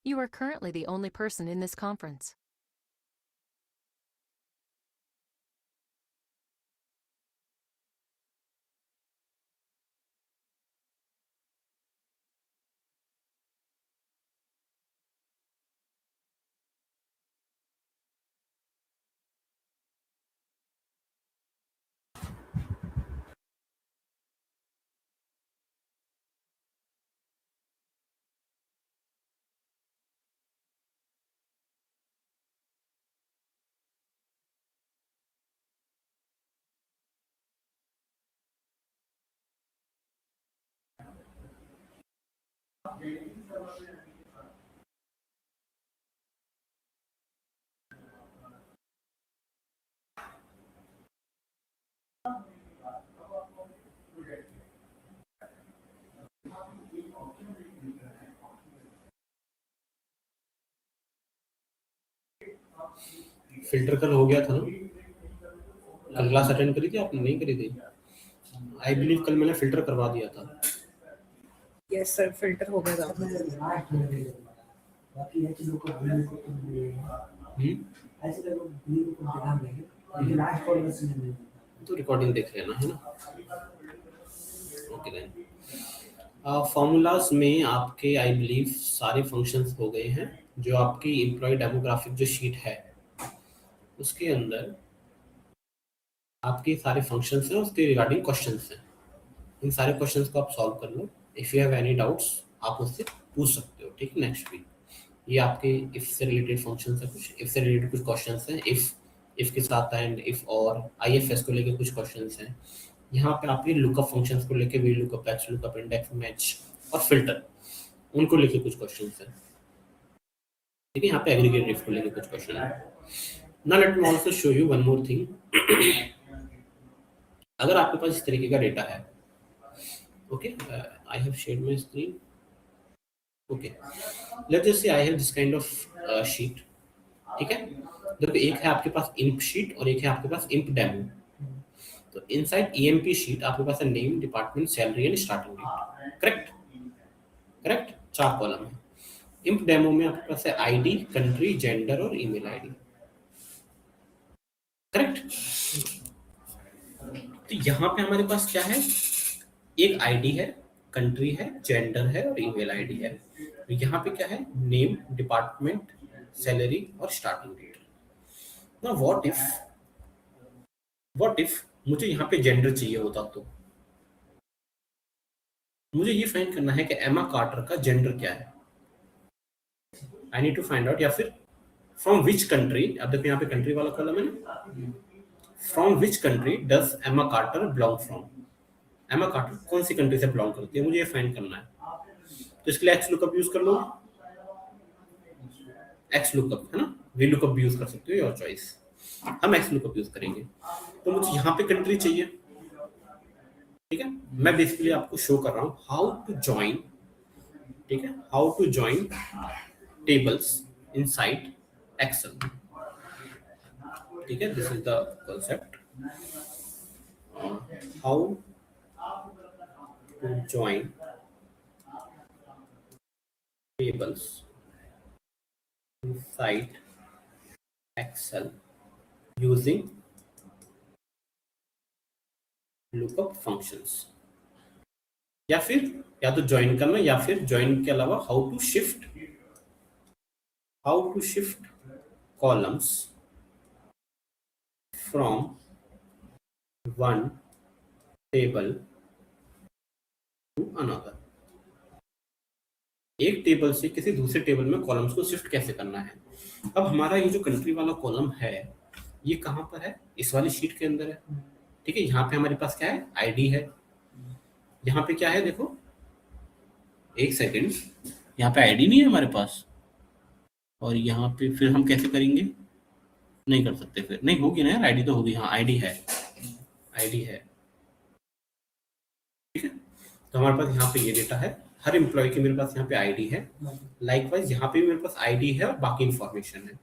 You are currently the only person in this conference. Filter कल हो गया था ना? कल क्लास अटेंड करी थी आपने? नहीं करी थी? आई बिलीव कल मैंने फिल्टर करवा दिया था। यस सर, फिल्टर हो गया था। तो रिकॉर्डिंग देख लेना है ना। ओके देन फॉर्मूलाज में आपके आई बिलीव सारे फंक्शंस हो गए हैं। जो आपकी एम्प्लॉय डेमोग्राफिक जो शीट है उसके अंदर आपके सारे फंक्शंस हैं, उसके रिगार्डिंग क्वेश्चंस हैं। इन सारे क्वेश्चंस को आप सॉल्व कर लो। If you have any doubts आप उससे पूछ सकते हो, ठीक है। नेक्स्ट वीक ये आपके इफ से रिलेटेड फंक्शंस है, कुछ इफ से रिलेटेड कुछ क्वेश्चंस हैं, इफ के साथ एंड इफ और आईएफएस को लेके कुछ क्वेश्चंस हैं। यहाँ पे आपके लुकअप फंक्शंस को लेके V lookup, H lookup, index match और फिल्टर, उनको लेके कुछ क्वेश्चंस हैं, ठीक है। यहाँ पे एग्रीगेट इफ को लेके कुछ क्वेश्चन है। Now let me also show you one more thing. अगर आपके पास इस तरीके का डेटा है, okay, I have shared my screen, okay, let's just से I have this kind of sheet, ठीक है। देखो एक है आपके पास इंप शीट और एक है आपके पास इंप डेमो। तो इनसाइड ईएमपी शीट आपके पास है name, department, salary and starting date, correct? Correct, 4 column है। इंप डेमो में आपके पास है आईडी, कंट्री, जेंडर और ईमेल आईडी, करेक्ट? तो यहाँ पे हमारे पास क्या है? एक आईडी है, कंट्री है, जेंडर है और ईमेल आईडी है। तो यहाँ पे क्या है? नेम, डिपार्टमेंट, सैलरी और स्टार्टिंग डेट। ना व्हाट इफ मुझे यहाँ पे जेंडर चाहिए होता, तो मुझे ये फाइंड करना है कि एमा कार्टर का जेंडर क्या है। I need to find out, या फिर फ्रॉम विच कंट्री, अब देखो यहाँ पे कंट्री वाला कॉलम है ना, फ्रॉम विच कंट्री डज एमा कार्टर बिलोंग फ्रॉम। एमा कार्टर कौन सी कंट्री से बिलोंग करती है, मुझे ये फाइंड करना है। तो इसके लिए एक्स लुकअप यूज कर लो, एक्स लुकअप है ना, वी लुकअप भी यूज कर सकते हो, योर चॉइस। हम एक्स लुकअप यूज करेंगे। तो मुझे यहाँ पे कंट्री चाहिए, ठीक है। मैं बेसिकली आपको शो कर रहा हूँ हाउ टू ज्वाइन, ठीक है, how to join tables inside Excel, ठीक है। This is the concept, how to join tables inside Excel using lookup functions। या फिर या तो ज्वाइन करना, या फिर ज्वाइन के अलावा how to shift columns from one table to another. एक टेबल से किसी दूसरे टेबल में कॉलम्स को शिफ्ट कैसे करना है। अब हमारा ये जो कंट्री वाला कॉलम है ये कहाँ पर है? इस वाली शीट के अंदर है, ठीक है। यहाँ पे हमारे पास क्या है? आईडी है। यहाँ पे क्या है? देखो एक सेकेंड, यहाँ पे आईडी नहीं है हमारे पास, और यहाँ पे फिर हम कैसे करेंगे? नहीं कर सकते, फिर नहीं होगी ना यार, आईडी तो होगी। हाँ आईडी है, आईडी है, ठीक है। तो हमारे पास यहाँ पे ये डेटा है, हर एम्प्लॉय की मेरे पास यहाँ पे आईडी है। लाइकवाइज यहाँ पे भी मेरे पास आईडी है और बाकी इंफॉर्मेशन है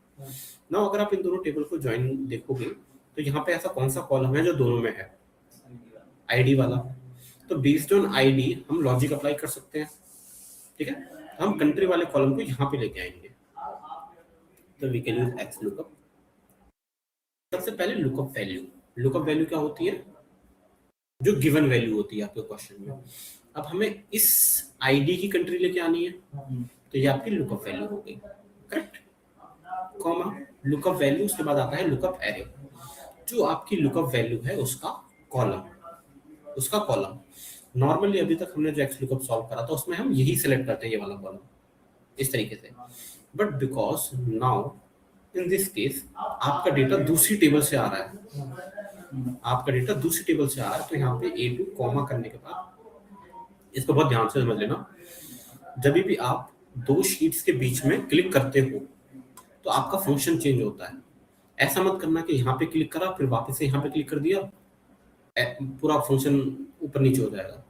ना। अगर आप इन दोनों टेबल को ज्वाइन देखोगे तो यहाँ पे ऐसा कौन सा कॉलम है जो दोनों में है? आईडी वाला। तो बेस्ड ऑन आईडी हम लॉजिक अप्लाई कर सकते हैं, ठीक है। हम कंट्री वाले कॉलम को यहाँ पे लेके आएंगे, तो we can use X lookup. सबसे पहले लुकअप वैल्यू, लुकअप वैल्यू क्या होती है, जो गिवन वैल्यू होती है आपके क्वेश्चन में। अब हमें इस आईडी की कंट्री लेके आनी है, तो ये आपकी लुकअप वैल्यू हो गई, करेक्ट, कॉमा लुकअप वैल्यू, उसके बाद आता है लुकअप एरे, जो आपकी लुकअप वैल्यू है उसका कॉलम, उसका कॉलम। नॉर्मली अभी तक हमने जो एक्स लुकअप सॉल्व करा था उसमें हम यही सिलेक्ट करते हैं, ये वाला कॉलम इस तरीके से, but because now in this case आपका डेटा दूसरी टेबल से आ रहा है, आपका डेटा दूसरी टेबल से आ रहा है, तो यहाँ पे A2 कॉमा करने के बाद, इसको बहुत ध्यान से समझ लेना, जब भी आप दो शीट्स के बीच में क्लिक करते हो तो आपका फंक्शन चेंज होता है। ऐसा मत करना कि यहाँ पे क्लिक करा फिर वापस से यहाँ पे क्लिक कर दिया, पूरा फंक्शन ऊपर नीचे हो जाएगा।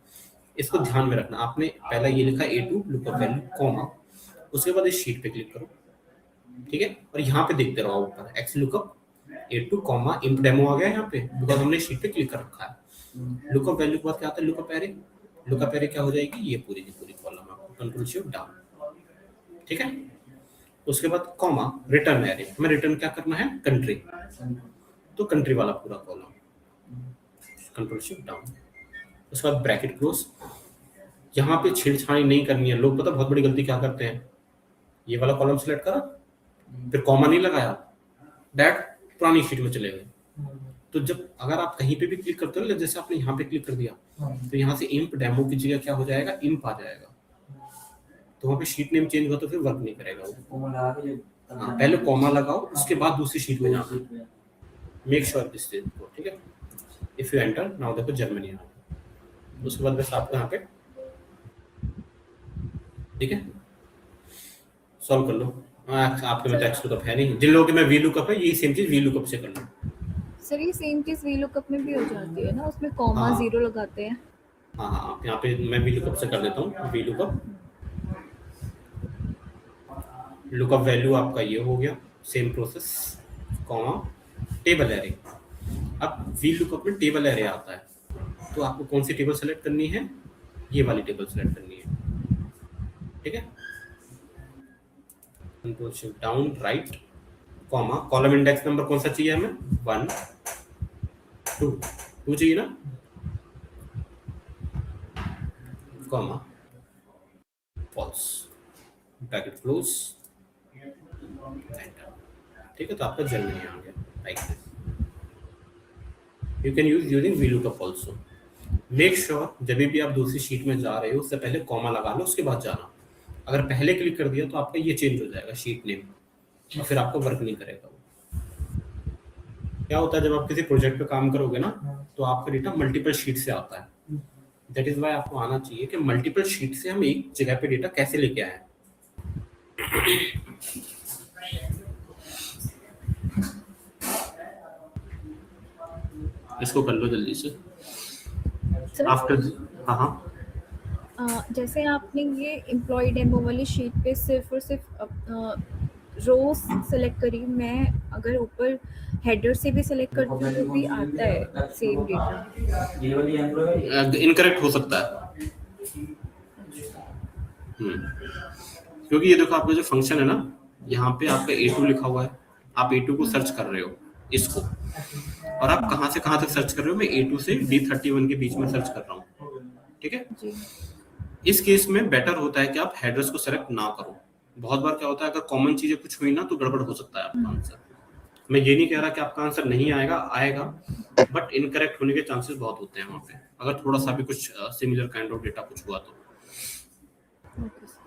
इसको ध्यान में रखना, आपने पहला ये लिखा A2 लुकअप वैल्यू कॉमा, उसके बाद इस शीट पे क्लिक करो, ठीक है, और यहाँ पे देखते रहो ऊपर एक्स लुकअप A2 कॉमा इंप डेमो आ गया यहाँ पे, बिकॉज हमने शीट पे क्लिक कर रखा है। लुकअप वैल्यू के बाद क्या आता है, लुकअप एरे, लुकअप एरे क्या हो जाएगी, ये पूरी की पूरी कॉलम आपको कंट्रोल शिफ्ट डाउन, ठीक है। उसके बाद कॉमा रिटर्न एरे, हमें रिटर्न क्या करना है, कंट्री, तो कंट्री वाला पूरा कॉलम कंट्रोल शिफ्ट डाउन। उसके बाद ब्रैकेट क्लोज, यहाँ पे छेड़छाड़ी नहीं करनी है। लोग पता बहुत बड़ी गलती क्या करते हैं, ये वाला कॉलम सिलेक्ट करा फिर कॉमा नहीं लगाया, डायरेक्ट पुरानी शीट में चले गए। तो जब अगर आप कहीं पे भी क्लिक करते हो, जैसे आपने यहाँ पे क्लिक कर दिया, तो यहाँ से इंप डेमो की जगह क्या हो जाएगा, इंप आ जाएगा, तो वहाँ पे शीट नेम चेंज हुआ तो फिर वर्क नहीं करेगा वो। हाँ, पहले कॉमा लगाओ उसके बाद दूसरी शीट में जाना, मेक श्योर दिस इज, ठीक है। इफ यू एंटर नाउ, देखो जर्मनी आ गया, उसके बाद बस आपको यहाँ पे, ठीक है, सॉल्व कर लो। आपके में तो एक्स लुकअप है नहीं, जिन लोगों के में वी लुकअप है, यही सेम चीज वी लुकअप से कर लो। सर ये सेम चीज वी लुकअप में भी हो जाती है ना, उसमें कॉमा हाँ। जीरो लगाते हैं। हाँ हाँ, यहाँ पे मैं वी लुकअप से कर देता हूँ, वी लुकअप, लुकअप वैल्यू आपका ये हो गया, same process, comma table array. अब वी लुकअप में टेबल एरे आता है, तो आपको कौन सी टेबल सेलेक्ट करनी है, ये वाली टेबल सेलेक्ट करनी है, ठीक है। Control shift down right, comma column index number कौन सा चाहिए हमें, 1 2 चाहिए ना, comma false, bracket close, enter, ठीक है। तो आपका जर्मनी आ गया, like this. You can use using VLOOKUP also. Make sure जब भी आप दूसरी शीट में जा रहे हो उससे पहले कॉमा लगा लो, उसके बाद जाना। अगर पहले क्लिक कर दिया तो आपका ये चेंज हो जाएगा शीट नेम, और फिर आपको वर्क नहीं करेगा वो। क्या होता है जब आप किसी प्रोजेक्ट पे काम करोगे ना, तो आपका डेटा मल्टीपल शीट से आता है। दैट इज वाई आपको आना चाहिए कि मल्टीपल शीट से हम एक जगह पे डेटा कैसे लेके आए। इसको कर लो जल्दी से सर आफ्टर। हाँ हाँ, जैसे आपने ये एम्प्लॉय डेमो वाली शीट पे सिर्फ और सिर्फ रोज सेलेक्ट करी, मैं अगर ऊपर हेडर से भी सेलेक्ट करती हूँ तो भी आता है सेम डेटा। इनकरेक्ट हो सकता है। क्योंकि ये देखो आपका जो फंक्शन है ना, यहाँ पे आपका A2 लिखा हुआ है, आप A2 को सर्च कर रहे हो इसको, और आप कहाँ से कहाँ तक सर्च कर रहे हो, मैं A2 से D31 के बीच में सर्च कर रहा हूँ, ठीक है। जी इस केस में बेटर होता है कि आप हेडर्स को सेलेक्ट ना करो। बहुत बार क्या होता है, अगर कॉमन चीजें कुछ हुई ना तो गड़बड़ हो सकता है आपका आंसर। मैं ये नहीं कह रहा कि आपका आंसर नहीं आएगा, आएगा, बट इनकरेक्ट होने के चांसेस बहुत होते हैं वहाँ पे, अगर थोड़ा सा भी कुछ सिमिलर काइंड ऑफ डेटा कुछ हुआ तो। Okay sir.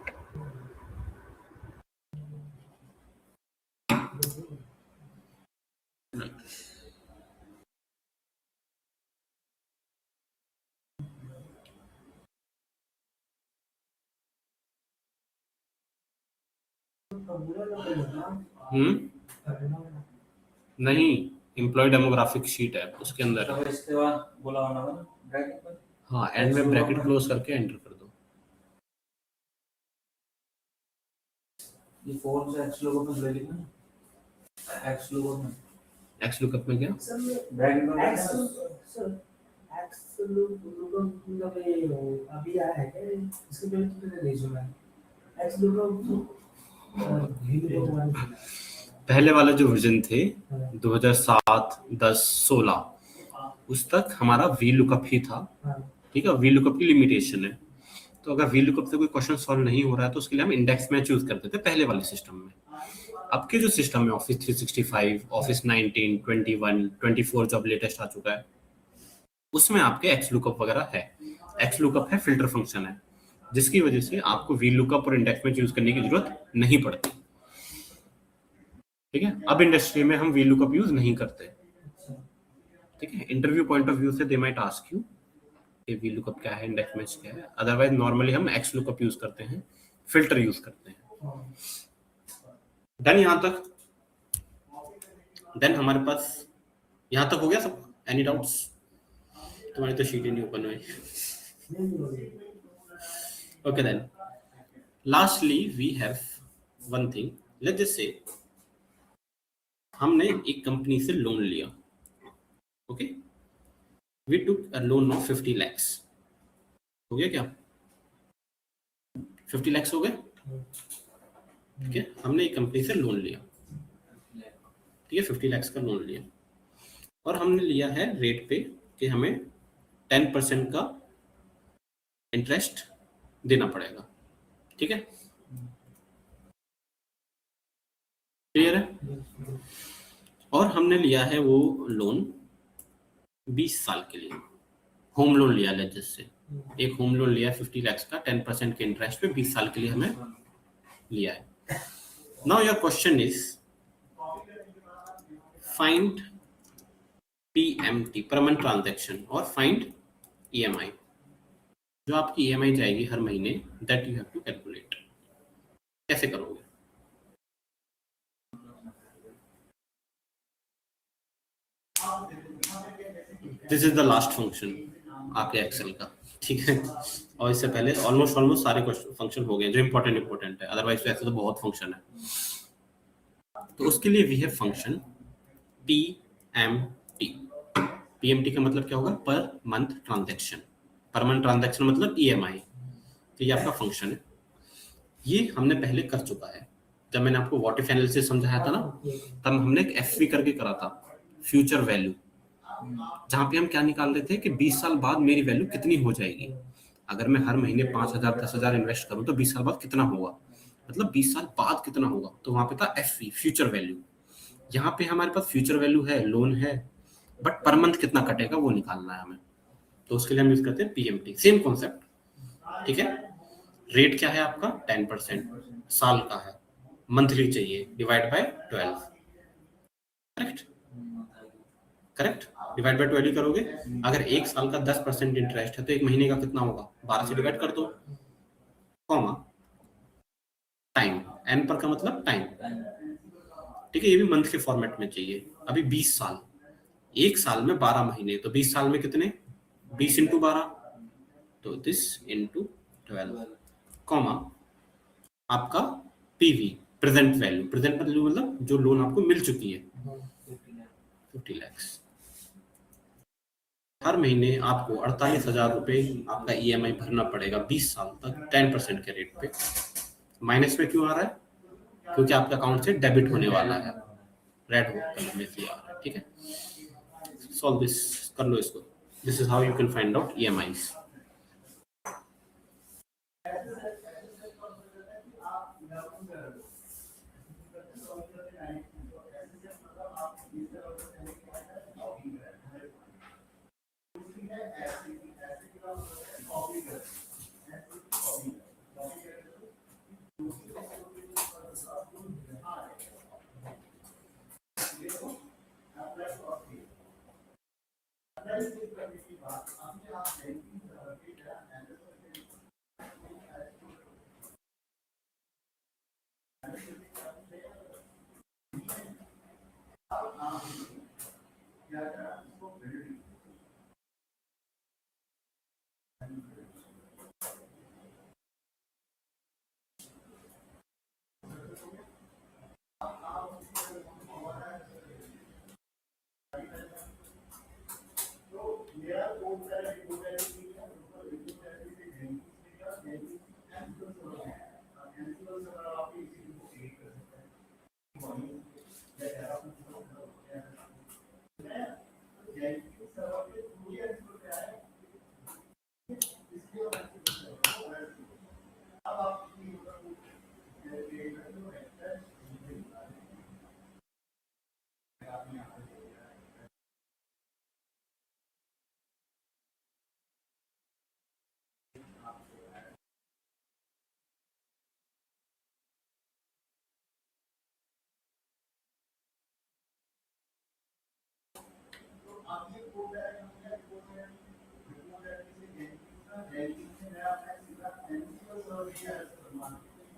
नहीं, एम्प्लॉय डेमोग्राफिक शीट है, उसके अंदर है। इसके बाद बोला होना ना ब्रैकेट पर। हाँ, एंड में ब्रैकेट क्लोज करके एंटर कर दो। ये फोन से एक्स लोगो में ले लिखना, एक्स लोगो में, एक्स लुकअप में क्या, ब्रैकेट में एक्स लोगो मतलब ये अभी आया है क्या, इसके पहले कितने नहीं सुना है। पहले वाला जो वर्जन थे 2007, 10, 16 उस तक हमारा वी लुकअप ही था, ठीक है। वी लुकअप की लिमिटेशन है, तो अगर वी लुकअप से कोई क्वेश्चन सॉल्व नहीं हो रहा है तो उसके लिए हम इंडेक्स मैच यूज करते थे पहले वाले सिस्टम में। अब के जो सिस्टम है ऑफिस 365, ऑफिस 19, 21, 24 जब लेटेस्ट आ चुका है, उसमें आपके एक्स लुकअप वगैरह है। एक्स लुकअप है, फिल्टर फंक्शन है, जिसकी वजह से आपको वी लुकअप और इंडेक्स मैच यूज करने की जरूरत नहीं पड़ती, ठीक है। अब इंडस्ट्री में हम वी लुकअप यूज नहीं करते, ठीक है। इंटरव्यू पॉइंट ऑफ व्यू से दे माइट आस्क यू कि वी लुकअप क्या है, इंडेक्स मैच क्या है। अदरवाइज नॉर्मली हम एक्स लुकअप यूज करते हैं, फिल्टर यूज करते हैं। डन यहां तक? देन हमारे पास यहां तक हो गया सब? Any doubts? तुम्हारी तो शीट ही नहीं ओपन हुई। Okay then lastly we have one thing. Let's just say हमने एक कंपनी से लोन लिया, okay. We took a loan of 50 lakhs। हो गया क्या? 50 lakhs हो गए, ठीक है। हमने एक कंपनी से लोन लिया, ठीक है, 50 lakhs का लोन लिया, और हमने लिया है रेट पे कि हमें 10% का इंटरेस्ट देना पड़ेगा, ठीक है। क्लियर है? और हमने लिया है वो लोन 20 साल के लिए, होम लोन लिया है। जैसे एक होम लोन लिया है 50 lakhs का 10% के इंटरेस्ट पे 20 साल के लिए हमें लिया है। Now your question is find PMT, per month transaction, और फाइंड EMI, जो आपकी EMI जाएगी हर महीने, that you have to calculate. कैसे करोगे? This is the last function आपके एक्सेल का, ठीक है। और इससे पहले ऑलमोस्ट सारे फंक्शन हो गए जो इंपॉर्टेंट है, अदरवाइज तो ऐसे तो बहुत फंक्शन है। तो उसके लिए we have function PMT। PMT का मतलब क्या होगा? Per month transaction. Per month transaction मतलब EMI। तो ये आपका फंक्शन है, ये हमने पहले कर चुका है। जब मैंने आपको व्हाट इफ एनालिसिस समझाया था ना, तब हमने एक FV करके करा था, फ्यूचर वैल्यू, जहां पे हम क्या निकाल रहे थे कि 20 साल बाद मेरी वैल्यू कितनी हो जाएगी। अगर मैं हर महीने 5,000, 10,000 इन्वेस्ट करूं तो 20 साल बाद कितना होगा, मतलब 20 साल बाद कितना होगा। तो वहां पे था FV, फ्यूचर वैल्यू। यहाँ पे हमारे पास फ्यूचर वैल्यू है, लोन है, बट पर मंथ कितना कटेगा वो निकालना है हमें। तो उसके लिए हम यूज करते हैं PMT। सेम कॉन्सेप्ट, ठीक है। रेट क्या है आपका? 10%, साल का है, मंथली चाहिए, divide by 12। Correct? Correct, divide by 12 करोगे। अगर एक साल का 10% इंटरेस्ट है तो एक महीने का कितना होगा? 12 से डिवाइड कर दो, कॉमा टाइम, एन पर का मतलब टाइम, ठीक है। ये भी मंथ के फॉर्मेट में चाहिए। अभी 20 साल, एक साल में 12 महीने, तो 20 साल में कितने? 20 इंटू 12, तो दिस इंटू 12, कॉमा आपका PV, present value. Present value मतलब जो लोन आपको मिल चुकी है, 50 lakhs। हर महीने आपको 48,000 रुपए आपका EMI भरना पड़ेगा 20 साल तक, 10% के रेट पे। माइनस में क्यों आ रहा है? क्योंकि आपका अकाउंट से डेबिट होने वाला है, रेड कलर में से आ रहा है, ठीक है। सॉल्व दिस, कर लो इसको। This is how you can find out EMIs।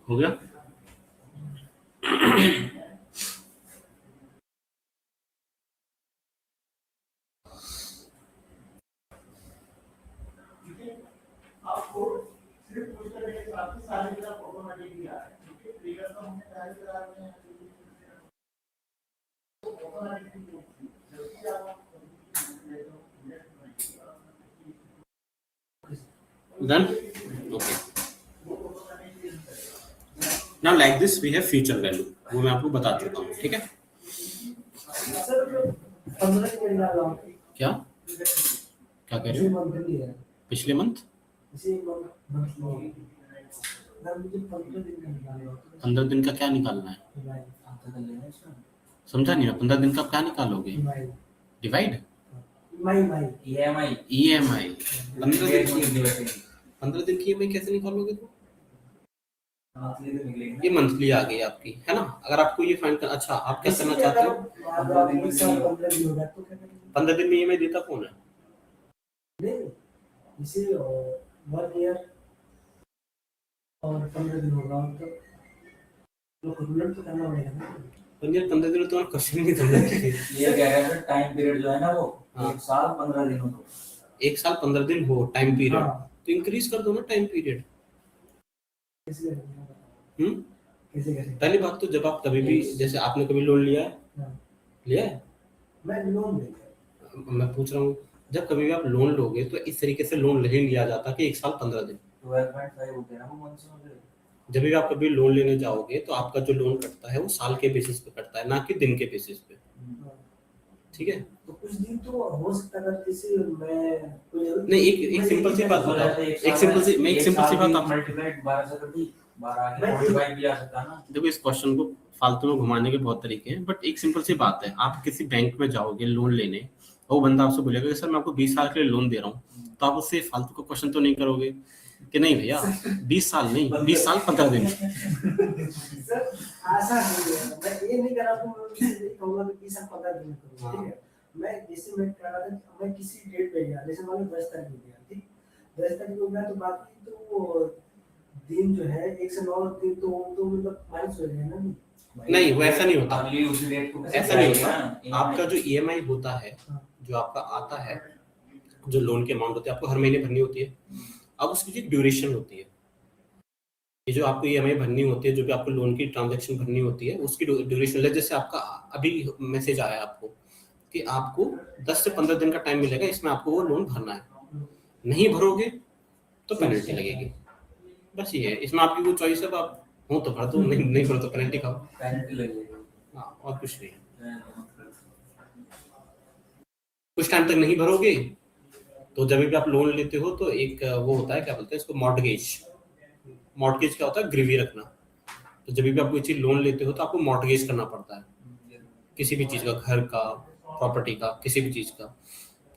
हो गया? Done? Okay. Now like this we have future value. वो मैं आपको बता चुका हूँ, ठीक है? क्या क्या कह रहे हो? पिछले मंथ 15 दिन का क्या निकालना है? समझा नहीं ना, 15 दिन का क्या निकालोगे? डिवाइड EMI 15 दिन की EMI कैसे निकालोगे? तो ये मंथली आ गई आपकी, है ना? अगर आपको ये फाइंड कर, अच्छा आप क्या करना चाहते हो? 15 दिन में EMI देता कौन है? इसे 1 ईयर और 15 दिन होगा तो कैलकुलेट तो करना पड़ेगा ना। 15 दिन तो क्वेश्चन नहीं समझ रहे। ये कह रहा है टाइम पीरियड जो है ना वो हाँ। 1 साल 15 दिन हो, 1 साल 15 दिन हो टाइम पीरियड, हाँ। तो इंक्रीज कर दो ना टाइम पीरियड। कैसे पहली बात तो जब आप कभी भी, जैसे आपने कभी लोन लिया है? हाँ। लिया है? मैं लोन लेगा, मैं पूछ रहा हूँ, जब कभी भी आप लोन लोगे तो इस तरीके से लोन नहीं लिया जाता कि 1 साल 15 दिन। 12.5 होते हैं ना वो मंथ में। जब भी आप कभी लोन लेने जाओगे तो आपका जो लोन कटता है वो साल के बेसिस पे कटता है, ना कि दिन के बेसिस पे, ठीक है? तो कुछ दिन तो हो सकता है जैसे मैं नहीं, एक सिंपल सी बात बताओ, एक सिंपल सी बात आप मल्टीप्लाइड 12 से कर दी, 12 आगे 45 भी आ सकता है ना। देखो, इस क्वेश्चन को फालतू में घुमाने के बहुत तरीके हैं, बट एक सिंपल सी बात है, आप किसी बैंक में जाओगे लोन लेने और वो बंदा आपसे बोलेगा कि सर मैं आपको 20 साल के लिए लोन दे रहा हूँ, तो आप उससे फालतू का क्वेश्चन तो नहीं करोगे कि नहीं भैया 20 साल नहीं, 20 साल 15 दिन। सर ऐसा नहीं है, मैं ये नहीं कर रहा हूं कि कहूंगा कि 20 साल 15 दिन करूंगा, ठीक है? मैं जैसे मैं कर रहा था, मैं किसी डेट पे गया, जैसे मान लो 10 तारीख को गया, ठीक? 10 तारीख को गया तो बाकी तो दिन जो है 1 से 9 दिन तो मतलब माइनस हो जाएगा ना। नहीं, वो ऐसा नहीं होता, अगली उसी डेट को ऐसा नहीं होता। आपका जो EMI होता है, जो आपका आता है, जो लोन के अमाउंट होते हैं, आपको हर महीने भरनी होती है। अब उसकी जो ड्यूरेशन होती है, ये जो आपको EMI भरनी होती है, जो भी आपको लोन की ट्रांजैक्शन भरनी होती है, उसकी ड्यूरेशन, जैसे आपका अभी मैसेज आया आपको कि आपको 10 से 15 दिन का टाइम मिलेगा, इसमें आपको वो लोन भरना है। नहीं भरोगे तो पेनल्टी लगेगी, बस ये है। इसमें आपकी कोई चॉइस है, आप हो तो भर दो, नहीं भरो तो पेनल्टी खाओ। पेनल्टी लगेगी। हाँ, और कुछ नहीं है। कुछ टाइम तक नहीं भरोगे तो जब भी आप लोन लेते हो तो एक वो होता है, क्या बोलते हैं इसको, मॉर्टगेज। मॉर्टगेज क्या होता है? गिरवी रखना। तो जब भी आप कोई चीज लोन लेते हो तो आपको मॉर्टगेज करना पड़ता है, किसी भी चीज का, घर का, प्रॉपर्टी का, किसी भी चीज का।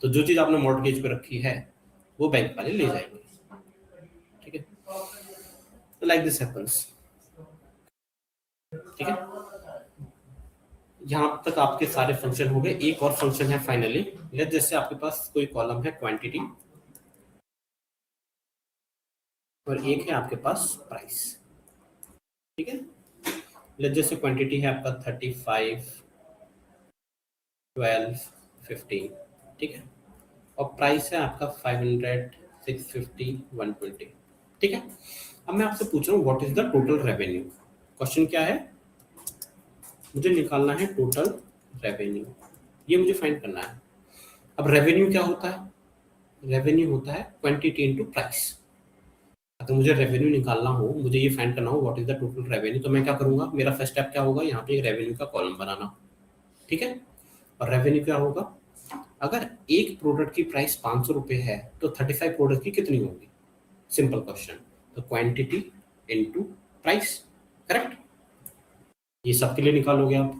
तो जो चीज आपने मॉर्टगेज पे रखी है वो बैंक वाले ले जाएंगे, ठीक है? तो लाइक दिस हैपेंस, ठीक है? यहाँ तक आपके सारे फंक्शन हो गए। एक और फंक्शन है फाइनली, जैसे आपके पास कोई कॉलम है क्वांटिटी और एक है आपके पास प्राइस, ठीक है? जैसे क्वांटिटी है आपका 35, 12, 15, ठीक है? और प्राइस है आपका 500, 650, 120, ठीक है? अब मैं आपसे पूछ रहा हूँ what is the total revenue. Question क्या है? मुझे निकालना है टोटल रेवेन्यू, ये मुझे फाइंड करना है। अब रेवेन्यू क्या होता है? रेवेन्यू होता है क्वांटिटी इनटू प्राइस। अगर मुझे रेवेन्यू निकालना हो, मुझे ये फाइंड करना हो what is the total revenue, तो मैं क्या करूंगा? मेरा फर्स्ट स्टेप क्या होगा? यहाँ पे एक रेवेन्यू का कॉलम बनाना, ठीक है? और रेवेन्यू क्या होगा? अगर एक प्रोडक्ट की प्राइस 500 रुपए है तो 35 प्रोडक्ट की कितनी होगी? Simple question. तो क्वांटिटी इनटू प्राइस, करेक्ट? ये सबके लिए निकालोगे आप,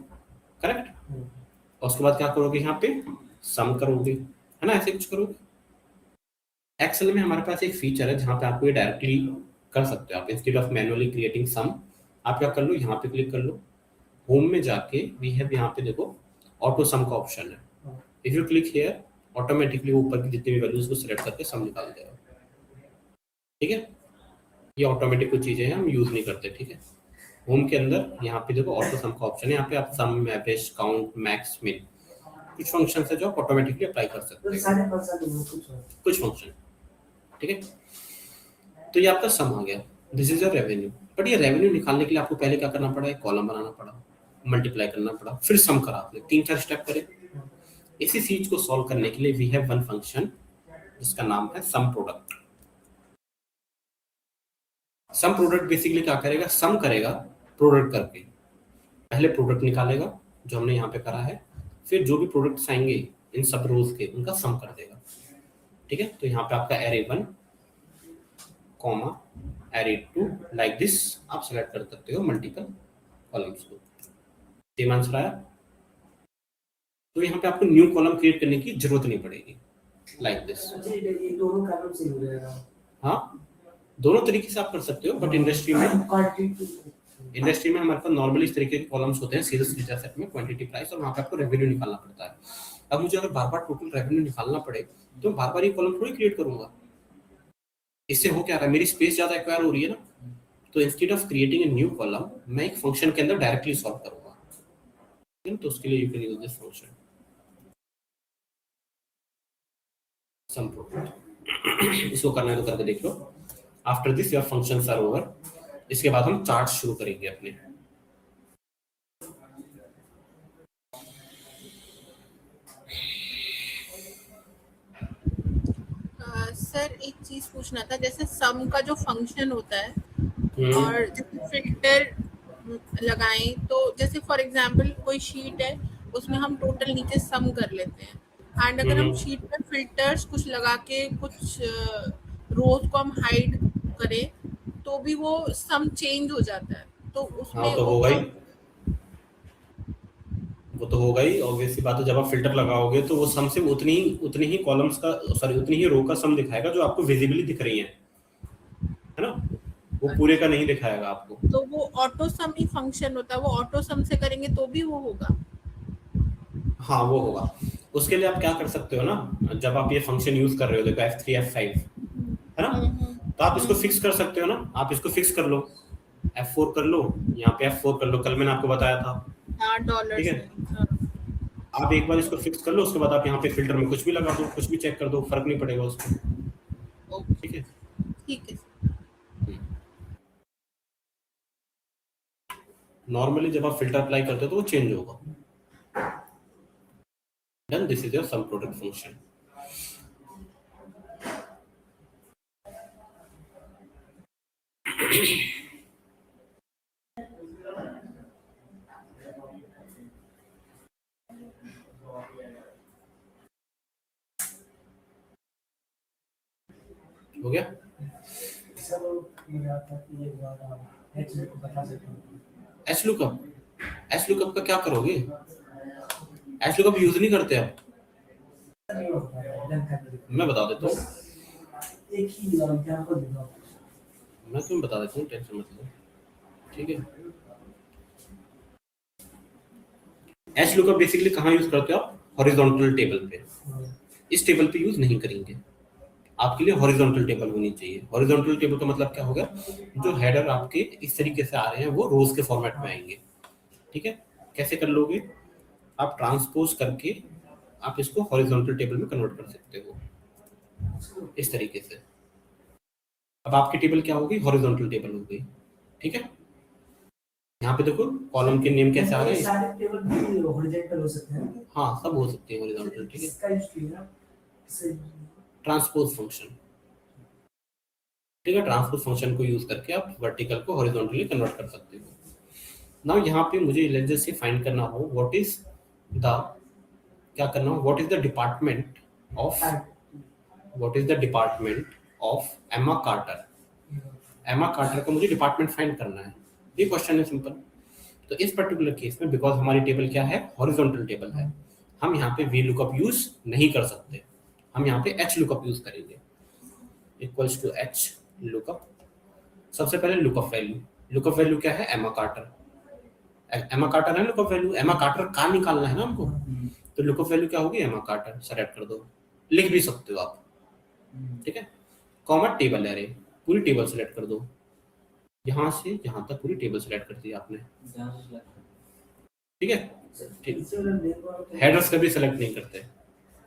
करेक्ट? और उसके बाद क्या करोगे? यहाँ पे सम करोगे, है ना? ऐसे कुछ करोगे। एक्सेल में हमारे पास एक फीचर है जहाँ पे आपको ये डायरेक्टली कर सकते हो आप, instead of manually creating some. आप क्या कर लो, यहाँ पे क्लिक कर लो, होम में जाके वी हैव, यहाँ पे देखो ऑटो सम का ऑप्शन है। If you click here, automatically ऊपर की जितनी भी वैल्यूज को सिलेक्ट करके सम निकाल देगा, ठीक है? ये ऑटोमेटिक कुछ चीजें हैं हम यूज नहीं करते, ठीक है। होम के अंदर यहाँ पे देखो ऑटो सम का ऑप्शन है, यहाँ पे आप सम, एवरेज, काउंट, मैक्स, मिन कुछ फंक्शन है जो आप ऑटोमेटिकली अप्लाई कर सकते तो हैं, सारे फंक्शन कुछ फंक्शन, ठीक है। तो ये आपका सम आ गया, this is your revenue. But ये रेवेन्यू निकालने के लिए आपको पहले क्या करना पड़ा, एक कॉलम बनाना पड़ा, मल्टीप्लाई करना पड़ा, फिर सम करा आपने, 3-4 स्टेप करे। इसी चीज को सॉल्व करने के लिए वी हैव वन फंक्शन जिसका नाम है some product. Some product basically क्या करेगा, सम करेगा प्रोडक्ट करके, पहले प्रोडक्ट निकालेगा जो हमने यहाँ पे करा है, फिर जो भी प्रोडक्ट्स आएंगे इन सब रोज के उनका सम कर देगा, ठीक है। तो यहाँ पे आपका array 1 comma array 2 like this आप सेलेक्ट कर सकते हो मल्टीपल कॉलम्स को। सेम आंसर आया, तो यहाँ पे आपको न्यू कॉलम क्रिएट करने की जरूरत नहीं पड़ेगी, लाइक दिस। ये दोनों कॉलम से हो जाएगा। हाँ, दोनों तरीके से आप कर सकते हो, बट इंडस्ट्री में हमारे पास नॉर्मली इस तरीके के कॉलम्स होते हैं सेल्स डेटा सेट में, क्वांटिटी, प्राइस, और वहाँ पे आपको रेवेन्यू निकालना पड़ता है। अब मुझे अगर बार बार टोटल रेवेन्यू निकालना पड़े तो बार बार ये कॉलम थोड़ी क्रिएट करूंगा। इससे हो क्या रहा है, मेरी स्पेस ज्यादा एक्वायर हो रही है ना, तो instead of creating a new column मैं एक फंक्शन के अंदर डायरेक्टली सॉल्व करूंगा, तो उसके लिए you can use this function sum product. इसको करना है तो करके देख लो। After this your functions are over. इसके बाद हम चार्ट शुरू करेंगे अपने। सर एक चीज पूछना था, जैसे सम का जो फंक्शन होता है और जैसे फिल्टर लगाएं, तो जैसे फॉर एग्जांपल कोई शीट है उसमें हम टोटल नीचे सम कर लेते हैं, एंड अगर हम शीट में फिल्टर्स कुछ लगा के कुछ रोज को हम हाइड करें तो भी वो सम चेंज हो जाता है, तो उसमें हाँ, तो होगा ही ऑब्वियस सी बात है। जब आप फिल्टर लगाओगे तो वो सम से उतनी ही कॉलम्स का, सॉरी उतनी ही रो का सम दिखाएगा जो आपको विजिबली दिख रही है ना, वो पूरे का नहीं दिखाएगा आपको। तो वो ऑटो सम ही फंक्शन होता है, वो ऑटो सम से करेंगे तो भी वो होगा। हाँ, वो होगा। उसके लिए आप क्या कर सकते हो ना, जब आप ये फंक्शन यूज कर रहे हो, देखो F3 F5 है ना, तो आप इसको फिक्स कर सकते हो ना, आप इसको फिक्स कर लो, F4 कर लो, यहाँ पे F4 कर लो, कल मैंने आपको बताया था, ठीक है। आप एक बार इसको फिक्स कर लो, उसके बाद आप यहाँ पे फिल्टर में कुछ भी लगा दो, कुछ भी चेक कर दो, फर्क नहीं पड़ेगा उसको, ठीक है। नॉर्मली जब आप फिल्टर अप्लाई करते हो तो वो चेंज होगा। Then this is your sum product function. हो गया? सर मुझे आता है कि ये वाला एच बता सकते हो। एच लुकअप का क्या करोगे? एच लुकअप यूज नहीं करते आप, मैं बता देता हूँ, एक ही एग्जांपल दूंगा, मैं तुम्हें बता देता हूँ, टेंशन मत लो, ठीक है। एच लुकअप बेसिकली कहाँ यूज करते हो आप? हॉरिजॉन्टल टेबल पे। इस टेबल पे यूज नहीं करेंगे, आपके लिए हॉरिजॉन्टल टेबल होनी चाहिए। हॉरिजॉन्टल टेबल का मतलब क्या होगा, जो हेडर आपके इस तरीके से आ रहे हैं वो रोज के फॉर्मेट में आएंगे, ठीक है। कैसे कर लोगे आप? ट्रांसपोज करके आप इसको हॉरिजॉन्टल टेबल में कन्वर्ट कर सकते हो इस तरीके से। अब आपकी टेबल क्या होगी? हॉरिजॉन्टल टेबल हो गई, ठीक है। यहाँ पे देखो कॉलम के नेम कैसे आ रहे हैं, सारे टेबल भी हॉरिजॉन्टल हो सकते हैं। हाँ, सब हो सकते हैं हॉरिजॉन्टल, ठीक है। इसका यूज किया ट्रांसपोज फंक्शन, ठीक है। ट्रांसपोज फंक्शन को यूज करके आप वर्टिकल को हॉरिजॉन्टली कन्वर्ट कर सकते हो। नाउ यहाँ पे मुझे लेट्स से फाइंड करना हो व्हाट इज द, क्या करना हो, what is the department of एमा कार्टर। एमा कार्टर का मुझे डिपार्टमेंट फाइंड करना है, ये क्वेश्चन है सिंपल। तो इस पर्टिकुलर केस में बिकॉज हमारी टेबल क्या है? हॉरिजॉन्टल टेबल है, हम यहाँ पे वी लुकअप यूज नहीं कर सकते, हम यहाँ पे एच लुकअप यूज करेंगे, इक्वल्स टू एच लुकअप। सबसे पहले लुकअप वैल्यू क्या है? एमा कार्टर है लुकअप वैल्यू, एमा कार्टर का निकालना है ना हमको, तो लुकअप वैल्यू क्या होगी? एमा कार्टर। सेलेक्ट कर दो, लिख भी सकते हो आप, ठीक है। कॉमा टेबल एरे, पूरी टेबल सेलेक्ट कर दो, यहाँ से यहाँ तक पूरी टेबल सेलेक्ट कर दी आपने, जहाँ से select ठीक है। ठीक, इससे वाला नेम वाला तो हेडर्स कभी सेलेक्ट नहीं करते।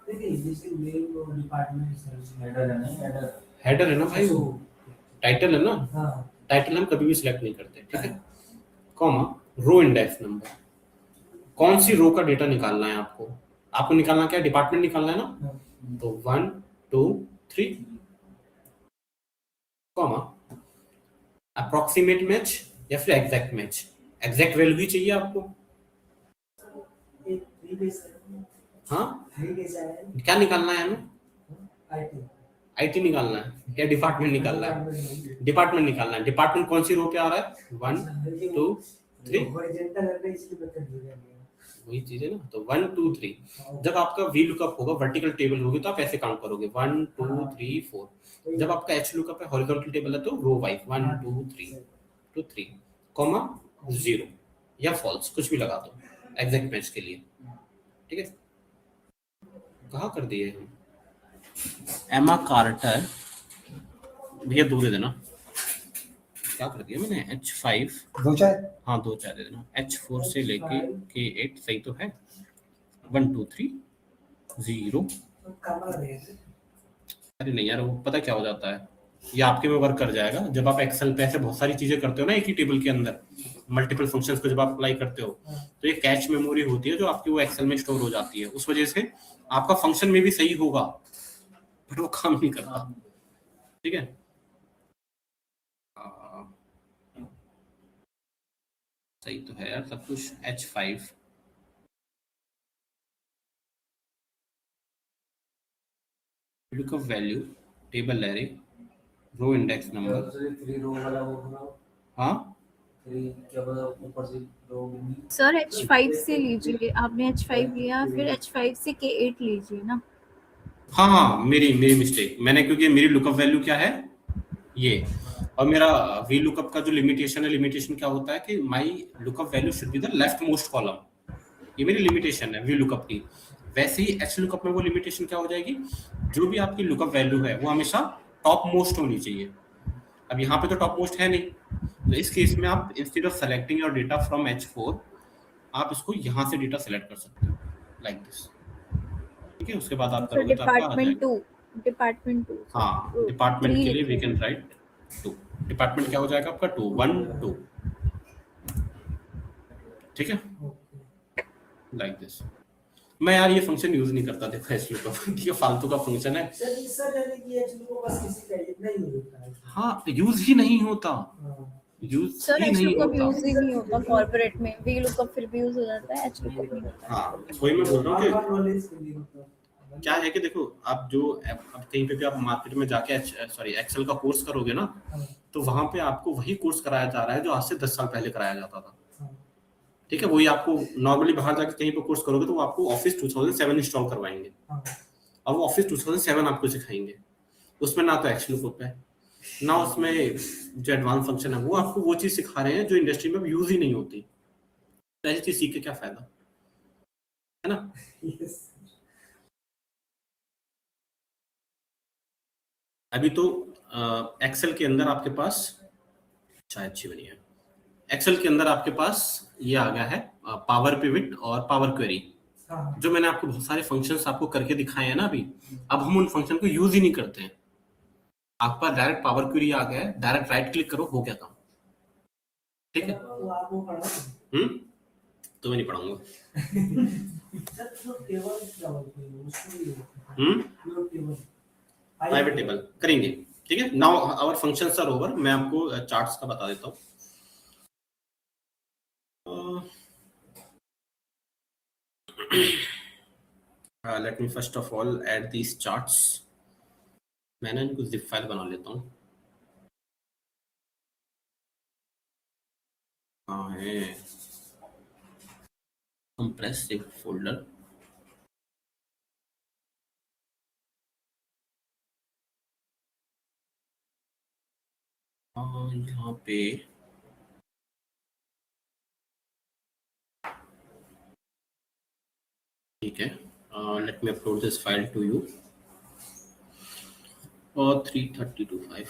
देखिए जैसे नेम और डिपार्टमेंट सर्विस header है ना, header। हेडर है ना भाई, वो टाइटल है ना, हाँ टाइटल हम कभी भी सिलेक्ट नहीं करते, ठीक है। कॉमा रो इंडेक्स नंबर, कौन सी रो का डेटा निकालना है आपको, आपको निकालना क्या है, डिपार्टमेंट निकालना है ना, हाँ तो 1 2 3, कॉमा अप्रोक्सीमेट मैच या फिर एग्जैक्ट मैच, एग्जैक्ट वैल्यू ही चाहिए आपको। एक 3 कैसा है, हाँ 3 कैसा है, क्या निकालना है हमें, आईटी आईटी निकालना है या डिपार्टमेंट निकालना है, डिपार्टमेंट निकालना है। डिपार्टमेंट कौन सी रो पे आ रहा है, 1 2 3, हॉरिजॉन्टल है ना, इसलिए मैं कंफ्यूज हो गया। वही चीज है ना, तो 1 2 3। जब आपका वी लुकअप होगा, वर्टिकल टेबल होगी, तो आप ऐसे काउंट करोगे 1 2 3 4। जब आपका एच लुकअप है, हॉरिजॉन्टल टेबल है, तो रो वाइज 1 2 3 कॉमा 0 या फॉल्स कुछ भी लगा दो एग्जैक्ट मैच के लिए, ठीक है। कहाँ कर दिए हम, एमा कार्टर, भैया 2 दे देना, क्या कर दिया मैंने, H5 दो चाय हाँ 2 चार दे देना, H4 से लेके K8 सही तो है, 1 2 3 0। कमरा देंगे। अरे नहीं यार, वो पता क्या हो जाता है, ये आपके में वर्क कर जाएगा जब आप एक्सेल पे ऐसे बहुत सारी चीजें करते हो ना एक ही टेबल के अंदर, मल्टीपल फंक्शंस को जब आप अप्लाई करते हो, तो ये कैच मेमोरी होती है जो आपकी वो एक्सेल में स्टोर हो जाती है, उस वजह से आपका फंक्शन में भी सही होगा बट वो काम नहीं करता, ठीक है। सही तो है यार सब कुछ, H5 lookup value, table array, row index number, दूसरे 3 रो वाला वो बनाओ, हाँ 3 क्या पता ऊपर से रो भी नहीं। सर H5 से लीजिए, आपने H5 लिया, फिर H5 से K8 लीजिए ना। हाँ हाँ, मेरी मिस्टेक, मैंने क्योंकि मेरी लुकअप वैल्यू क्या है ये, और मेरा वी लुकअप का जो लिमिटेशन है, लिमिटेशन क्या होता है कि my lookup value should be the left most column, ये मेरी लिमिटेशन है वी लुकअप की। वैसे ही एच लुकअप में वो लिमिटेशन क्या हो जाएगी, जो भी आपकी लुकअप वैल्यू है वो हमेशा टॉप मोस्ट होनी चाहिए। अब यहाँ पे तो टॉप मोस्ट है नहीं, तो इस केस में आप instead of selecting your data from H4 आप इसको यहाँ से डेटा सेलेक्ट कर सकते हो लाइक दिस, ठीक है। उसके बाद आप सर करोगे तो आपका आ डिपार्टमेंट जाएगा, 2, डिपार्टमेंट 2 हाँ डिपार्टमेंट के लिए वी कैन राइट 2, डिपार्टमेंट क्या हो जाएगा आपका 2 1 2, ठीक है लाइक दिस। मैं यार ये फंक्शन यूज नहीं करता, देखो एच लुकअप ये फालतू का फंक्शन है, सर यानी कि एक्चुअली को बस किसी का इतना ही होता है। हाँ यूज ही नहीं होता, हाँ। यूज सर ही H नहीं लुकअप होता। यूज ही नहीं होता कॉर्पोरेट में, V लुकअप फिर भी यूज हो जाता है, H लुकअप नहीं होता। हाँ वही मैं बोल रहा हूँ और नॉलेज के लिए मतलब कि क्या है कि देखो आप जो अब कहीं पे भी आप मार्केट में जाके एक्सेल का कोर्स करोगे ना, हाँ, तो वहां पे आपको वही कोर्स कराया जा रहा है जो आज से 10 साल पहले कराया जाता था, हाँ, ठीक है। वही आपको नॉर्मली बाहर जाके कहीं पे कोर्स करोगे तो वो आपको ऑफिस 2007 इंस्टॉल करवाएंगे, हाँ। और वो ऑफिस 2007 आपको सिखाएंगे, उसमें ना तो एक्सेल लुकअप है ना उसमें जो एडवांस फंक्शन है, वो आपको वो चीज सिखा रहे हैं जो इंडस्ट्री में यूज ही नहीं होती, तो ऐसी चीज सीख के क्या फायदा है ना। Yes. अभी तो एक्सेल के अंदर आपके पास शायद अच्छी बनी है, एक्सेल के अंदर आपके पास ये आ गया है पावर पिवट और पावर क्वेरी, हाँ, जो मैंने आपको बहुत सारे फंक्शंस आपको करके दिखाए हैं ना अभी, अब हम उन फंक्शन को यूज ही नहीं करते हैं। आपके पास डायरेक्ट पावर क्वेरी आ गया है, डायरेक्ट राइट क्लिक करो हो गया काम, ठीक है। तो आप वो पढ़ा तो मैं नहीं पढ़ाऊंगा। सर जो टेबल क्या बोलते हैं उसको भी जो टेबल प्राइवेट टेबल करेंगे, ठीक है। Now our functions are over, मैं आपको चार्ट्स का बता देता हूँ। Let me first of all add these charts, मैंने इनको जिप फाइल बना लेता हूँ। हाँ है कंप्रेस जिप फोल्डर, यहाँ पे ठीक है। Let me upload this file to you और 332.5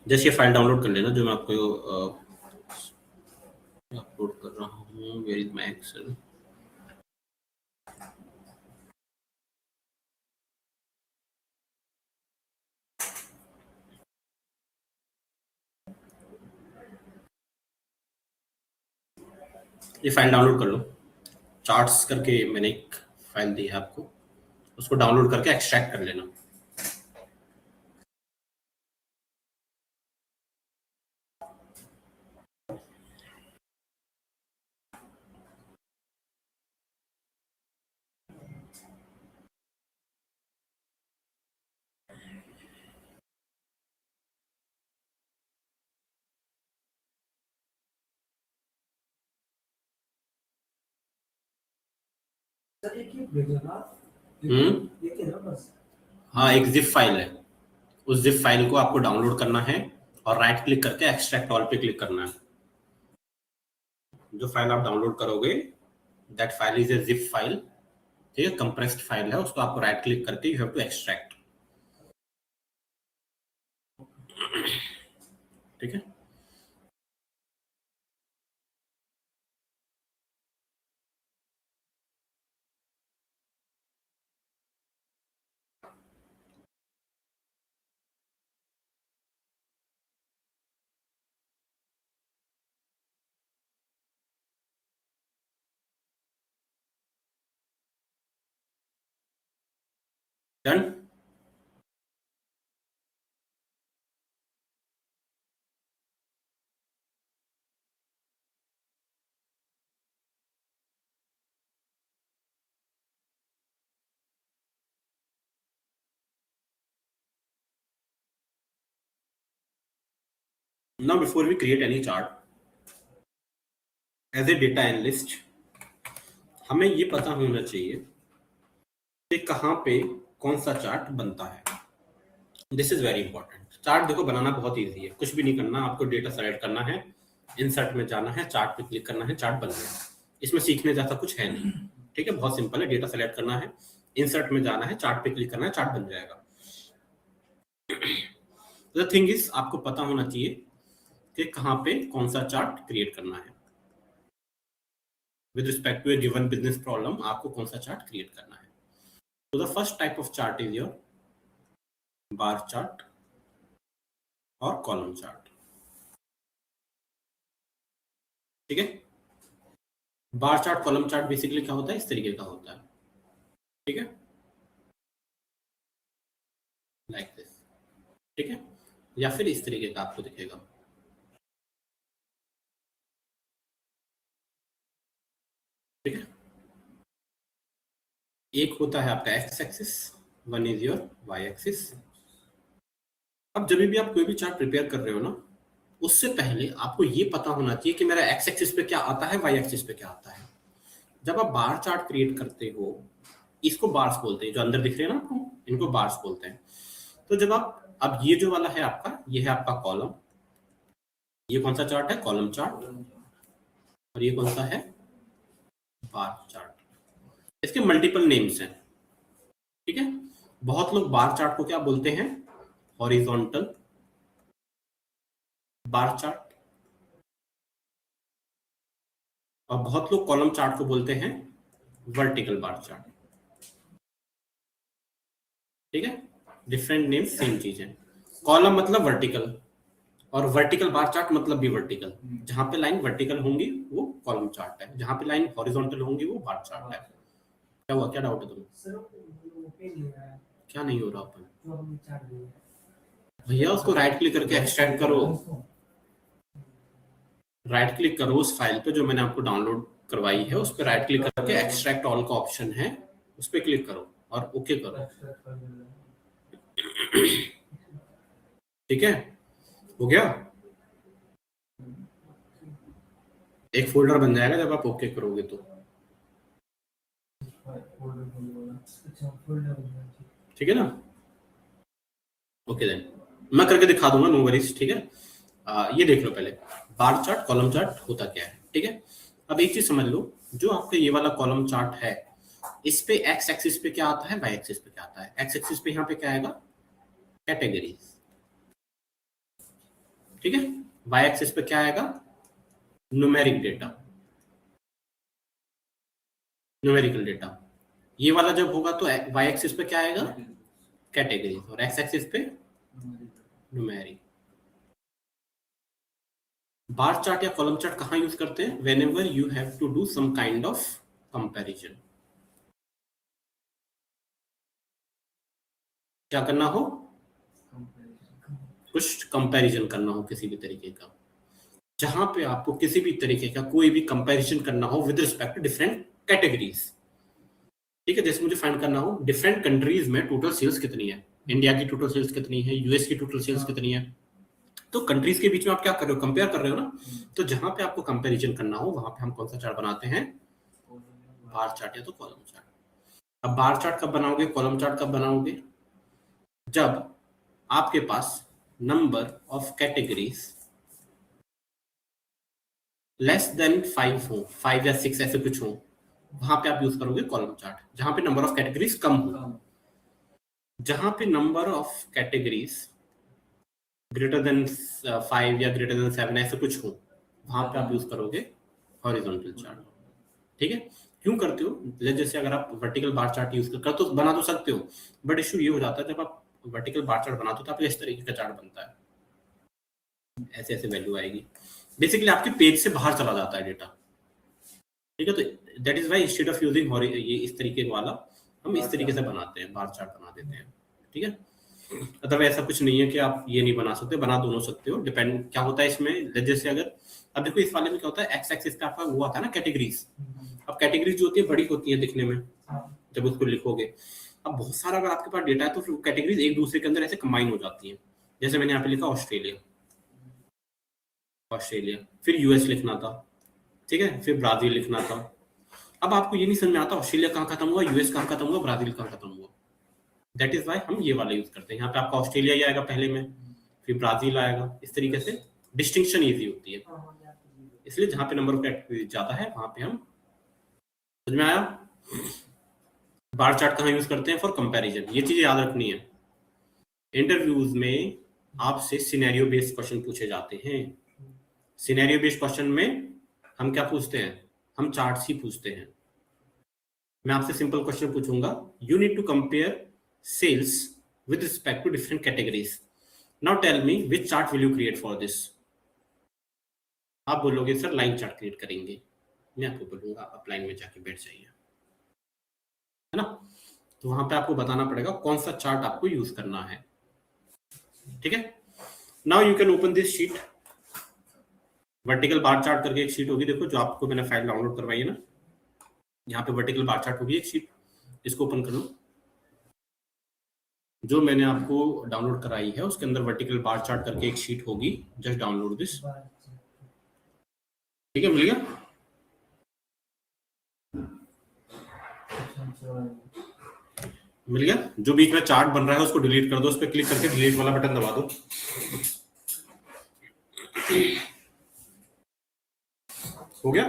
जैसे ये फाइल डाउनलोड कर लेना जो मैं आपको अपलोड कर रहा हूँ। Where is my Excel? ये फाइल डाउनलोड कर लो। चार्ट्स करके मैंने एक फाइल दी है आपको, उसको डाउनलोड करके एक्सट्रैक्ट कर लेना। सर ये क्यों भेजना ना? ये क्या ना बस? हाँ, एक जिप फाइल है, उस जिप फाइल को आपको डाउनलोड करना है और राइट क्लिक करके एक्सट्रैक्ट ऑल पे क्लिक करना है। जो फाइल आप डाउनलोड करोगे that file is a zip file, ठीक है, कंप्रेस्ड फाइल है, उसको आपको राइट क्लिक करके यू हैव टू एक्सट्रैक्ट। ठीक है, done. Now before we create any chart, as a data analyst, हमें ये पता होना चाहिए कि कहाँ पे कौन सा चार्ट बनता है। This is very important. Chart देखो बनाना बहुत इजी है, कुछ भी नहीं करना, आपको डेटा सेलेक्ट करना है, इंसर्ट में जाना है, चार्ट पे क्लिक करना है, चार्ट बन गया। इसमें सीखने जैसा कुछ है नहीं, ठीक है, बहुत सिंपल है। डेटा सेलेक्ट करना है, इंसर्ट में जाना है, चार्ट पे क्लिक करना है, चार्ट बन जाएगा। द थिंग इज आपको पता होना चाहिए कि कहाँ पे कौन सा चार्ट क्रिएट करना है। With respect to a given business problem आपको कौन सा चार्ट क्रिएट करना है। तो the first type of chart is your bar chart और कॉलम चार्ट। ठीक है, bar chart column chart basically क्या होता है, इस तरीके का होता है। ठीक है, लाइक दिस। ठीक है, या फिर इस तरीके का आपको दिखेगा। ठीक है, एक होता है आपका X axis, one is your Y axis. अब जब भी आप कोई भी चार्ट प्रिपेयर कर रहे हो ना, उससे पहले आपको ये पता होना चाहिए कि मेरा एक्स एक्सिस पे क्या आता है, वाई एक्सिस पे क्या आता है। जब आप बार चार्ट क्रिएट करते हो, इसको बार्स बोलते हैं, जो अंदर दिख रहे हैं ना आपको, इनको बार्स बोलते हैं। तो जब आप, अब ये जो वाला है आपका, ये है आपका कॉलम, ये कौन सा चार्ट है, कॉलम चार्ट, और ये कौन सा है, बार चार्ट। इसके मल्टीपल नेम्स हैं। ठीक है, बहुत लोग बार चार्ट को क्या बोलते हैं, हॉरिजॉन्टल बार चार्ट, और बहुत लोग कॉलम चार्ट को बोलते हैं वर्टिकल बार चार्ट। ठीक है, डिफरेंट नेम, सेम चीज है। कॉलम मतलब वर्टिकल, और वर्टिकल बार चार्ट मतलब भी वर्टिकल। जहां पे लाइन वर्टिकल होंगी वो कॉलम चार्ट है, जहां पे लाइन हॉरिजॉन्टल होंगी वो बार चार्ट है। क्या हुआ, क्या डाउट है तुम्हें? सर ओपन नहीं हो रहा है। क्या नहीं हो रहा ओपन? जो हम चार्ट दिए भैया उसको राइट क्लिक करके एक्सट्रैक्ट करो, राइट क्लिक करो उस फाइल पे जो मैंने आपको डाउनलोड करवाई है, उस पर राइट क्लिक करके एक्सट्रैक्ट ऑल का ऑप्शन है, उस पर क्लिक करो और ओके करो। ठीक है, हो गया, एक फोल्डर बन जाएगा जब आप ओके करोगे तो। अच्छा फोल्डर हो गया। ठीक है ना, ओके देन मैं करके दिखा दूंगा, नो वरीज। ठीक है, ये देख लो पहले बार चार्ट कॉलम चार्ट होता क्या है। ठीक है, अब एक चीज समझ लो, जो आपका ये वाला कॉलम चार्ट है, इस पे एक्स एक्सिस पे क्या आता है, वाई एक्सिस पे क्या आता है। एक्स एक्सिस पे यहाँ पे क्या आएगा, कैटेगरीज, ठीक है। वाई एक्सिस पे क्या आएगा, न्यूमेरिक डेटा, न्यूमेरिकल डेटा। ये वाला जब होगा तो वाई एक्सिस पे क्या आएगा, कैटेगरी, और एक्स एक्सिस पे न्यूमेरिक। बार चार्ट या कॉलम चार्ट कहाँ यूज करते हैं, whenever you have to do some kind of comparison. क्या करना हो, कुछ कंपैरिजन करना हो किसी भी तरीके का, जहां पे आपको किसी भी तरीके का कोई भी कंपैरिजन करना हो with respect to different categories. ठीक है, जैसे मुझे फाइंड करना हो डिफरेंट कंट्रीज में टोटल सेल्स कितनी है, इंडिया की टोटल सेल्स कितनी है, यूएस की टोटल सेल्स कितनी है, तो कंट्रीज के बीच में आप क्या कर रहे हो, कंपेयर कर रहे हो ना। तो जहां पे आपको कंपैरिजन करना हो वहां पे हम कौन सा चार्ट बनाते हैं, बार चार्ट या तो कॉलम चार्ट। अब बार चार्ट कब बनाओगे, कॉलम चार्ट कब बनाओगे, जब आपके पास number of categories less than 5 हो, 5 या 6 ऐसे कुछ हो, वहां पे आप यूज करोगे कॉलम चार्ट। जहां पे नंबर ऑफ कैटेगरीज कम हो, जहां पे number of categories greater than 5 या ग्रेटर देन 7 ऐसे कुछ हो, वहां पे आप यूज करोगे हॉरिजॉन्टल चार्ट। ठीक है, क्यों करते हो, जैसे अगर आप वर्टिकल बार चार्ट यूज कर तो बना तो सकते हो, बट इश्यू ये हो जाता है जब आप वर्टिकल बार चार्ट बनाते हो तो आप इस तरीके का चार्ट बनता है, ऐसे ऐसे वैल्यू आएगी, बेसिकली आपके पेज से बाहर चला जाता है डेटा। ठीक है, तो that is why instead of using ये इस तरीके वाला हम इस तरीके से बनाते हैं, बार चार्ट बना देते हैं। ठीक है, अदरवाइज ऐसा कुछ नहीं है कि आप ये नहीं बना सकते, बना दोनों सकते हो, डिपेंड क्या होता है इसमें। जैसे अगर अब देखो इस वाले में क्या होता है, एक्स एक्सिस पे आपका वो आता है ना कैटेगरीज। अब कैटेगरीज जो होती है बड़ी होती है दिखने में जब उसको लिखोगे। अब बहुत सारा अगर आपके पास डेटा है तो फिर कैटेगरीज एक दूसरे के अंदर ऐसे कंबाइन हो जाती हैं। जैसे मैंने यहाँ पे लिखा ऑस्ट्रेलिया, ऑस्ट्रेलिया, फिर यूएस लिखना था, ठीक है, फिर ब्राजील लिखना था। अब आपको ये नहीं समझ में आता ऑस्ट्रेलिया कहाँ खत्म हुआ, यूएस कहाँ खत्म हुआ, ब्राजील कहाँ खत्म हुआ। दैट इज वाई हम ये वाला यूज करते हैं। यहाँ पे आपका ऑस्ट्रेलिया ही आएगा पहले में, फिर ब्राजील आएगा, इस तरीके से डिस्टिंक्शन इजी होती है। इसलिए जहाँ पे नंबर ऑफ कैटेगरी ज्यादा है वहां पे हम, समझ में आया। बार चार्ट कहाँ यूज करते हैं, फॉर कंपैरिजन। ये चीजें याद रखनी है। इंटरव्यूज में आपसे सिनेरियो बेस्ड क्वेश्चन पूछे जाते हैं। सिनेरियो बेस्ड क्वेश्चन में हम क्या पूछते हैं, हम चार्ट्स ही पूछते हैं। मैं आपसे सिंपल क्वेश्चन पूछूंगा, you need to compare sales with respect to different categories, now tell me which chart will you create for this. आप बोलोगे सर लाइन चार्ट क्रिएट करेंगे, मैं आपको बोलूंगा आप लाइन में जाके बैठ जाइए, है ना। तो वहां पे आपको बताना पड़ेगा कौन सा चार्ट आपको यूज करना है। ठीक है, now you can open this sheet. Vertical bar chart करके एक शीट होगी, देखो जो आपको मैंने फाइल डाउनलोड करवाई है ना, यहाँ पे वर्टिकल बार चार्ट होगी एक शीट, इसको ओपन कर लो। जो मैंने आपको डाउनलोड कराई है उसके अंदर वर्टिकल बार चार्ट करके एक शीट होगी, जस्ट डाउनलोड दिस। ठीक है, मिल गया। मिल गया। जो बीच में चार्ट बन रहा है उसको डिलीट कर दो, उस पर क्लिक करके डिलीट वाला बटन दबा दो। हो गया।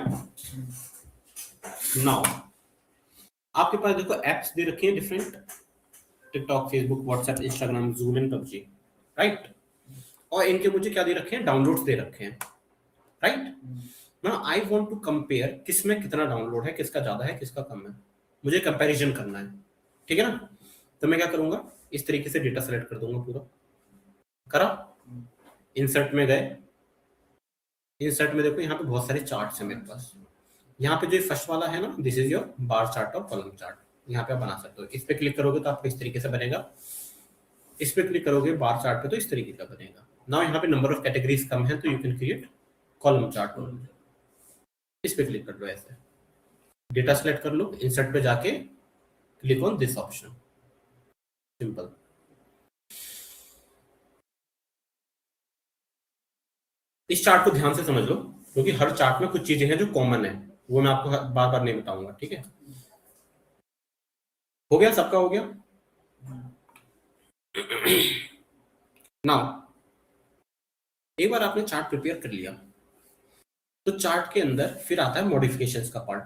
नाउ आपके पास देखो एप्स दे रखे हैं different, TikTok, Facebook, WhatsApp, Instagram, zoom and PUBG, right. और इनके मुझे क्या दे रखे हैं, डाउनलोड्स दे रखे हैं, right. Now I want to compare किसमें कितना डाउनलोड है, किसका ज्यादा है, किसका कम है, मुझे कंपैरिजन करना है। ठीक है ना, तो मैं क्या करूंगा, इस तरीके से डेटा सेलेक्ट कर दूंगा, पूरा करा, इंसर्ट में गए, इंसर्ट में देखो यहाँ पे बहुत सारे चार्ट्स हैं मेरे पास। यहाँ पे जो फर्स्ट वाला है ना, this is your bar chart और कॉलम चार्ट, यहाँ पे आप बना सकते हो। इस पे क्लिक करोगे तो आपको इस तरीके से बनेगा, इस पे क्लिक करोगे बार चार्ट पे तो इस तरीके का बनेगा। नाउ यहाँ पे नंबर ऑफ कैटेगरीज कम है तो you can create column chart. इस पे क्लिक कर लो, ऐसे डेटा सेलेक्ट कर लो, इंसर्ट पे जाके click on this option, simple. इस चार्ट को ध्यान से समझ लो क्योंकि हर चार्ट में कुछ चीजें हैं जो कॉमन है, वो मैं आपको बार बार नहीं बताऊंगा। ठीक है, हो गया, सबका हो गया। नाउ एक बार आपने चार्ट प्रिपेयर कर लिया तो चार्ट के अंदर फिर आता है मॉडिफिकेशंस का पार्ट।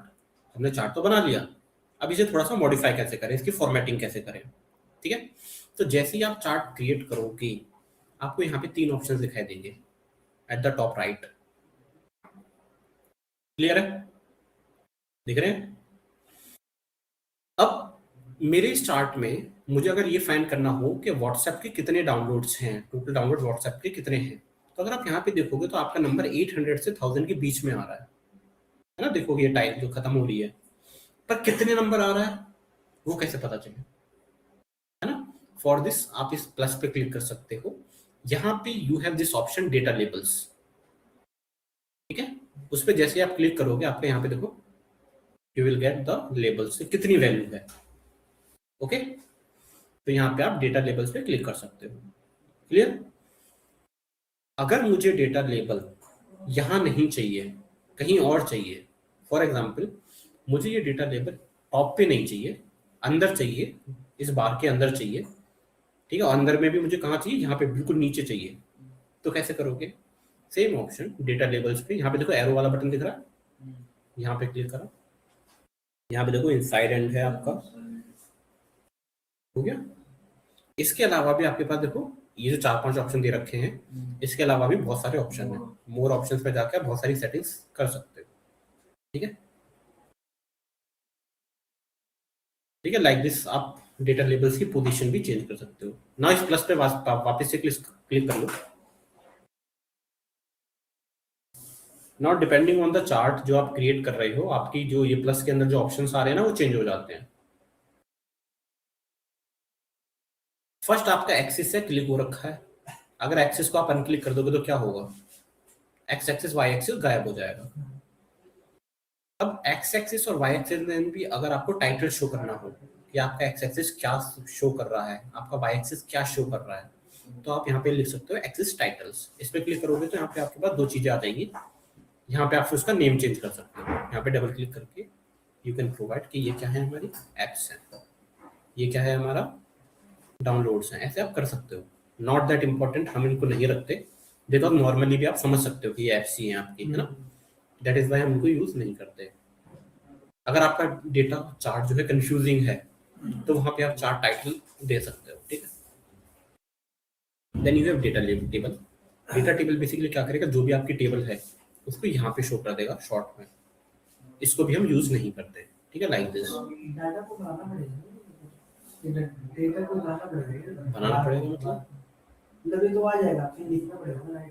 हमने चार्ट तो बना लिया, अब इसे थोड़ा सा मॉडिफाई कैसे करें, इसकी फॉर्मेटिंग कैसे करें। ठीक है, तो जैसे ही आप चार्ट क्रिएट करोगे आपको यहाँ पे 3 ऑप्शन दिखाई देंगे। At the top right. Clear है, दिख रहे हैं? अब मेरे स्टार्ट में मुझे अगर ये फाइंड करना हो कि व्हाट्सएप के कितने डाउनलोड्स हैं, टोटल डाउनलोड व्हाट्सएप के कितने हैं, तो अगर आप यहाँ पे देखोगे तो आपका नंबर 800 से 1000 के बीच में आ रहा है ना? देखोगे ये टाइम जो खत्म हो रही है, पर कितने नंबर आ रहा है वो कैसे पता चले, है ना? फॉर दिस आप इस प्लस पे क्लिक कर सकते हो। यहाँ पे you have this option data labels, ठीक है? उस पर जैसे आप क्लिक करोगे आपके यहाँ पे देखो you will get the labels, कितनी वैल्यू है। ओके, तो यहाँ पे आप डेटा लेबल्स पे क्लिक कर सकते हो। क्लियर? अगर मुझे डेटा लेबल यहाँ नहीं चाहिए, कहीं और चाहिए, फॉर एग्जाम्पल मुझे ये डेटा लेबल टॉप पे नहीं चाहिए, अंदर चाहिए, इस बार के अंदर चाहिए, ठीक है? और अंदर में भी मुझे कहाँ चाहिए? यहाँ पे बिल्कुल नीचे चाहिए, तो कैसे करोगे? सेम ऑप्शन डेटा लेबल्स पे, यहाँ पे देखो एरो वाला बटन दिख रहा है, यहाँ पे क्लिक करो, यहाँ पे देखो इनसाइड एंड है आपका, हो गया। इसके अलावा भी आपके पास देखो ये जो 4-5 ऑप्शन दे रखे हैं, इसके अलावा भी बहुत सारे ऑप्शन हैं। मोर ऑप्शंस पे जाकर बहुत सारी सेटिंग्स कर सकते हो, ठीक है? ठीक है, लाइक दिस आप डेटा लेबल्स की पोजीशन भी चेंज कर सकते हो। ना इस प्लस पे वापस से क्लिक कर लो। Not depending on the chart जो आप क्रिएट कर रहे हो, आपकी जो ये प्लस के अंदर जो ऑप्शंस आ रहे हैं ना वो चेंज हो जाते हैं। फर्स्ट आपका एक्सिस से क्लिक हो रखा है, अगर एक्सिस को आप अनक्लिक कर दोगे तो क्या होगा? एक्स एक्सिस वाई एक्सिस गायब हो जाएगा। अब एक्स एक्सिस और वाई एक्सिस में भी अगर आपको टाइटल शो करना हो कि आपका एक्स एक्सिस क्या शो कर रहा है, आपका वाई एक्सिस क्या शो कर रहा है, तो आप यहाँ पे लिख सकते हो एक्सिस टाइटल्स। इस पे क्लिक करोगे तो यहाँ पे आपके पास 2 चीजें आ जाएंगी। यहाँ पे आप उसका नेम चेंज कर सकते हो, यहाँ पे डबल क्लिक करके यू कैन प्रोवाइड कि ये क्या है, हमारी एप्स है, ये क्या है, हमारा डाउनलोड्स हैं। ऐसे आप कर सकते हो। नॉट दैट इम्पोर्टेंट, हम इनको नहीं रखते बिकॉज नॉर्मली भी आप समझ सकते हो कि ये एप्स ही हैं आपकी, है ना? दैट इज वाई हम इनको यूज नहीं करते। अगर आपका डेटा चार्ट जो है कंफ्यूजिंग है तो वहां पे आप चार्ट टाइटल दे सकते हो, ठीक है? Then you have data table. Data table basically क्या करेगा, जो भी आपकी टेबल है उसको यहाँ पे शो कर देगा शॉर्ट में। इसको भी हम यूज नहीं करते, ठीक है? लाइक दिस डाटा को बनाना पड़ेगा, डेटा को बनाना पड़ेगा, बनाना पड़ेगा मतलब ये तो आ जाएगा, फिर लिखना पड़ेगा ना।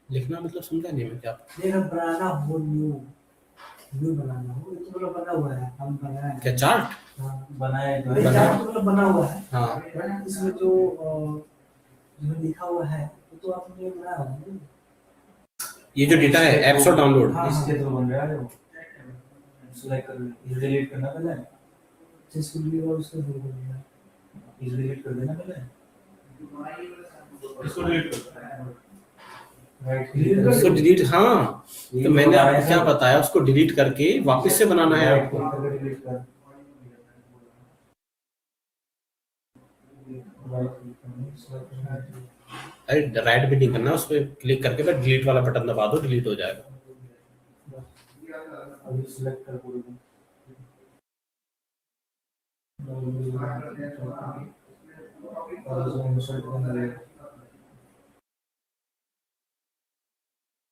लिखना मतलब समझा नहीं मैं क्या? देखो बनाना हो, न्यू बनाना हो, ये तो मतलब बना हुआ है, हम बनाया है क्या चार्ट? हाँ बनाए तो ये चार्ट तो मतलब बना हुआ है। हाँ, बट इसमें जो लिखा हुआ है वो तो आपने बनाया है। ये जो डेटा है एप्स और डाउनलोड, हाँ, इसके थ्रू बन रहा है वो। सेलेक्ट कर, डिलीट करना पहले, जिसको भी और उसको दे देना, इसे डिलीट कर देना पहले, इसको डिलीट कर, राइट उसको डिलीट। हाँ, तो मैंने आपको क्या बताया, उसको डिलीट करके वापस से बनाना है आपको। डिलीट कर, अरे राइट भी नहीं करना, उस पर क्लिक करके बस डिलीट वाला बटन दबा दो, डिलीट हो जाएगा। अभी सिलेक्ट कर पूरी और उसमें इंसर्ट करना है,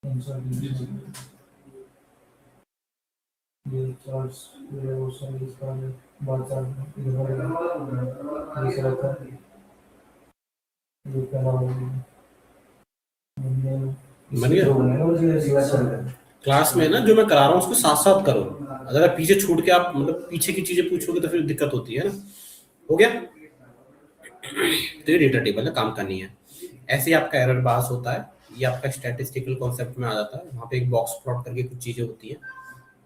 इंसर्ट ये चार्ट्स ये वो सब इसका बहुत सारा इधर ये सिलेक्ट कर, ये करना होगा बन गया। क्लास में ना जो मैं करा रहा हूँ उसको साथ साथ करो, अगर आप पीछे छूट के आप मतलब पीछे की चीजें पूछोगे तो फिर दिक्कत होती है ना। हो गया? तो ये डेटा टेबल है, काम करनी है। ऐसे ही आपका एरर बार्स होता है, ये आपका स्टैटिस्टिकल कॉन्सेप्ट में आ जाता है। वहाँ पे एक बॉक्स प्लॉट करके कुछ चीजें होती है,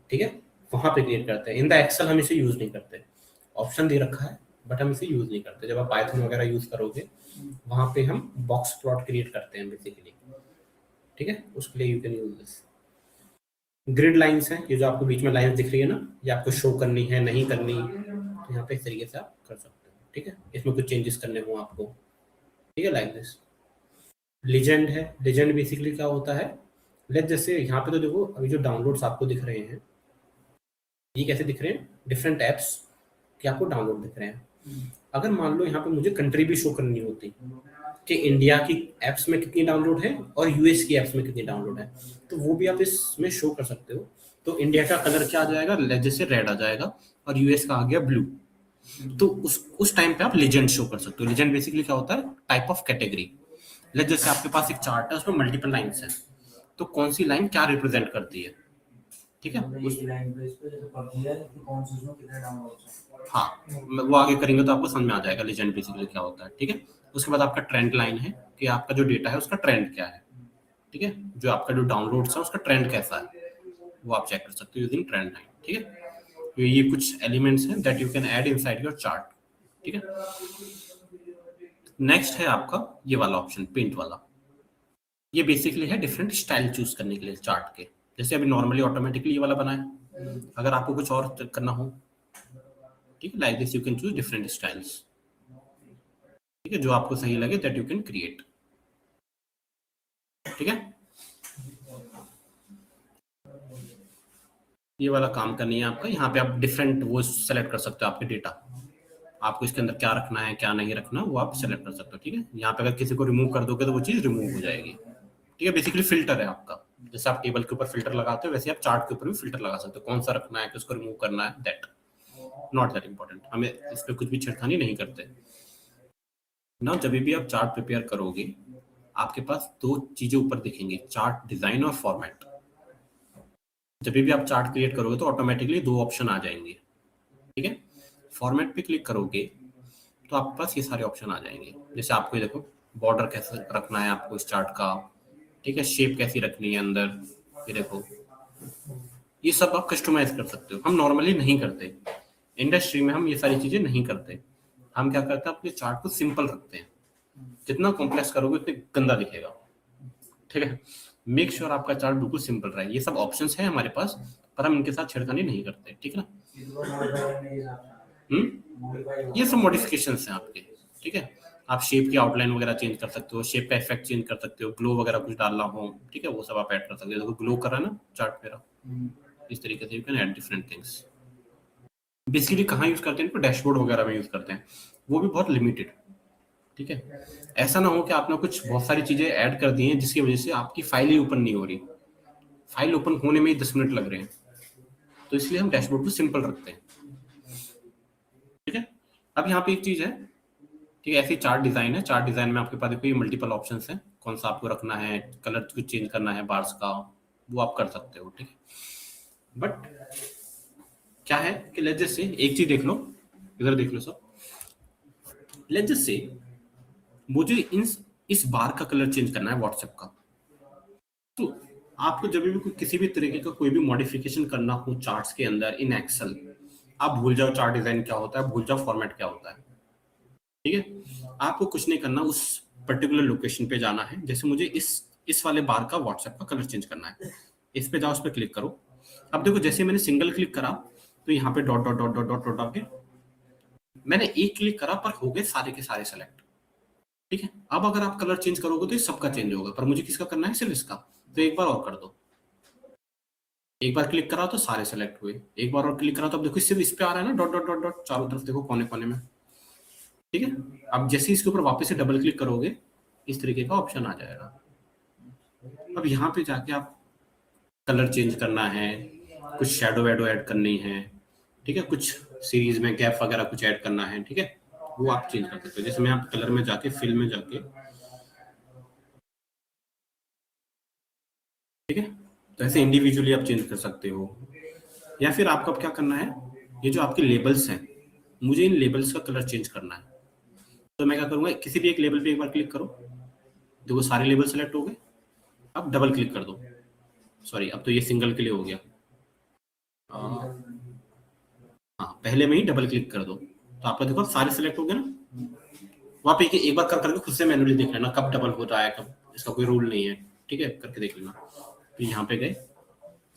ठीक है? वहाँ पे क्रिएट करते हैं। इन द एक्सेल हम इसे यूज नहीं करते, ऑप्शन दे रखा है बट हम इसे यूज नहीं करते। जब आप पाइथन वगैरह यूज करोगे वहाँ पे हम बॉक्स प्लॉट क्रिएट करते हैं बेसिकली, ठीक है? उसके लिए you can use this. Grid lines हैं, ये जो आपको बीच में लाइंस दिख रही है ना, ये आपको शो करनी है नहीं करनी, तो यहाँ पे इस तरीके से आप कर सकते हो, ठीक है? इसमें कुछ चेंजेस करने हो आपको, ठीक है? Like this. लीजेंड है, लीजेंड बेसिकली क्या होता है, लेट जैसे यहाँ पे तो देखो अभी जो डाउनलोड्स आपको दिख रहे हैं ये कैसे दिख रहे हैं, डिफरेंट एप्स के आपको डाउनलोड दिख रहे हैं। अगर मान लो यहाँ पे मुझे कंट्री भी शो करनी होती कि इंडिया की एप्स में कितनी डाउनलोड है और यूएस की एप्स में कितनी डाउनलोड है, तो वो भी आप इसमें शो कर सकते हो। तो इंडिया का कलर क्या आ जाएगा, जैसे रेड आ जाएगा, और यूएस का आ गया ब्लू। तो उस टाइम पे आप लेजेंड शो कर सकते हो। लेजेंड बेसिकली क्या होता है, टाइप ऑफ कैटेगरी। जैसे आपके पास एक चार्ट है, उसमें मल्टीपल लाइंस है, तो कौन सी लाइन क्या रिप्रेजेंट करती है, ठीक है। हाँ, वो आगे करेंगे तो आपको समझ में आ जाएगा लेजेंड बेसिकली क्या होता है, ठीक है। उसके बाद आपका ट्रेंड लाइन है कि आपका जो डेटा है उसका ट्रेंड क्या है, ठीक है। जो आपका जो डाउनलोड्स है उसका ट्रेंड कैसा है, वो आप चेक कर सकते हो यूजिंग ट्रेंड लाइन, ठीक है। तो ये कुछ एलिमेंट्स हैं that you can add inside your chart, ठीक है। नेक्स्ट है आपका ये वाला ऑप्शन, पेंट वाला। ये बेसिकली है डिफरेंट स्टाइल चूज करने के लिए चार्ट के। जैसे अभी नॉर्मली ऑटोमेटिकली ये वाला बना है, अगर आपको कुछ और करना हो, ठीक है, like this you can choose different styles, ठीक है, जो आपको सही लगे दैट यू कैन क्रिएट, ठीक है। ये वाला काम करनी है आपका। यहाँ पे आप डिफरेंट वो सेलेक्ट कर सकते हो आपके डेटा, आपको इसके अंदर क्या रखना है क्या नहीं रखना, वो आप सेलेक्ट कर सकते हो, ठीक है। यहाँ पे अगर किसी को रिमूव कर दोगे तो वो चीज रिमूव हो जाएगी, ठीक है। बेसिकली फिल्टर है आपका, जैसे आप टेबल के ऊपर फिल्टर लगाते हो वैसे आप चार्ट के ऊपर भी फिल्टर लगा सकते हो, कौन सा रखना है, किसको रिमूव करना है, दैट नॉट दैट इंपॉर्टेंट। हमें इस पर कुछ भी छेड़खानी नहीं करते ना। जब भी आप चार्ट प्रिपेयर करोगे आपके पास दो चीजें ऊपर दिखेंगी, चार्ट डिजाइन और फॉर्मेट। जब भी आप चार्ट क्रिएट करोगे तो ऑटोमेटिकली दो ऑप्शन आ जाएंगे, ठीक है। फॉर्मेट पे क्लिक करोगे तो आपके पास ये सारे ऑप्शन आ जाएंगे। जैसे आपको देखो बॉर्डर कैसे रखना है आपको इस चार्ट का, ठीक है, शेप कैसी रखनी है अंदर, ये देखो, ये सब आप कस्टमाइज कर सकते हो। हम नॉर्मली नहीं करते, इंडस्ट्री में हम ये सारी चीजें नहीं करते। हम क्या करते हैं, अपने चार्ट को सिंपल रखते हैं। जितना कॉम्प्लेक्स करोगे उतने गंदा दिखेगा, ठीक है। मेक श्योर आपका चार्ट बिल्कुल सिंपल रहे। ये सब ऑप्शंस हैं हमारे पास, पर हम इनके साथ छेड़खानी नहीं करते, ठीक है ना। ये सब मॉडिफिकेशंस हैं आपके, ठीक है। आप शेप की आउटलाइन वगैरह चेंज कर सकते हो, शेप का इफेक्ट चेंज कर सकते हो, ग्लो वगैरह कुछ डालना हो, ठीक है, वो सब आप ऐड कर सकते हो। देखो ग्लो कर रहा है ना चार्ट मेरा, इस तरीके से you can add different things. Basically कहाँ यूज करते हैं इनको, डैशबोर्ड वगैरह में यूज करते हैं, वो भी बहुत लिमिटेड, ठीक है। ऐसा ना हो कि आपने कुछ बहुत सारी चीजें ऐड कर दी हैं जिसकी वजह से आपकी फाइल ही ओपन नहीं हो रही, फाइल ओपन होने में ही 10 मिनट लग रहे हैं, तो इसलिए हम डैशबोर्ड को सिंपल रखते हैं, ठीक है। अब यहाँ पे एक चीज है, ठीक है, ऐसी चार्ट डिजाइन है। चार्ट डिजाइन में आपके पास देखो ये मल्टीपल ऑप्शंस हैं, कौन सा आपको रखना है, कलर कुछ चेंज करना है बार्स का, वो आप कर सकते हो, ठीक है। बट क्या है कि लेट्स जस्ट से एक चीज देख लो, इधर देख लो सब, लेट्स जस्ट से मुझे इस बार का कलर चेंज करना है व्हाट्सएप का, तो आपको जब भी किसी भी तरीके का कोई भी मॉडिफिकेशन करना हो चार्ट्स के अंदर इन एक्सेल, आप भूल जाओ चार्ट डिजाइन क्या होता है, भूल जाओ फॉर्मेट क्या होता है, ठीक है। आपको कुछ नहीं करना, उस पर्टिकुलर लोकेशन पे जाना है। जैसे मुझे इस वाले बार का व्हाट्सएप का कलर चेंज करना है, इस पे जाओ, उस पर क्लिक करो। अब देखो जैसे मैंने सिंगल क्लिक करा तो यहाँ पे dot dot dot dot dot dot आके, मैंने एक क्लिक करा पर हो गए सारे के सारे सेलेक्ट, ठीक है। अब अगर आप कलर चेंज करोगे तो ये सबका चेंज होगा, पर मुझे किसका करना है, सिर्फ इसका। तो एक बार और कर दो, एक बार क्लिक करा तो सारे सेलेक्ट हुए, एक बार और क्लिक करा तो अब देखो सिर्फ इस पे आ रहा है ना, डॉट डॉट डॉट डॉट चारों तरफ देखो कोने कोने में, ठीक है। अब जैसे इसके ऊपर वापस से डबल क्लिक करोगे इस तरीके का ऑप्शन आ जाएगा। अब यहाँ पे जाके आप कलर चेंज करना है, कुछ शैडो वैडो ऐड करनी है, ठीक है, कुछ सीरीज में गैप वगैरह कुछ ऐड करना है, ठीक है, वो आप चेंज कर सकते हो। जैसे मैं आप कलर में जाके फिल में जाके, ठीक है, तो ऐसे इंडिविजुअली आप चेंज कर सकते हो। या फिर आपको अब क्या करना है, ये जो आपके लेबल्स हैं, मुझे इन लेबल्स का कलर चेंज करना है, तो मैं क्या करूंगा, किसी भी एक लेबल पे एक बार क्लिक करो, देखो सारे लेबल सेलेक्ट हो गए। अब डबल क्लिक कर दो, सॉरी अब तो ये सिंगल के लिए हो गया, हाँ पहले में ही डबल क्लिक कर दो, तो आपका देखो सारे सेलेक्ट हो गए ना। वहाँ पे एक बार कर करके खुद से मैन्युअली देख लेना कब डबल हो रहा है, कब, इसका कोई रूल नहीं है, ठीक है, करके देख लेना। तो यहाँ पे गए,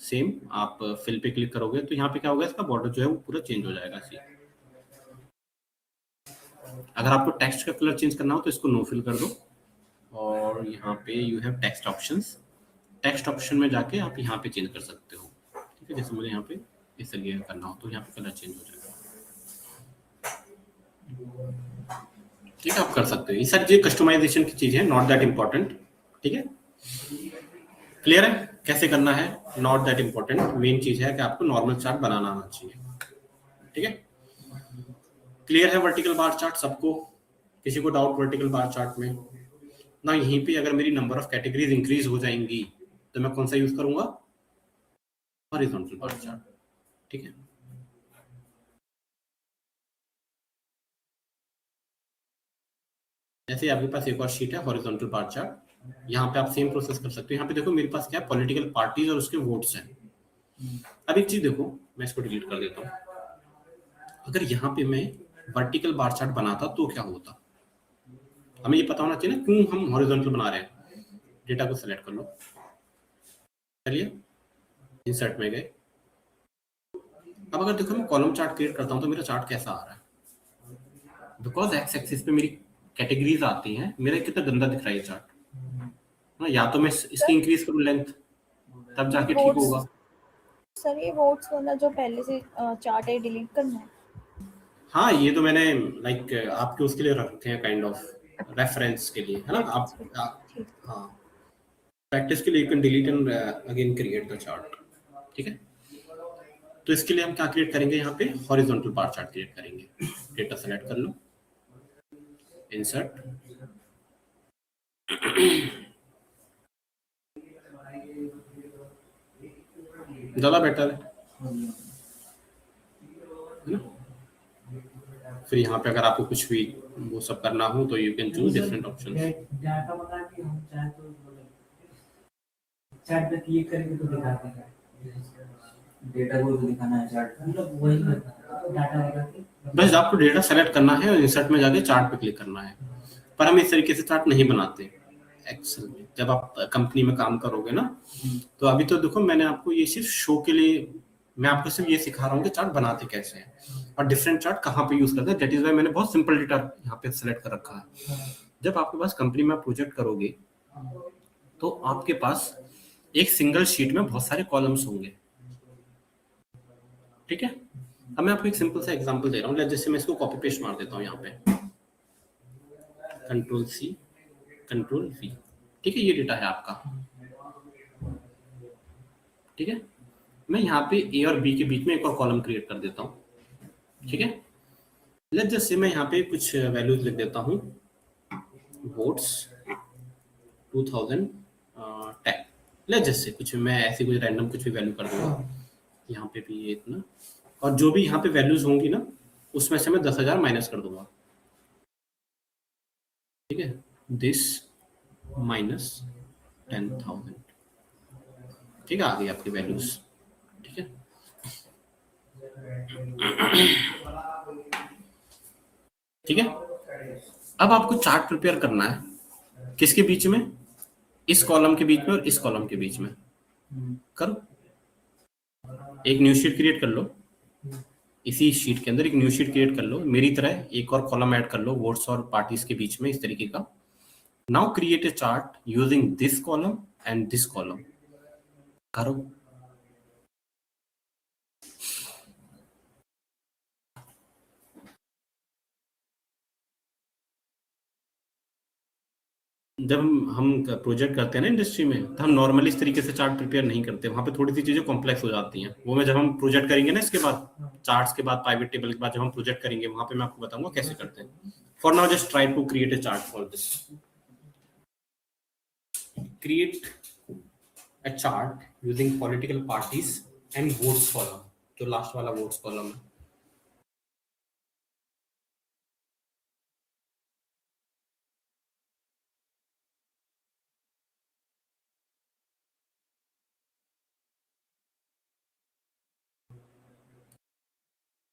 सेम आप फिल पे क्लिक करोगे तो यहाँ पे क्या होगा, इसका बॉर्डर जो है वो पूरा चेंज हो जाएगा ऐसे। अगर आपको टेक्स्ट का कलर चेंज करना हो तो इसको नो फिल कर दो, और यहाँ पे you have text options, text option में जाके आप यहाँ पे चेंज कर सकते हो, ठीक है। जैसे मुझे यहाँ पे इस तरीके का करना हो तो यहाँ पे कलर चेंज हो जाएगा, ठीक है, आप कर सकते हो। ये सारी चीजें कस्टमाइजेशन की चीज है, नॉट दैट इम्पोर्टेंट। ठीक है, क्लियर है कैसे करना है, नॉट दैट इम्पोर्टेंट। मेन चीज है कि आपको नॉर्मल चार्ट बनाना आना चाहिए। ठीक है, क्लियर है वर्टिकल बार चार्ट सबको? किसी को डाउट वर्टिकल बार चार्ट में? ना यहीं पे अगर मेरी नंबर ऑफ कैटेगरीज इंक्रीज हो जाएंगी तो मैं कौन सा यूज करूंगा? Horizontal bar chart. ठीक है, जैसे आपके पास एक और शीट है हॉरिजॉन्टल बार चार्ट, यहाँ पे आप सेम प्रोसेस कर सकते हो। यहाँ पे देखो मेरे पास क्या है, पॉलिटिकल पार्टीज और उसके वोट्स हैं। अब एक चीज देखो, मैं इसको डिलीट कर देता हूँ। अगर यहाँ पे मैं वर्टिकल बार चार्ट बनाता तो क्या होता? हमें ये पता होना चाहिए ना क्यों हम हॉरिजॉन्टल बना रहे हैं। डेटा को सिलेक्ट कर लो, चलिए इंसर्ट में गए। अब अगर देखो मैं कॉलम चार्ट क्रिएट करता हूँ तो मेरा चार्ट कैसा आ रहा है? बिकॉज एक्स एक्सिस पे मेरी कैटेगरीज आती हैं, मेरा कितना गंदा दिख रहा है ये चार्ट। या तो मैं इसकी इंक्रीज करूँ लेंथ, तब जाके ठीक होगा। सर ये वोट्स वाला जो पहले से चार्ट है डिलीट करना है? हाँ, ये तो मैंने लाइक आपके उसके लिए रखे हैं, काइंड ऑफ रेफरेंस के लिए, है ना। आप हाँ, प्रैक्टिस के लिए you can delete and again create the chart. ठीक है, तो इसके लिए हम क्या क्रिएट करेंगे? यहाँ पे हॉरिजॉन्टल बार चार्ट क्रिएट करेंगे। डेटा सेलेक्ट कर लो, इंसर्ट, ज्यादा बेटर है ना। फिर यहाँ पे अगर आपको कुछ भी वो सब करना हो तो you can choose different options. Data बना के हम चाहे तो चैट पे क्लिक करेंगे तो दिखाते हैं डेटा को दिखाना है चार्ट, मतलब वही डाटा बना के बस आपको डेटा सेलेक्ट करना है और इंसर्ट में जाके चार्ट पे क्लिक करना है। पर हम इस तरीके से चार्ट नहीं बनाते एक्सेल में। जब आप कंपनी में काम करोगे ना, तो अभी तो देखो मैंने आपको ये सिर्फ शो के लिए, मैं आपको सिर्फ ये सिखा रहा हूँ कि चार्ट बनाते कैसे हैं और डिफरेंट चार्ट कहाँ पे यूज करते हैं। दैट इज वाई मैंने बहुत सिंपल डेटा यहाँ पे सेलेक्ट कर रखा है। जब आपके पास कंपनी में प्रोजेक्ट करोगे तो आपके पास एक सिंगल शीट में बहुत सारे कॉलम्स होंगे। ठीक है, अब मैं आपको एक सिंपल सा एग्जांपल दे रहा हूँ। जैसे मैं इसको कॉपी पेस्ट मार देता हूँ यहाँ पे, कंट्रोल सी कंट्रोल वी। ठीक है, ये डेटा है आपका। ठीक है, मैं यहाँ पे ए और बी के बीच में एक और कॉलम क्रिएट कर देता हूँ। ठीक है, लेट्स जस्ट से मैं यहाँ पे कुछ वैल्यूज लिख देता हूँ, वोट्स 2010। लेट्स जस्ट से कुछ मैं ऐसे कुछ रैंडम कुछ भी वैल्यू कर दूंगा। यहाँ पे भी ये इतना, और जो भी यहाँ पे वैल्यूज होंगी ना उसमें से मैं 10,000 माइनस कर दूंगा। ठीक है, दिस माइनस 10,000। ठीक है, आ गई आपकी वैल्यूज। ठीक है, ठीक है, अब आपको चार्ट प्रिपेयर करना है किसके बीच में? इस कॉलम के बीच में और इस कॉलम के बीच में। करो, एक न्यू शीट क्रिएट कर लो, इसी शीट के अंदर एक न्यू शीट क्रिएट कर लो, मेरी तरह एक और कॉलम ऐड कर लो वोट्स और पार्टीज के बीच में, इस तरीके का। Now create a chart using this column and this column. करो, जब हम प्रोजेक्ट करते हैं ना इंडस्ट्री में, तो हम नॉर्मली इस तरीके से चार्ट प्रिपेयर नहीं करते। वहां पे थोड़ी सी चीजें कॉम्प्लेक्स हो जाती हैं। वो मैं जब हम प्रोजेक्ट करेंगे ना, इसके बाद चार्ट्स के बाद पाइवट टेबल के बाद जब हम प्रोजेक्ट करेंगे, वहां पे मैं आपको बताऊंगा कैसे करते हैं। For now just try to create a chart for this. Create a chart using political parties and votes column, जो लास्ट वाला votes column है।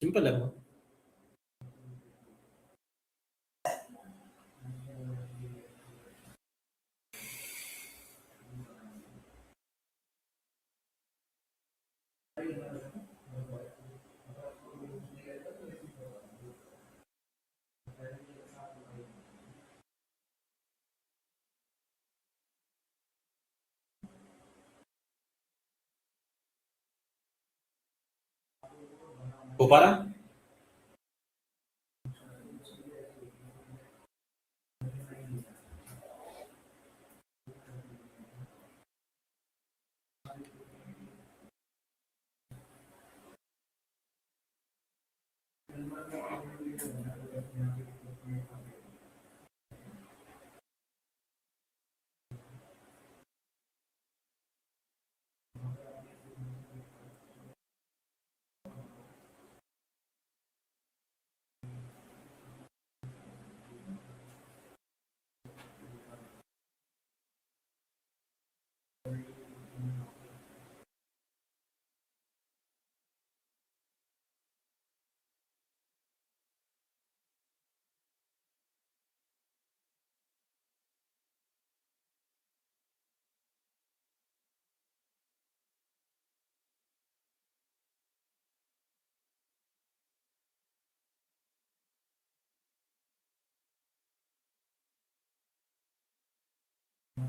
सिंपल है बहुत। हो पा रहा है?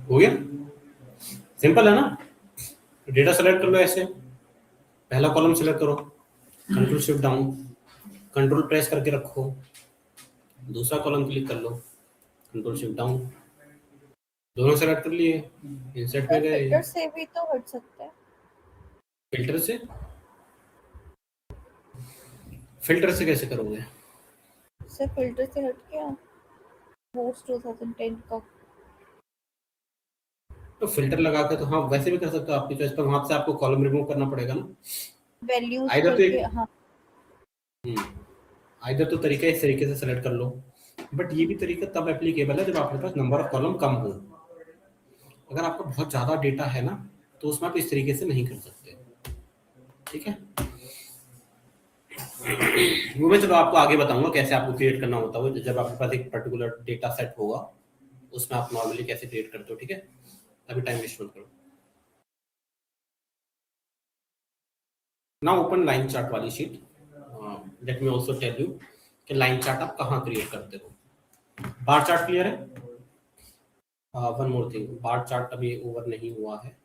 हो गया, सिंपल है ना। डेटा सेलेक्ट कर लो ऐसे, पहला कॉलम सेलेक्ट करो, control shift down, control press करके रखो, दूसरा कॉलम क्लिक कर लो, कंट्रोल शिफ्ट डाउन, दोनों सेलेक्ट कर लिए, इंसर्ट पे गए। फिल्टर से भी तो हट सकता है। फिल्टर से, फिल्टर से कैसे करोगे? सिर्फ फिल्टर से हट गया पोस्ट 2010 का। तो फिल्टर लगा के तो हाँ वैसे भी कर सकते हो आपकी चॉइस पर, वहां से आपको कॉलम रिमूव करना पड़ेगा ना। वैल्यूज आइदर तो करके एक हाँ आइदर तो तरीका इस तरीके से सेलेक्ट कर लो, बट ये भी तरीका तब एप्लीकेबल है जब आपके पास नंबर ऑफ कॉलम कम हो। अगर आपका बहुत ज्यादा डेटा है ना तो उसमें आप इस तरीके से नहीं कर सकते, ठीक है। वो मैं चलो आपको आगे बताऊंगा कैसे आपको क्रिएट करना होता है, जब आपके पास एक पर्टिकुलर डेटा सेट होगा उसमें आप नॉर्मली कैसे क्रिएट करते हो, ठीक है। अभी टाइम वेस्ट मत करो। नाउ ओपन लाइन चार्ट वाली sheet. Let me also tell you कि लाइन चार्ट आप कहाँ क्रिएट करते हो। बार चार्ट क्लियर है? One more thing, bar chart अभी ओवर नहीं हुआ है।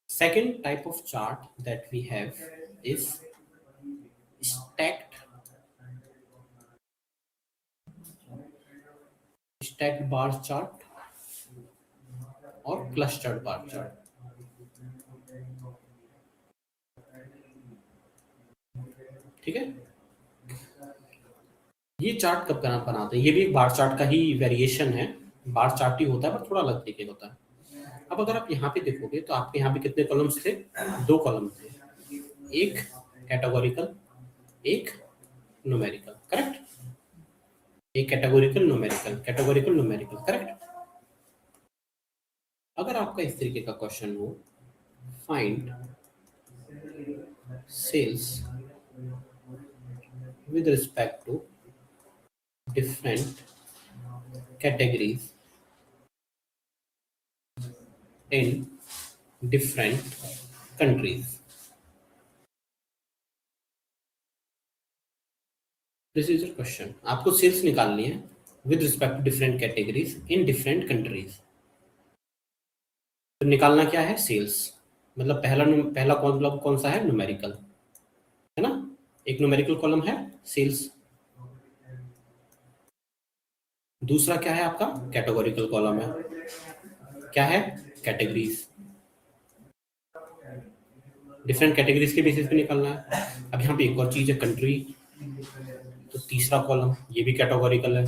Second type of chart that we have is stacked bar chart और clustered bar chart, ठीक है। ये चार्ट कब बनाते हैं? ये भी एक बार चार्ट का ही वेरिएशन है, बार चार्ट ही होता है पर थोड़ा अलग तरीके का होता है। अब अगर आप यहाँ पे देखोगे तो आपके यहाँ पे कितने कॉलम्स थे? 2 कॉलम थे, एक कैटेगोरिकल, एक न्यूमेरिकल, करेक्ट। एक categorical numerical, categorical numerical, correct. अगर आपका इस तरीके का क्वेश्चन हो, find sales with respect to different categories in different countries. This is your question. आपको सेल्स निकालनी है with respect to different categories in different countries. तो निकालना क्या है? सेल्स। मतलब पहला कॉलम कौन सा है? न्यूमेरिकल, है ना। एक न्यूमेरिकल कॉलम है सेल्स, दूसरा क्या है आपका? कैटेगोरिकल कॉलम है। क्या है? कैटेगरीज। डिफरेंट कैटेगरीज के बेसिस पे निकालना है। अब यहाँ पे एक और चीज है, कंट्री, तो तीसरा कॉलम ये भी कैटेगोरिकल है।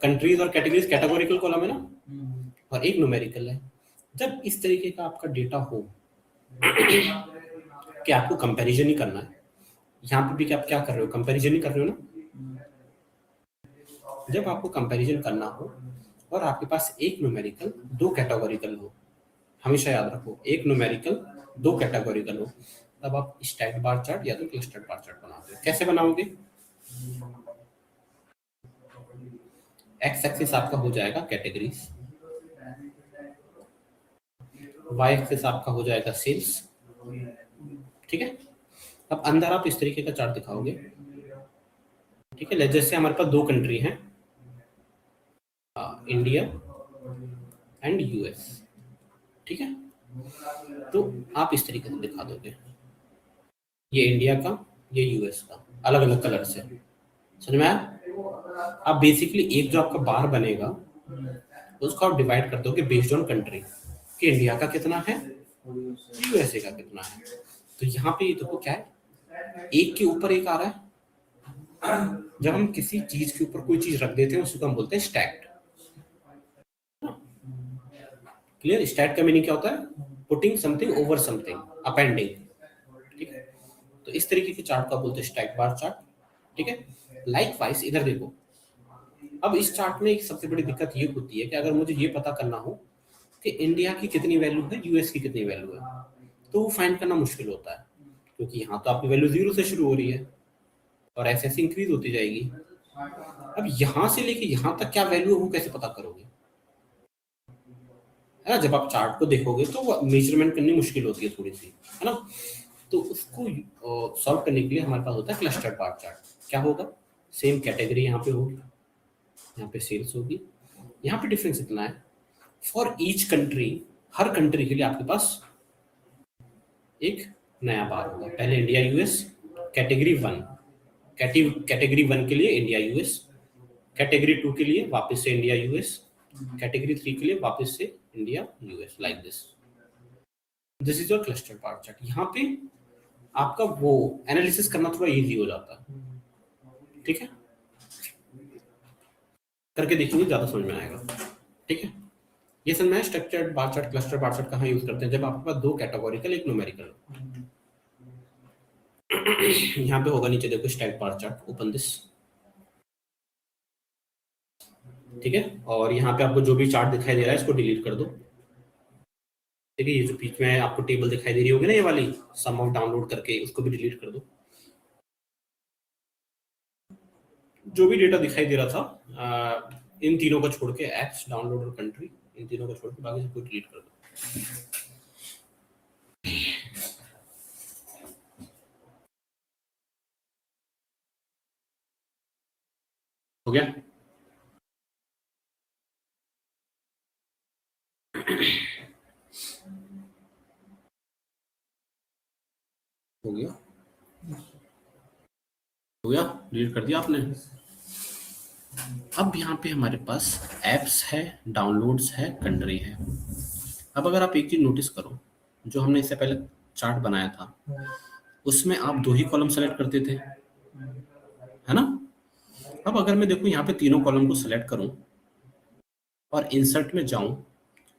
कंट्रीज और कैटेगरीज कैटेगोरिकल कॉलम है ना, और एक न्यूमेरिकल है। जब इस तरीके का आपका डेटा हो कि आपको कंपैरिजन ही करना है, यहाँ पे भी आप क्या कर रहे हो? कंपैरिजन ही कर रहे हो ना। जब आपको कंपैरिजन करना हो और आपके पास एक न्यूमेरिकल 2 कैटेगोरिकल हो, हमेशा याद रखो एक न्यूमेरिकल 2 कैटेगोरिकल हो, तब आप स्टैक्ड बार चार्ट या तो क्लस्टर्ड बार चार्ट बनाते हो। कैसे बनाओगे? एक्स एक्सिस आपका हो जाएगा कैटेगरीज, वाई एक्सिस आपका हो जाएगा सेल्स, ठीक है। अब अंदर आप इस तरीके का चार्ट दिखाओगे, ठीक है। जैसे हमारे पास 2 कंट्री हैं, इंडिया एंड यूएस, ठीक है। तो आप इस तरीके से दिखा दोगे, ये इंडिया का, ये यूएस का, अलग अलग कलर से। समझ में आया? आप बेसिकली एक जो आपका बार बनेगा उसको आप डिवाइड कर दोगे बेस्ड ऑन कंट्री, कि इंडिया का कितना है, यूएसए का कितना है। तो यहाँ पे देखो क्या है, एक के ऊपर एक आ रहा है। जब हम किसी चीज के ऊपर कोई चीज रख देते हैं उसको हम बोलते हैं स्टैक्ड। क्लियर? स्टैक का मीनिंग क्या होता है? Putting something over something, appending. ठीक है, तो इस तरीके के चार्ट को आप बोलते हैं स्टैक बार चार्ट। ठीक है, लाइकवाइज इधर देखो, अब इस चार्ट में एक सबसे बड़ी दिक्कत ये होती है कि अगर मुझे ये पता करना हो कि इंडिया की कितनी वैल्यू है, यूएस की कितनी वैल्यू है, तो वो फाइंड करना मुश्किल होता है, क्योंकि यहाँ तो आपकी वैल्यू 0 से शुरू हो रही है और ऐसे ऐसे इंक्रीज होती जाएगी। अब यहाँ से लेके यहाँ तक क्या वैल्यू है वो कैसे पता करोगे? है ना, जब आप चार्ट को देखोगे तो मेजरमेंट करनी मुश्किल होती है थोड़ी सी, है ना। तो उसको सॉल्व करने के लिए हमारे पास होता है क्लस्टर बार चार्ट। क्या होगा? सेम कैटेगरी यहाँ पे होगी, यहाँ पे सेल्स होगी। यहाँ पे डिफरेंस इतना है, for each country, her country के लिए आपके पास एक नया बार होगा। पहले इंडिया यूएस कैटेगरी 1, कैटेगरी 1 के लिए इंडिया यूएस, कैटेगरी 2 के लिए वापस से इंडिया यूएस, कैटेगरी 3 के लिए वापस से India US, like this is your cluster bar chart. यहाँ पे आपका वो एनालिसिस करना थोड़ा इजी हो जाता है। ठीक है, करके देखेंगे, ज्यादा समझ में आएगा। ठीक है, ये समझ में structured bar chart, cluster bar chart कहाँ यूज करते हैं? जब आपके पास दो कैटेगोरिकल एक न्यूमेरिकल। यहाँ पे होगा नीचे देखो stack bar chart, open this. ठीक है, और यहाँ पे आपको जो भी चार्ट दिखाई दे रहा है इसको डिलीट कर दो। ठीक है, ये जो बीच में आपको टेबल दिखाई दे रही होगी ना, ये वाली सम ऑफ डाउनलोड करके, उसको भी डिलीट कर दो। जो भी डेटा दिखाई दे रहा था इन तीनों को छोड़ के, एप्स, डाउनलोड और कंट्री, इन तीनों को छोड़ के बाकी सबको डिलीट कर दो। हो गया? हो गया? हो गया? डिलीट कर दिया आपने? अब यहाँ पे हमारे पास एप्स है, डाउनलोड्स है, कंट्री है। अब अगर आप एक चीज नोटिस करो, जो हमने इससे पहले चार्ट बनाया था उसमें आप 2 ही कॉलम सेलेक्ट करते थे, है ना। अब अगर मैं देखो यहाँ पे तीनों कॉलम को सेलेक्ट करूं और इंसर्ट में जाऊं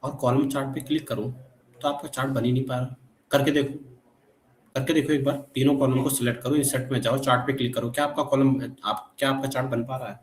और कॉलम चार्ट पे क्लिक करूं तो आपका चार्ट बन ही नहीं पा रहा। करके देखो एक बार, तीनों कॉलम को सिलेक्ट करो, इंसर्ट में जाओ, चार्ट पे क्लिक करो, क्या आपका चार्ट बन पा रहा है?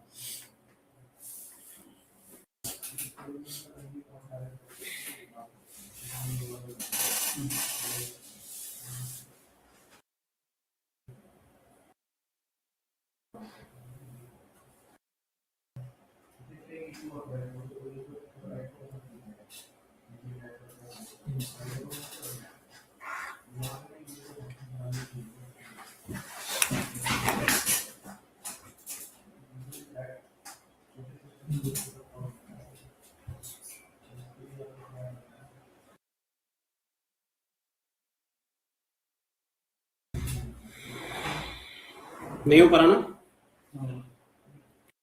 नहीं हो पा रहा ना?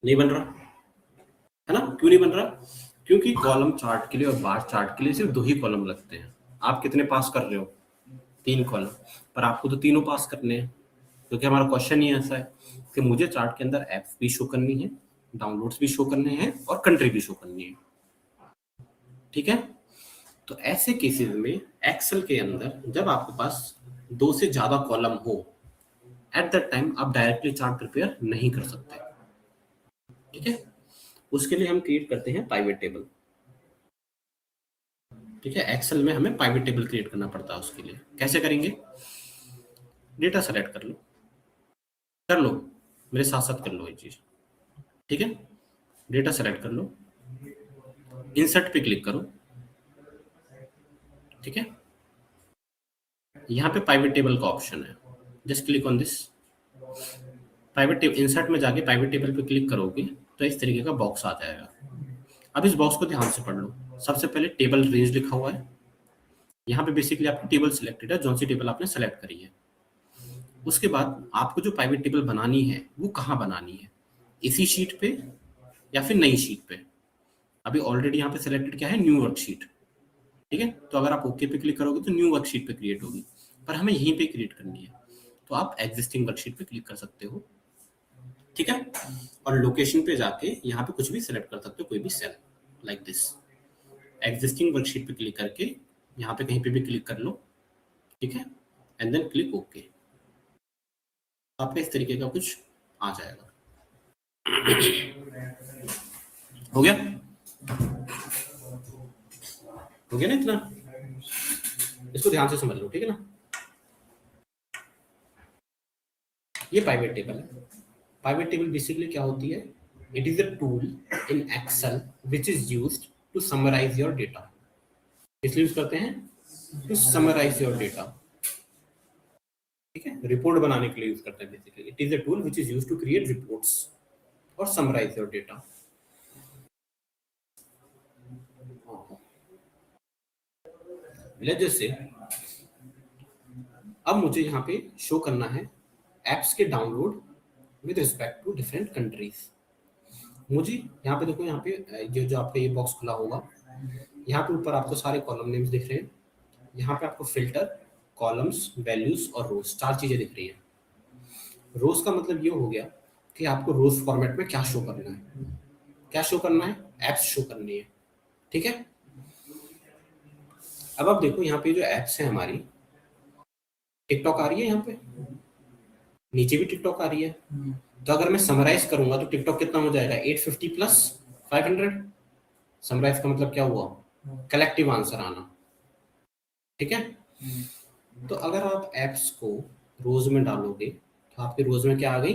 नहीं बन रहा, है ना। क्यों नहीं बन रहा? क्योंकि कॉलम चार्ट के लिए और बार चार्ट के लिए सिर्फ 2 ही कॉलम लगते हैं। आप कितने पास कर रहे हो? 3 कॉलम, पर आपको तो तीनों पास करने हैं, क्योंकि हमारा क्वेश्चन ही ऐसा है कि मुझे चार्ट के अंदर एप्स भी शो करनी है, डाउनलोड्स भी शो करने हैं और कंट्री भी शो करनी है। ठीक है, तो ऐसे केसेस में एक्सेल के अंदर जब आपके पास 2 से ज्यादा कॉलम हो, एट दैट टाइम आप डायरेक्टली चार्ट प्रिपेयर नहीं कर सकते। ठीक है, उसके लिए हम क्रिएट करते हैं पाइवेट टेबल। ठीक है, एक्सेल में हमें पाइवेट टेबल क्रिएट करना पड़ता है। उसके लिए कैसे करेंगे? डेटा सेलेक्ट कर लो, मेरे साथ साथ कर लो ये चीज। ठीक है, डेटा सेलेक्ट कर लो, इंसर्ट पे क्लिक करो। ठीक है, यहाँ पे पाइवेट टेबल का ऑप्शन है, just click on this. Pivot table, insert में जाके पाइवेट टेबल पे क्लिक करोगे तो इस तरीके का बॉक्स आ जाएगा। अब इस बॉक्स को ध्यान से पढ़ लो। सबसे पहले टेबल रेंज लिखा हुआ है, यहाँ पे बेसिकली आपकी टेबल सिलेक्टेड है, जौन सी टेबल आपने सेलेक्ट करी है। उसके बाद आपको जो प्राइवेट टेबल बनानी है वो कहाँ बनानी है? इसी शीट पे या फिर नई शीट पे? अभी ऑलरेडी यहाँ पे सिलेक्टेड क्या है? New worksheet. ठीक है, तो अगर आप ओके पे क्लिक करोगे तो न्यू वर्कशीट पे क्रिएट होगी। पर हमें यहीं पे क्रिएट करनी है, तो आप एग्जिस्टिंग वर्कशीट पे क्लिक कर सकते हो, ठीक है। और लोकेशन पे जाके यहाँ पे कुछ भी सिलेक्ट कर सकते हो, कोई भी cell like this. Existing worksheet पे क्लिक करके यहाँ पे कहीं पे भी क्लिक कर लो, ठीक है, एंड देन क्लिक ओके। आपका इस तरीके का कुछ आ जाएगा। हो गया, हो गया ना इतना? इसको ध्यान से समझ लो, ठीक है ना। ये पाइवेट टेबल है। पाइवेट टेबल बेसिकली क्या होती है? It is a tool in Excel which is used to summarise your data. इसलिए यूज करते हैं टू समराइज योर डेटा, ठीक है, रिपोर्ट बनाने के लिए यूज करते हैं basically. It is a tool which is used to create reports और समराइज योर डेटा। जैसे अब मुझे यहाँ पे शो करना है एप्स के download with respect to different countries. मुझे यहाँ पे देखो, यहाँ पे जो आपका ये बॉक्स खुला होगा, यहाँ पे ऊपर आपको सारे कॉलम नेम्स दिख रहे हैं। यहाँ पे आपको फिल्टर, कॉलम्स, वैल्यूज और रोज, 4 चीजें दिख रही है। रोज का मतलब ये हो गया कि आपको रोज फॉर्मेट में क्या शो करना है, क्या शो करना है, एप्स शो करनी है, ठीक है। अब आप देखो यहाँ पे जो एप्स है हमारी, टिकटॉक आ रही है, यहाँ पे नीचे भी टिकटॉक आ रही है। तो अगर मैं समराइज करूंगा तो टिकटॉक कितना हो जाएगा? 850 प्लस 500। समराइज का मतलब क्या हुआ? कलेक्टिव आंसर आना, ठीक है। तो अगर आप एप्स को रोज में डालोगे तो आपके रोज में क्या आ गई?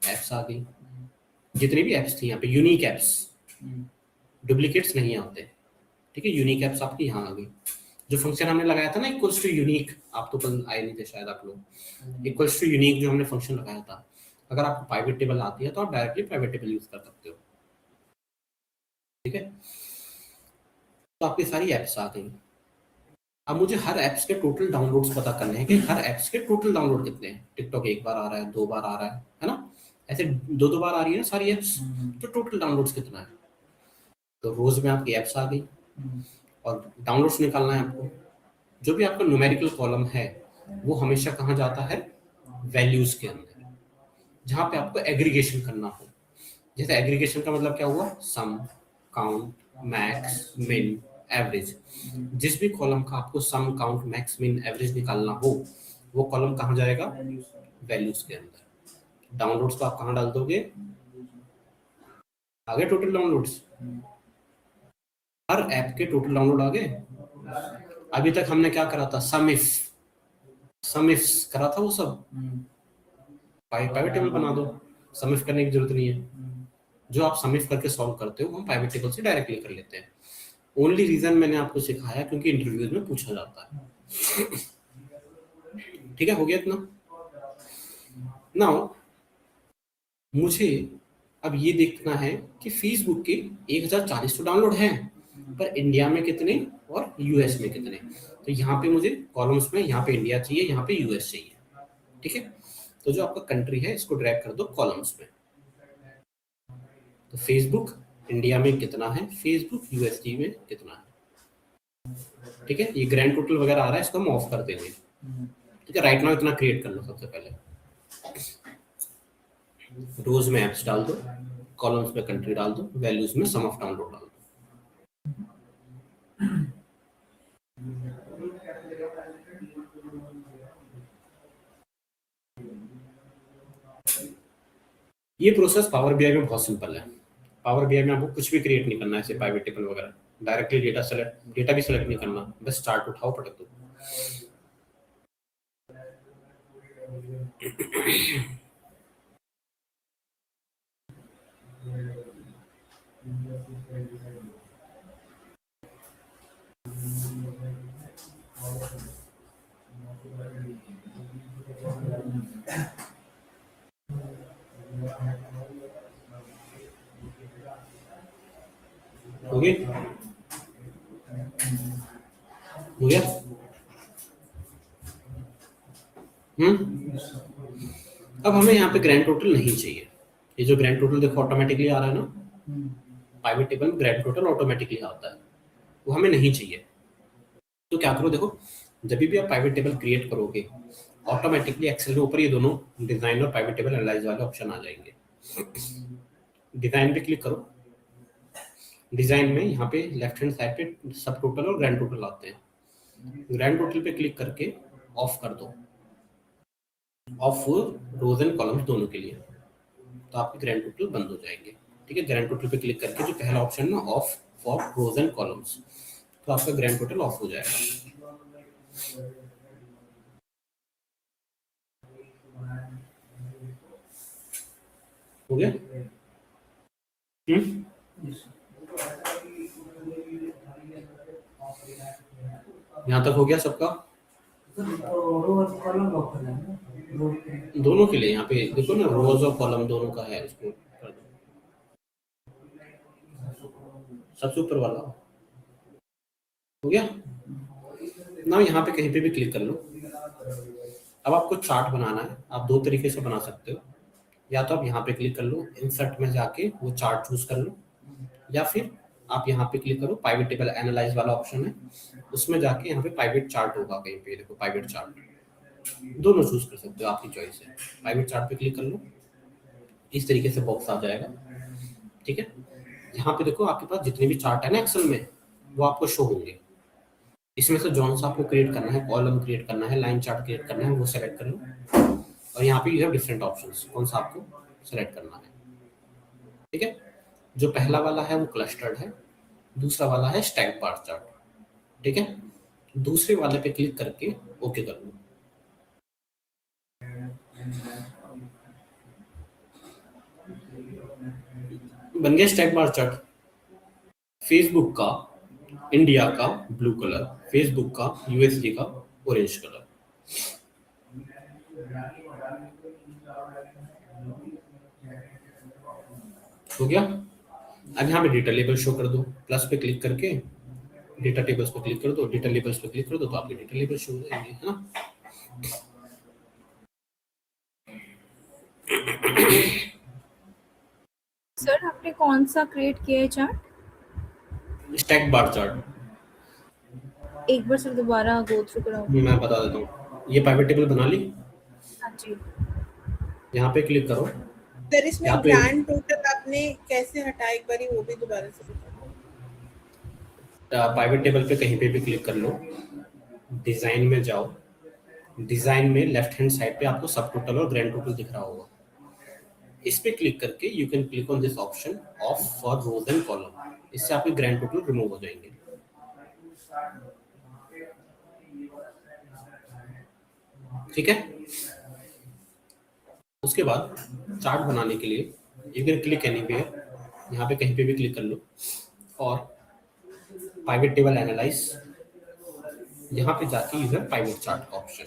एप्स आ गई। जितनी भी एप्स थी यहाँ पे, यूनिक एप्स, डुप्लीकेट्स नहीं आते, ठीक है। यूनिक एप्स आपकी यहाँ आ गई। जो फंक्शन हमने लगाया था ना, इक्वल्स टू यूनिक, आप तो कल आए नहीं थे शायद आप लोग। इक्वल्स टू यूनिक जो हमने फंक्शन लगाया था, अगर आपको प्राइवेट टेबल आती है तो आप डायरेक्टली प्राइवेट टेबल यूज कर सकते हो, ठीक है। तो आपकी सारी एप्स आ गई। अब मुझे हर एप्स के टोटल डाउनलोड्स पता करने हैं कि हर एप्स के टोटल डाउनलोड कितने हैं। टिकटॉक एक बार आ रहा है, 2 बार आ रहा है ना, ऐसे 2-2 बार आ रही है ना सारी एप्स, तो टोटल डाउनलोड्स कितना है? तो रोज में आपकी एप्स आ गई और डाउनलोड्स निकालना है आपको। जो भी आपका न्यूमेरिकल कॉलम है वो हमेशा कहाँ जाता है? वैल्यूज के अंदर, जहाँ पे आपको एग्रीगेशन करना हो। जैसे एग्रीगेशन का मतलब क्या हुआ? सम, काउंट, मैक्स, मिन, एवरेज। जिस भी कॉलम का आपको सम, काउंट, मैक्स, मिन, एवरेज निकालना हो, वो कॉलम कहाँ जाएगा? वैल्यूज के अंदर। डाउनलोड्स को आप कहाँ डाल दोगे? आगे टोटल डाउनलोड्स, हर ऐप के टोटल डाउनलोड आ गए। अभी तक हमने क्या करा था? सम इफ करा था, वो सब प्राइवेट टेबल बना दो, सम इफ करने की जरूरत नहीं है। जो आप सम इफ करके सॉल्व करते हो हम प्राइवेट टेबल से डायरेक्टली कर लेते हैं। ओनली रीजन मैंने आपको सिखाया क्योंकि इंटरव्यूज में पूछा जाता है, ठीक है। हो गया इतना? नाउ मुझे अब ये देखना है कि फेसबुक के 1040 तो डाउनलोड हैं, पर इंडिया में कितने और यूएस में कितने। तो यहाँ पे मुझे कॉलम्स में यहाँ पे इंडिया चाहिए, यहाँ पे यूएस चाहिए, ठीक है। तो जो आपका कंट्री है इसको ड्रैग कर दो कॉलम्स में। तो फेसबुक इंडिया में कितना है, फेसबुक यूएसडी में कितना है, ठीक है। ये ग्रैंड टोटल वगैरह आ रहा है, इसको हम ऑफ कर देंगे, ठीक है। राइट नाउ इतना क्रिएट कर लो। सबसे पहले रोज में एप्स डाल दो, कॉलम्स में कंट्री डाल दो, वैल्यूज में सम ऑफ डाउनलोड डाल दो। ये प्रोसेस पावर बीआई में बहुत सिंपल है। पावर बीआई में आपको कुछ भी क्रिएट नहीं करना है, ऐसे प्राइवेट टेबल वगैरह, डायरेक्टली डेटा भी सेलेक्ट नहीं करना, बस स्टार्ट उठाओ, पटक दो। हो गया? हो गया? अब हमें यहाँ पे ग्रैंड टोटल नहीं चाहिए। ये जो ग्रैंड टोटल देखो ऑटोमेटिकली आ रहा है ना, प्राइवेट टेबल में ग्रैंड टोटल ऑटोमेटिकली आता है, वो हमें नहीं चाहिए। तो क्या करो, देखो जब भी आप पाइवेट टेबल क्रिएट करोगे ऑटोमेटिकली एक्सेल में ऊपर ये दोनों डिजाइन और पाइवेट टेबल एनालाइज वाले ऑप्शन आ जाएंगे। डिजाइन पे क्लिक करो। डिजाइन में यहाँ पे लेफ्ट हैंड साइड पे सब टोटल और ग्रैंड टोटल आते हैं। ग्रैंड टोटल पे क्लिक करके ऑफ कर दो, ऑफ रोज एंड कॉलम्स दोनों के लिए, तो आपके ग्रैंड टोटल बंद हो जाएंगे। ठीक है, ग्रैंड टोटल पे क्लिक करके जो पहला ऑप्शन ना off for rows and columns, तो आपका ग्रैंड टोटल ऑफ हो जाएगा। हो गया? यहाँ तक हो गया सबका? दोनों के लिए यहाँ पे देखो ना, रोज और कॉलम दोनों का है, इसको कर दो। सबसे ऊपर वाला हो गया ना। यहाँ पे कहीं पे भी क्लिक कर लो। अब आपको चार्ट बनाना है, आप दो तरीके से बना सकते हो। या तो आप यहाँ पे क्लिक कर लो, इंसर्ट में जाके वो चार्ट चूज कर लो, या फिर आप यहाँ पे क्लिक करो, पाइवेट टेबल एनालाइज वाला ऑप्शन है, उसमें जाके यहाँ पे पाइवेट चार्ट होगा कहीं पे, देखो पाइवेट चार्ट, दोनों चूज कर सकते हो, आपकी चॉइस है। पाइवेट चार्ट पे क्लिक कर लो, इस तरीके से बॉक्स आ जाएगा। ठीक है, यहाँ पे देखो आपके पास जितने भी चार्ट है ना एक्सेल में, वो आपको शो होंगे। इसमें से जौन सा आपको क्रिएट करना है, कॉलम क्रिएट करना है, लाइन चार्ट क्रिएट करना है, वो सेलेक्ट कर लो। और यहाँ पे यू हैव डिफरेंट ऑप्शंस, कौन सा आपको सेलेक्ट करना है। ठीक है, जो पहला वाला है वो क्लस्टर्ड है, दूसरा वाला है स्टैक बार चार्ट। ठीक है, दूसरे वाले पे क्लिक करके ओके कर लो। बन गया स्टैक बार चार्ट। फेसबुक का इंडिया का ब्लू कलर, फेसबुक का यूएसडी का ऑरेंज कलर। हो गया? अब यहाँ पे डेटा लेबल शो कर दो, प्लस पे क्लिक करके डेटा टेबल्स पे क्लिक कर दो, डेटा लेबल्स पे क्लिक कर दो, तो आपके डेटा लेबल शो हो जाएंगे, है ना। सर आपने कौन सा क्रिएट किया है चार्ट? Stack bar chart. एक बार सर दोबारा गो थ्रू कराओ। मैं बता देता हूँ, ये पाइवेट टेबल बना ली। हाँ जी। यहाँ पे क्लिक करो। सर इसमें यहाँ पे ग्रैंड टोटल आपने कैसे हटाया, एक बार वो भी दोबारा से बताओ। पाइवेट टेबल पे कहीं पे भी क्लिक कर लो, डिजाइन में जाओ, डिजाइन में लेफ्ट हैंड साइड पे आपको सब टोटल और ग्रैंड टोटल दिख रहा होगा। इस पे क्लिक करके you can click on this option off for rows and column, इससे आपके ग्रैंड टोटल रिमूव हो जाएंगे। ठीक है, उसके बाद चार्ट बनाने के लिए यू कैन क्लिक एनीवेयर, यहाँ पे कहीं पे भी क्लिक कर लो, और पाइवेट टेबल एनालाइज, यहाँ पे जाके यू हैव पाइवेट चार्ट का ऑप्शन,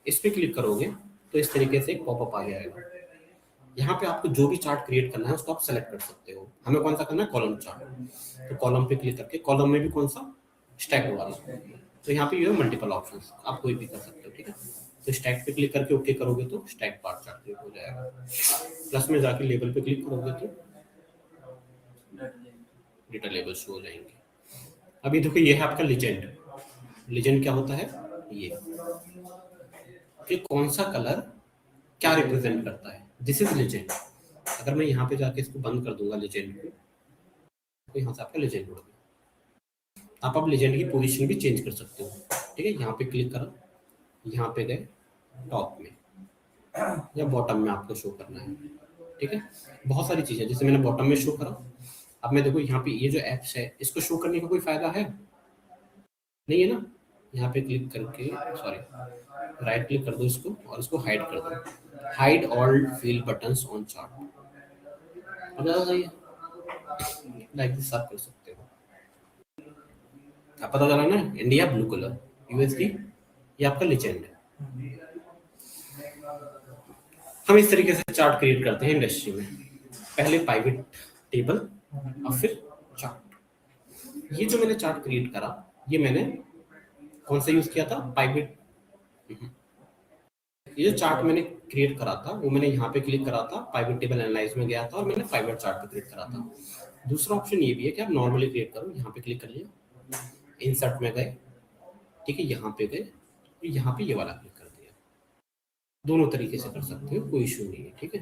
इस पे क्लिक करोगे तो इस तरीके से एक पॉपअप आ जाएगा। यहाँ पे आपको जो भी चार्ट क्रिएट करना है उसको आप सेलेक्ट कर सकते हो। हमें कौन सा करना है, कॉलम चार्ट, तो कॉलम पे क्लिक करके कॉलम में भी कौन सा, स्टैक वाला, तो यहाँ पे यू हैव मल्टीपल ऑप्शंस, आप कोई भी कर सकते हो। ठीक है, तो स्टैक पे क्लिक करके ओके करोगे तो स्टैक बार चार्ट क्रिएट हो जाएगा। प्लस में जाके लेबल पे क्लिक करोगे तो डेटा लेबल शो हो जाएंगे। अभी देखो ये है आपका लेजेंड। लेजेंड क्या होता है, ये कि कौन सा कलर क्या रिप्रेजेंट करता है, दिस इज लेजेंड। अगर मैं यहाँ पे जाके इसको बंद कर दूंगा लेजेंड को, तो यहाँ से आपका लेजेंड उड़ गया। आप अब लेजेंड की पोजीशन भी चेंज कर सकते हो। ठीक है, यहाँ पे क्लिक करो, यहाँ पे गए टॉप में या बॉटम में आपको शो करना है। ठीक है, बहुत सारी चीजें, जैसे मैंने बॉटम में शो करा। अब मैं देखो यहाँ पे ये जो एप्स है इसको शो करने का कोई फायदा है नहीं है ना। यहाँ पे क्लिक करके, सॉरी, राइट क्लिक कर दो इसको और इसको हाइड कर दो, hide all field buttons on chart. अब ज्यादा सही है, लाइक दिस आप कर सकते हो। आप पता चला ना, इंडिया ब्लू कलर, यूएसडी, ये आपका लेजेंड है। हम इस तरीके से चार्ट क्रिएट करते हैं इंडस्ट्री में, पहले पाइवेट टेबल और फिर चार्ट। ये जो मैंने चार्ट क्रिएट करा, ये मैंने कौन सा यूज किया था, पाइवेट। ये जो चार्ट मैंने क्रिएट करा था वो मैंने यहाँ पे क्लिक करा था, पाइवेट टेबल एनालाइज में गया था और मैंने पाइवेट चार्ट पे क्रिएट करा था। दूसरा ऑप्शन ये भी है कि आप नॉर्मली क्रिएट करो, यहाँ पे क्लिक कर लिया, इंसर्ट में गए, ठीक है, यहाँ पे गए, यहाँ पे ये वाला क्लिक कर दिया। दोनों तरीके से कर सकते हो, कोई इशू नहीं है, ठीक है,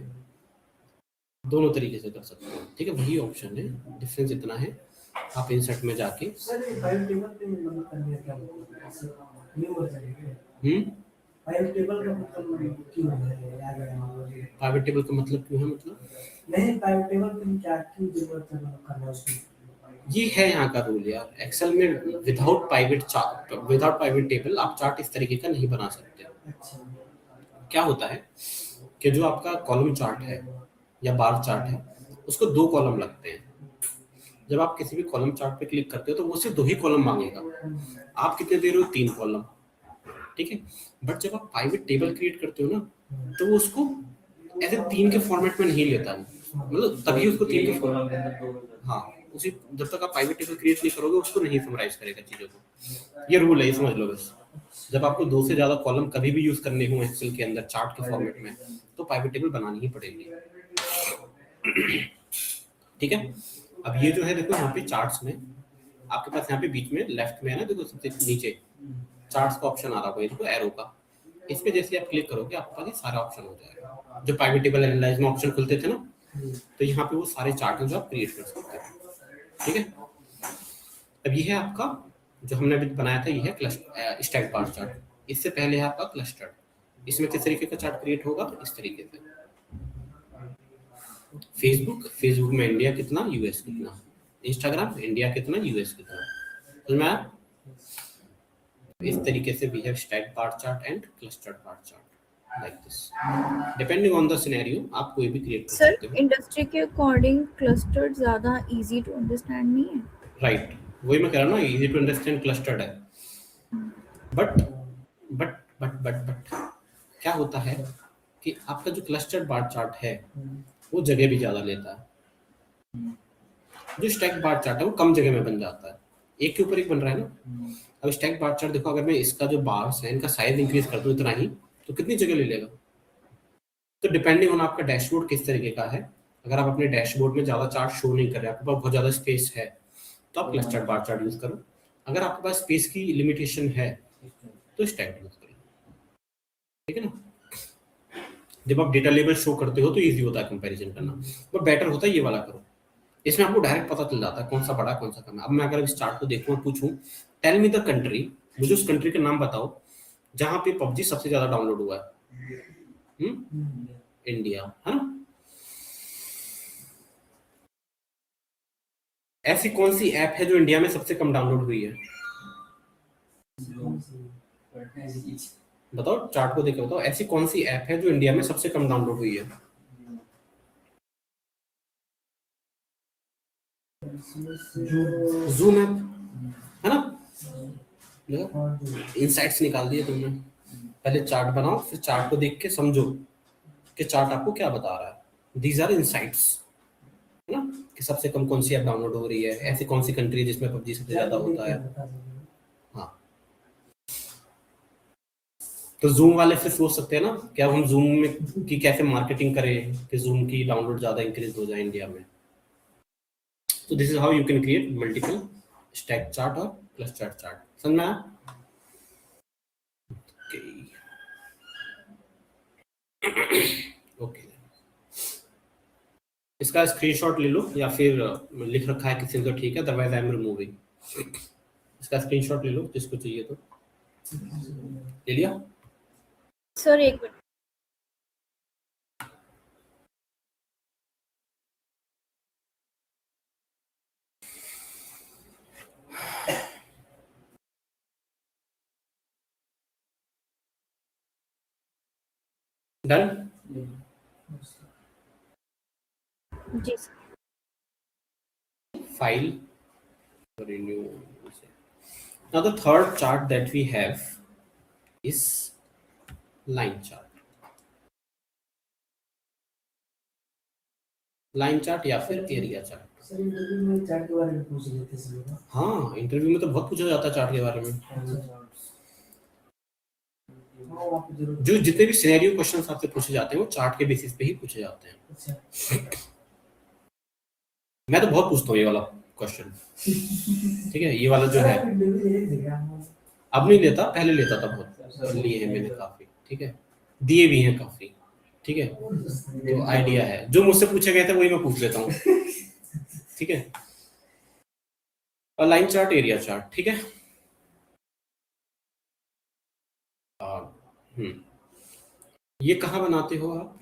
दोनों तरीके से कर सकते हो, ठीक है, वही ऑप्शन है, डिफरेंस इतना है, आप इंसर्ट में जाके सर ये फाइव टेबल पे मतलब करने का क्या मतलब है? ऐसे न्यू वर्जन है फाइव टेबल का मतलब क्यों है यार प्राइवेट टेबल का मतलब क्यों है, मतलब नहीं फाइव टेबल पे क्या क्यों जरूरत है मतलब करना उसमें ये है यहाँ का रूल यार, एक्सेल में विदाउट प्राइवेट टेबल आप चार्ट इस तरीके का नहीं बना सकते। अच्छा क्या होता है कि जो आपका कॉलम चार्ट है या बार चार्ट है, उसको दो कॉलम लगते हैं। जब आप किसी भी कॉलम चार्ट पे क्लिक करते हो तो वो सिर्फ दो ही कॉलम मांगेगा, आप कितने दे रहे हो, 3 कॉलम, ठीक है। बट जब आप प्राइवेट टेबल क्रिएट करते हो ना, तो वो उसको ऐसे 3 के फॉर्मेट में नहीं लेता है, मतलब तभी उसको 3 के फॉर्मेट, हाँ, उसी जब तक आप प्राइवेट टेबल क्रिएट नहीं करोगे उसको नहीं समराइज करेगा चीजों को, ये रूल है, ये समझ लो बस। जब आपको 2 से ज्यादा कॉलम कभी भी यूज करने हो एक्सेल के अंदर चार्ट के फॉर्मेट में, तो प्राइवेट टेबल बनानी ही पड़ेगी, ठीक है। अब ये जो है देखो यहाँ पे चार्ट्स में आपके पास यहाँ पे बीच में लेफ्ट में है ना, देखो सबसे नीचे चार्ट्स का ऑप्शन आ रहा है, देखो एरो का, इस पे जैसे आप क्लिक करोगे आपके पास ये सारा ऑप्शन हो जाएगा। जो प्राइवेट टेबल एनालाइज में ऑप्शन खुलते थे ना, तो यहाँ पे वो सारे चार्ट हैं जो आप क्रिएट कर सकते हैं, ठीक है। अब ये है आपका जो हमने अभी बनाया था, ये है क्लस्टर स्टैक बार चार्ट। इससे पहले है आपका क्लस्टर, इसमें किस तरीके का चार्ट क्रिएट होगा, इस तरीके से। फेसबुक में इंडिया कितना, यूएस कितना, इंस्टाग्राम इंडिया कितना, यूएस कितना, समझ में आया? इस तरीके से we have stacked bar chart and clustered bar chart like this, depending on the scenario आप कोई भी क्रिएट कर सर सकते हो। इंडस्ट्री के अकॉर्डिंग क्लस्टर्ड ज्यादा इजी टू अंडरस्टैंड नहीं है? राइट, वही मैं कह रहा हूँ ना, इजी टू अंडरस्टैंड क्लस्टर्ड है, बट क्या होता है कि आपका जो क्लस्टर्ड बार चार्ट है वो जगह भी ज्यादा लेता है, जो स्टैक बार चार्ट है वो कम जगह में बन जाता है, एक के ऊपर एक बन रहा है ना। अब स्टैक बार चार्ट देखो, अगर मैं इसका जो बार्स है इनका साइज इंक्रीज कर दूं इतना ही, तो कितनी जगह ले लेगा। तो डिपेंडिंग ऑन आपका डैशबोर्ड किस तरीके का है, अगर आप अपने डैशबोर्ड में ज्यादा चार्ट शो नहीं कर रहे, आपके पास बहुत ज्यादा स्पेस है, तो आप क्लस्टर्ड बार चार्ट यूज करो। अगर आपके पास स्पेस की लिमिटेशन है तो स्टैक यूज करो, ठीक है ना। जब आप डेटा लेवल शो करते हो तो इजी होता है कंपैरिजन करना, बट बेटर होता है ये वाला करो, इसमें आपको डायरेक्ट पता चल जाता है कौन सा बड़ा कौन सा कम है। अब मैं अगर इस चार्ट को देखूं और पूछूं टेल मी द कंट्री, मुझे उस कंट्री का नाम बताओ जहां पे पबजी सबसे ज्यादा डाउनलोड हुआ है, इंडिया है ना। ऐसी कौन सी ऐप है जो इंडिया में सबसे कम डाउनलोड हुई है, बताओ, चार्ट को देख के बताओ, ऐसी कौन सी ऐप है जो इंडिया में सबसे कम डाउनलोड हुई है। जूम ऐप है ना, देखो इनसाइट्स निकाल दिए तुमने। पहले चार्ट बनाओ, फिर चार्ट को देख के समझो कि चार्ट आपको क्या बता रहा है। दीज आर इनसाइट्स, है ना, कि सबसे कम कौन सी ऐप डाउनलोड हो रही है, ऐसी कौन सी कंट्री है जिसमें पबजी सबसे ज्यादा होता है। हाँ, तो जूम वाले फिर सोच सकते हैं ना कि अब हम जूम में की कैसे मार्केटिंग करें कि जूम की डाउनलोड ज्यादा इंक्रीज हो जाए इंडिया में। So this is how you can create multiple stack chart or cluster chart. समझ में आया? Okay. इसका स्क्रीनशॉट ले लो या फिर लिख रखा है किसी ने तो ठीक है, अदरवाइज आई एम रिमूविंग। इसका स्क्रीनशॉट ले लो जिसको चाहिए तो। ले लिया सर एक minute, done. Ji sir. File, renew. Now the third chart that we have is line chart. Line chart या फिर एरिया चार्ट। सर इंटरव्यू में चार्ट के बारे में पूछ रहे थे सर ना। हाँ, इंटरव्यू में तो बहुत पूछा जाता है चार्ट के बारे में। जो जितने भी सिनेरियो क्वेश्चंस आपसे पूछे जाते हैं वो चार्ट के बेसिस पे ही पूछे जाते हैं। अच्छा, मैं तो बहुत पूछता हूँ ये वाला क्वेश्चन, ठीक है, ये वाला जो है। अब नहीं लेता, पहले लेता था बहुत, लिए हैं मैंने काफी, ठीक है, दिए भी हैं काफी, ठीक है, तो आइडिया है, जो मुझसे पूछे गए थे वही मैं पूछ लेता हूँ, ठीक है। और लाइन चार्ट, एरिया चार्ट, ठीक है। ये कहाँ बनाते हो आप?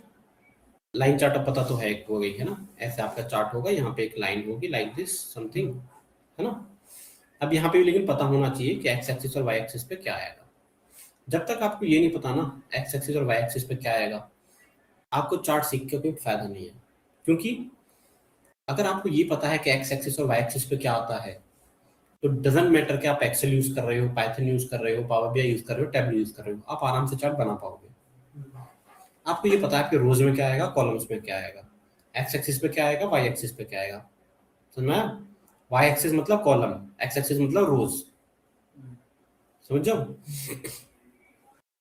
लाइन चार्ट अब पता तो है, एक हो गई है ना, ऐसे आपका चार्ट होगा, यहाँ पे एक लाइन होगी लाइक दिस समथिंग, है ना। अब यहाँ पे भी लेकिन पता होना चाहिए कि एक्स एक्सिस और वाई एक्सिस पे क्या आएगा। जब तक आपको ये नहीं पता ना एक्स एक्सिस और वाई एक्सिस पे क्या आएगा, आपको चार्ट सीख के कोई फायदा नहीं है। क्योंकि अगर आपको ये पता है कि एक्स एक्सिस और वाई एक्सिस पे क्या आता है, तो डजंट मैटर कि आप एक्सेल यूज कर रहे हो, पाइथन यूज कर रहे हो, पावर बीआई यूज कर रहे हो, टैबलू यूज कर रहे हो, आप आराम से चार्ट बना पाओगे। आपको ये पता है कि रोज में क्या आएगा, कॉलम्स में क्या आएगा, एक्स एक्सिस पे क्या आएगा, वाई एक्सिस पे क्या आएगा, समझ में? वाई एक्सिस मतलब कॉलम, एक्स एक्सिस मतलब रोज, समझ जाओ।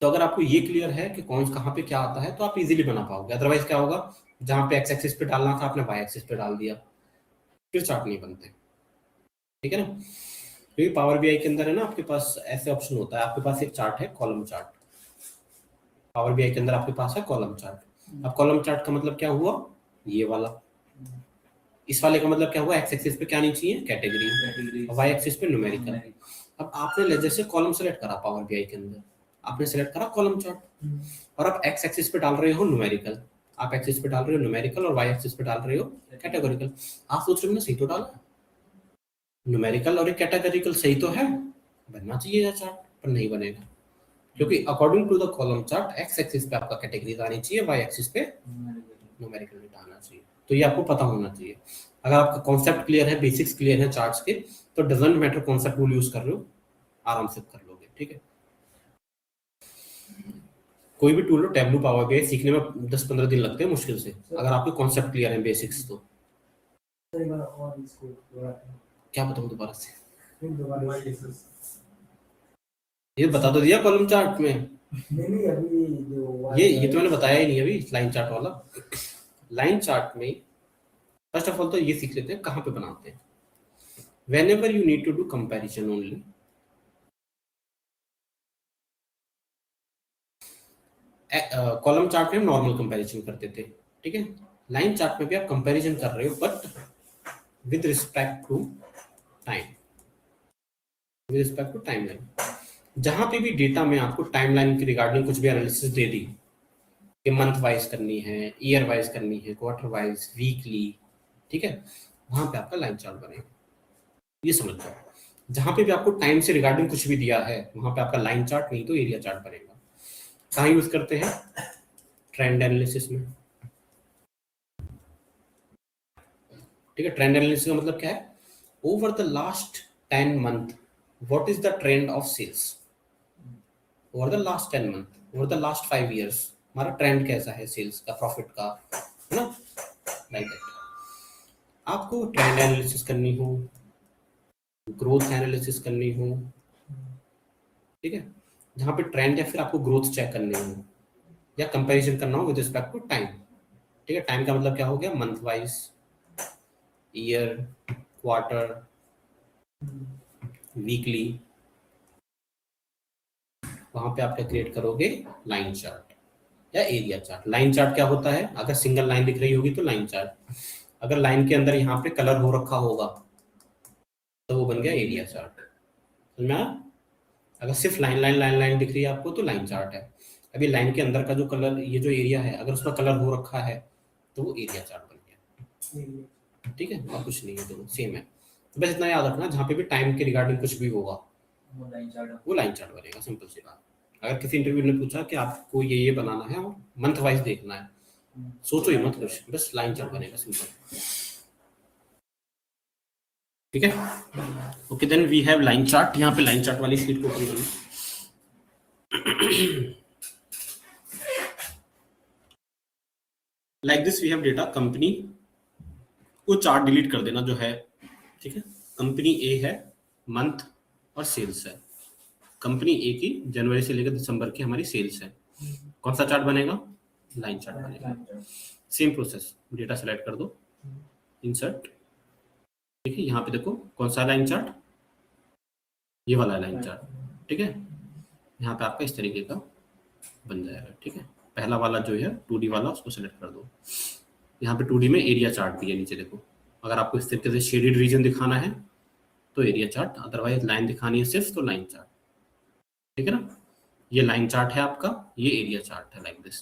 तो अगर आपको ये क्लियर है कि कौन कहाँ पे क्या आता है, तो आप इजीली बना पाओगे। अदरवाइज क्या होगा, जहाँ पे एक्स एक्सिस पे डालना था आपने वाई एक्सिस पे डाल दिया, फिर चार्ट नहीं बनते, ठीक है ना। क्योंकि पावर बीआई के अंदर है ना, आपके पास ऐसे ऑप्शन होता है, आपके पास एक चार्ट है कॉलम चार्ट, पावर बीआई के अंदर आपके पास है कॉलम चार्ट। अब कॉलम चार्ट का मतलब क्या हुआ, ये वाला, इस वाले का मतलब क्या हुआ, एक्स एक्सिस पे क्या नहीं चाहिए, कैटेगरी, वाई एक्सिस पे न्यूमेरिकल। अब आपने लेजर से कॉलम सेलेक्ट करा पावर बीआई के अंदर, आपने सेलेक्ट करा कॉलम चार्ट, और आप एक्स एक्सिस पे डाल रहे हो न्यूमेरिकल, आप एक्सिस पे डाल रहे हो न्यूमेरिकल और वाई एक्सिस पे डाल रहे हो कैटेगोरिकल। आप सोच रहे हो ना सही तो डाला, न्यूमेरिकल और कैटेगोरिकल सही तो है, बनना चाहिए चार्ट, पर नहीं बनेगा, क्योंकि according to the column chart X axis पे आपका कैटेगरी आनी चाहिए, वाई एक्सिस पे न्यूमेरिकल डेटा आना चाहिए। तो ये आपको पता होना चाहिए। अगर आपका कॉन्सेप्ट क्लियर है, बेसिक्स क्लियर है चार्ट्स के, तो डजंट मैटर कौन सा टूल यूज कर रहे हो, आराम से कर लोगे, ठीक है। कोई भी टूल लो, टैबलू, पावर बीआई सीखने में 10-15 दिन लगते हैं मुश्किल से, अगर आपके कॉन्सेप्ट क्लियर है, बेसिक्स। तो क्या बताऊं दोबारा से, ये बता तो दिया कॉलम चार्ट में, नहीं अभी जो ये तो मैंने बताया ही नहीं अभी, लाइन चार्ट वाला। लाइन चार्ट में फर्स्ट ऑफ ऑल तो ये सीख लेते हैं कहाँ पे बनाते हैं। whenever you need to do comparison only, column chart में हम नॉर्मल कंपैरिजन करते थे, ठीक है। लाइन चार्ट में भी आप कंपैरिजन कर रहे हो, but with respect to time, with respect to timeline. जहां पे भी डेटा में आपको टाइमलाइन के रिगार्डिंग कुछ भी एनालिसिस दे दी कि मंथ वाइज करनी है, ईयर वाइज करनी है, क्वार्टर वाइज, वीकली, ठीक है, वहां पे आपका लाइन चार्ट बनेगा। ये समझ जाओ, जहां पे भी आपको टाइम से रिगार्डिंग कुछ भी दिया है, वहां पे आपका लाइन चार्ट नहीं तो एरिया चार्ट बनेगा। कहाँ यूज करते हैं, ट्रेंड एनालिसिस में, ठीक है। ट्रेंड एनालिसिस का मतलब क्या है, over the last 10 month what is the trend of sales, over the last 10 month, over the last 5 years हमारा ट्रेंड कैसा है सेल्स का, प्रॉफिट का, है ना, लाइक दैट। आपको ट्रेंड एनालिसिस करनी हो, ग्रोथ एनालिसिस करनी हो, ठीक है, जहां पे ट्रेंड है, फिर आपको ग्रोथ चेक करनी हो या कंपैरिजन करना हो विद रिस्पेक्ट टू टाइम, ठीक है। टाइम का मतलब क्या हो गया, month wise, year, quarter, weekly, वहां पे आप क्या क्रिएट करोगे, लाइन चार्ट या एरिया चार्ट। लाइन चार्ट क्या होता है, अगर सिंगल लाइन दिख रही होगी तो लाइन चार्ट, अगर लाइन के अंदर यहाँ पे कलर हो रखा होगा तो वो बन गया एरिया चार्ट, समझ में आया? अगर सिर्फ लाइन लाइन लाइन लाइन दिख रही है आपको तो लाइन चार्ट है। अभी लाइन के अंदर का जो कलर, ये जो एरिया है, अगर उसका कलर हो रखा है तो वो एरिया चार्ट बन गया, ठीक है। और कुछ नहीं है, दोनों सेम है। तो बस इतना याद रखना, जहाँ पे भी टाइम के रिगार्डिंग कुछ भी होगा वो लाइन चार्ट बनेगा, सिंपल सी बात। अगर किसी इंटरव्यू ने पूछा कि आपको ये बनाना है और मंथ वाइज देखना है, सोचो ही मत कुछ, बस लाइन चार्ट बनेगा, सिंपल, ठीक है। Okay, then we have line chart. यहाँ पे लाइन चार्ट वाली शीट को ओपन करें। Like this we have data company, वो चार्ट डिलीट कर देना जो है, ठीक है। कंपनी ए है, मंथ और सेल्स है। कंपनी ए की जनवरी से लेकर दिसंबर की हमारी सेल्स है। कौन सा चार्ट बनेगा, लाइन चार्ट बनेगा। सेम प्रोसेस, डेटा सेलेक्ट कर दो, इंसर्ट, ठीक है। यहाँ पे देखो कौन सा लाइन चार्ट, ये वाला लाइन चार्ट, ठीक ठीक है। यहाँ पे आपका इस तरीके का बन जाएगा, ठीक है। पहला वाला जो है 2D वाला उसको सेलेक्ट कर दो। यहाँ पे 2D में एरिया चार्ट भी है नीचे देखो। अगर आपको इस तरीके से शेडेड रीजन दिखाना है तो एरिया चार्ट, अदरवाइज लाइन दिखानी है सिर्फ तो लाइन चार्ट, ठीक है ना। ये लाइन चार्ट है आपका, ये एरिया चार्ट है, लाइक दिस,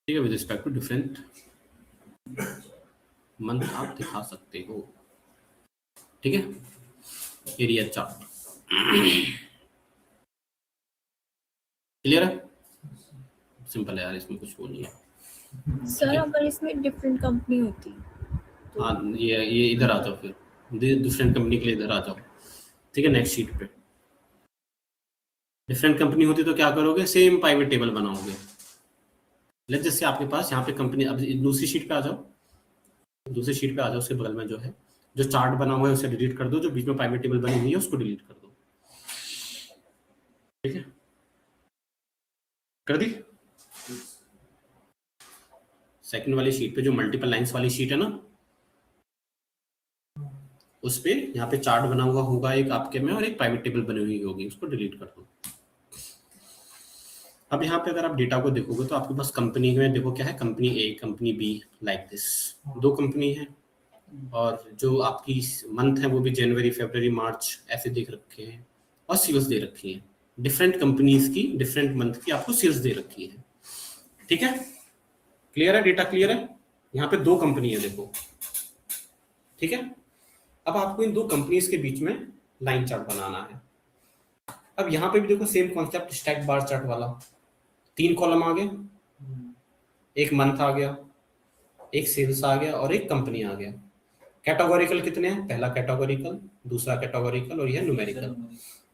ठीक है। With respect to different month आप दिखा सकते हो, ठीक है। एरिया चार्ट क्लियर है, सिंपल है यार, इसमें कुछ वो नहीं है। सर अगर इसमें डिफरेंट कंपनी होती हाँ, ये इधर आ जाओ, फिर डिफरेंट कंपनी के लिए इधर आ जाओ, ठीक है। नेक्स्ट शीट पे डिफरेंट कंपनी होती तो क्या करोगे, सेम पाइवेट टेबल बनाओगे। लेट जैसे आपके पास यहाँ पे कंपनी, अब दूसरी शीट पे आ जाओ, दूसरी शीट पे आ जाओ, उसके बगल में जो है जो चार्ट बना हुआ है उसे डिलीट कर दो, जो बीच में पाइवेट टेबल बनी हुई है उसको डिलीट कर दो, ठीक है। कर दी। सेकंड वाली शीट पे जो मल्टीपल लाइंस वाली शीट है ना, उस पे यहाँ पे चार्ट बना हुआ होगा एक आपके में, और एक प्राइवेट टेबल बनी हुई होगी, उसको डिलीट कर दो। अब यहाँ पे अगर आप डेटा को देखोगे तो आपके पास कंपनी में देखो क्या है, company A, company B, like this, दो कंपनी है। और जो आपकी मंथ है वो भी जनवरी, फरवरी, मार्च ऐसे देख रखे हैं, और सेल्स दे रखी है। डिफरेंट कंपनीज की डिफरेंट मंथ की आपको सेल्स दे रखी है, ठीक है। क्लियर है, डेटा क्लियर है। यहाँ पे दो कंपनी है देखो, ठीक है। अब आपको इन दो कंपनीज के बीच में लाइन चार्ट बनाना है। अब यहाँ पे भी देखो same concept, stack bar chart वाला, 3 कॉलम आ गए, एक मंथ आ गया, एक सेल्स आ गया, और एक कंपनी आ गया। कैटेगोरिकल कितने हैं, पहला कैटेगोरिकल, दूसरा कैटेगोरिकल, और यह न्यूमेरिकल।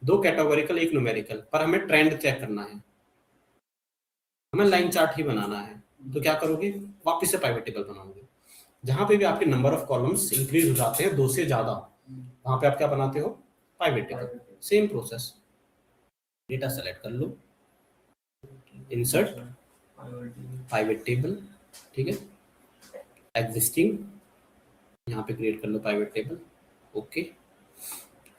2 categorical, 1 numerical. पर हमें ट्रेंड चेक करना है, हमें लाइन चार्ट ही बनाना है। तो क्या करोगे, वापस से पाइवेट टेबल बनाओगे। जहां पे भी आपके नंबर ऑफ कॉलम्स इंक्रीज हो जाते हैं 2 से ज्यादा, वहां पे आप क्या बनाते हो, pivot table. Same process, data select कर लो, इंसर्ट पाइवेट टेबल, ठीक है। एग्जिस्टिंग, यहाँ पे क्रिएट कर लो pivot table, okay.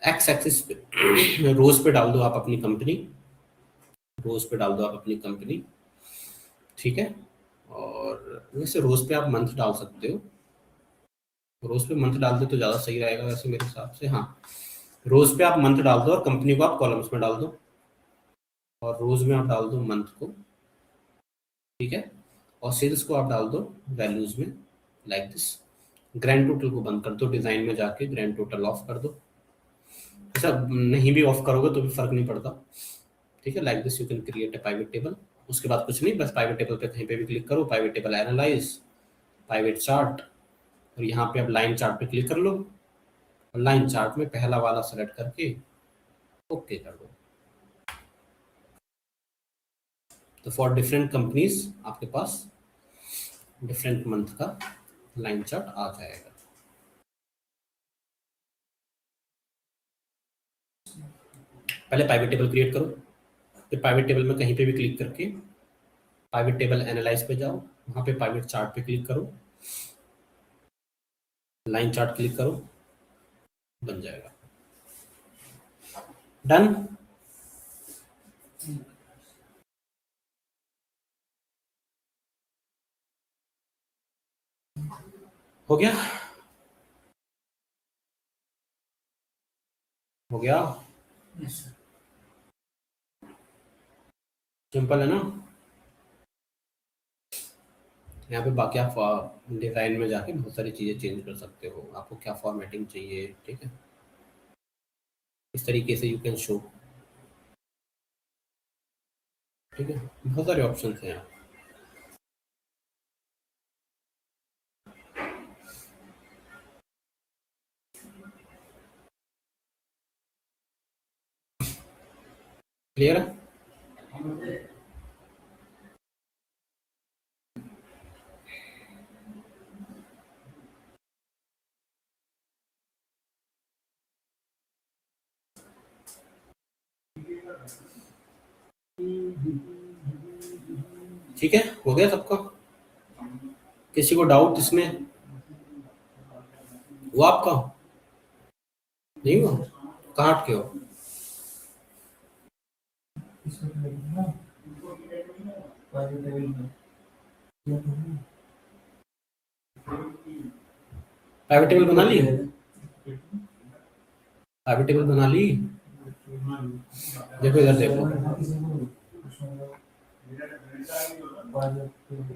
X axis पे रोज पे डाल दो आप अपनी कंपनी, रोज पे डाल दो आप अपनी कंपनी, ठीक है। और वैसे रोज पे आप मंथ डाल सकते हो, रोज पे मंथ डाल दो तो ज़्यादा सही रहेगा वैसे मेरे हिसाब से। हाँ, रोज पे आप मंथ डाल दो, और कंपनी को आप कॉलम्स में डाल दो, और रोज में आप डाल दो मंथ को, ठीक है। और सेल्स को आप डाल दो वैल्यूज में, लाइक दिस। ग्रैंड टोटल को बंद कर दो, डिजाइन में जाके ग्रैंड टोटल ऑफ कर दो। ऐसा नहीं भी ऑफ करोगे तो भी फर्क नहीं पड़ता, ठीक है। Like this you can create a pivot table. उसके बाद कुछ नहीं, बस पाइवेट टेबल पे कहीं पे भी क्लिक करो, pivot table analyze, pivot chart, और यहाँ पे अब लाइन चार्ट पे क्लिक कर लो, और लाइन चार्ट में पहला वाला सेलेक्ट करके ओके कर दो। तो फॉर डिफरेंट कंपनीज आपके पास डिफरेंट मंथ का लाइन चार्ट आ जाएगा। पहले पाइवेट टेबल क्रिएट करो, फिर पाइवेट टेबल में कहीं पे भी क्लिक करके पाइवेट टेबल एनालाइज पे जाओ, वहां पे पाइवेट चार्ट पे क्लिक करो, लाइन चार्ट क्लिक करो, बन जाएगा। डन। हो गया, हो गया, सिंपल है ना। यहाँ पे बाकी आप डिजाइन में जाके बहुत सारी चीजें चेंज कर सकते हो, आपको क्या फॉर्मेटिंग चाहिए, ठीक है। इस तरीके से यू कैन शो, ठीक है। बहुत सारे ऑप्शंस हैं यहाँ। क्लियर है। ठीक है, हो गया सबका। किसी को डाउट इसमें हुआ आपका, नहीं हुआ? कहाँ अटके हो? इसमें तो नहीं ना, प्राइवेट टेबल में क्या करना प्राइवेट टेबल बना ली? प्राइवेट टेबल बना ली? देखो इधर देखो,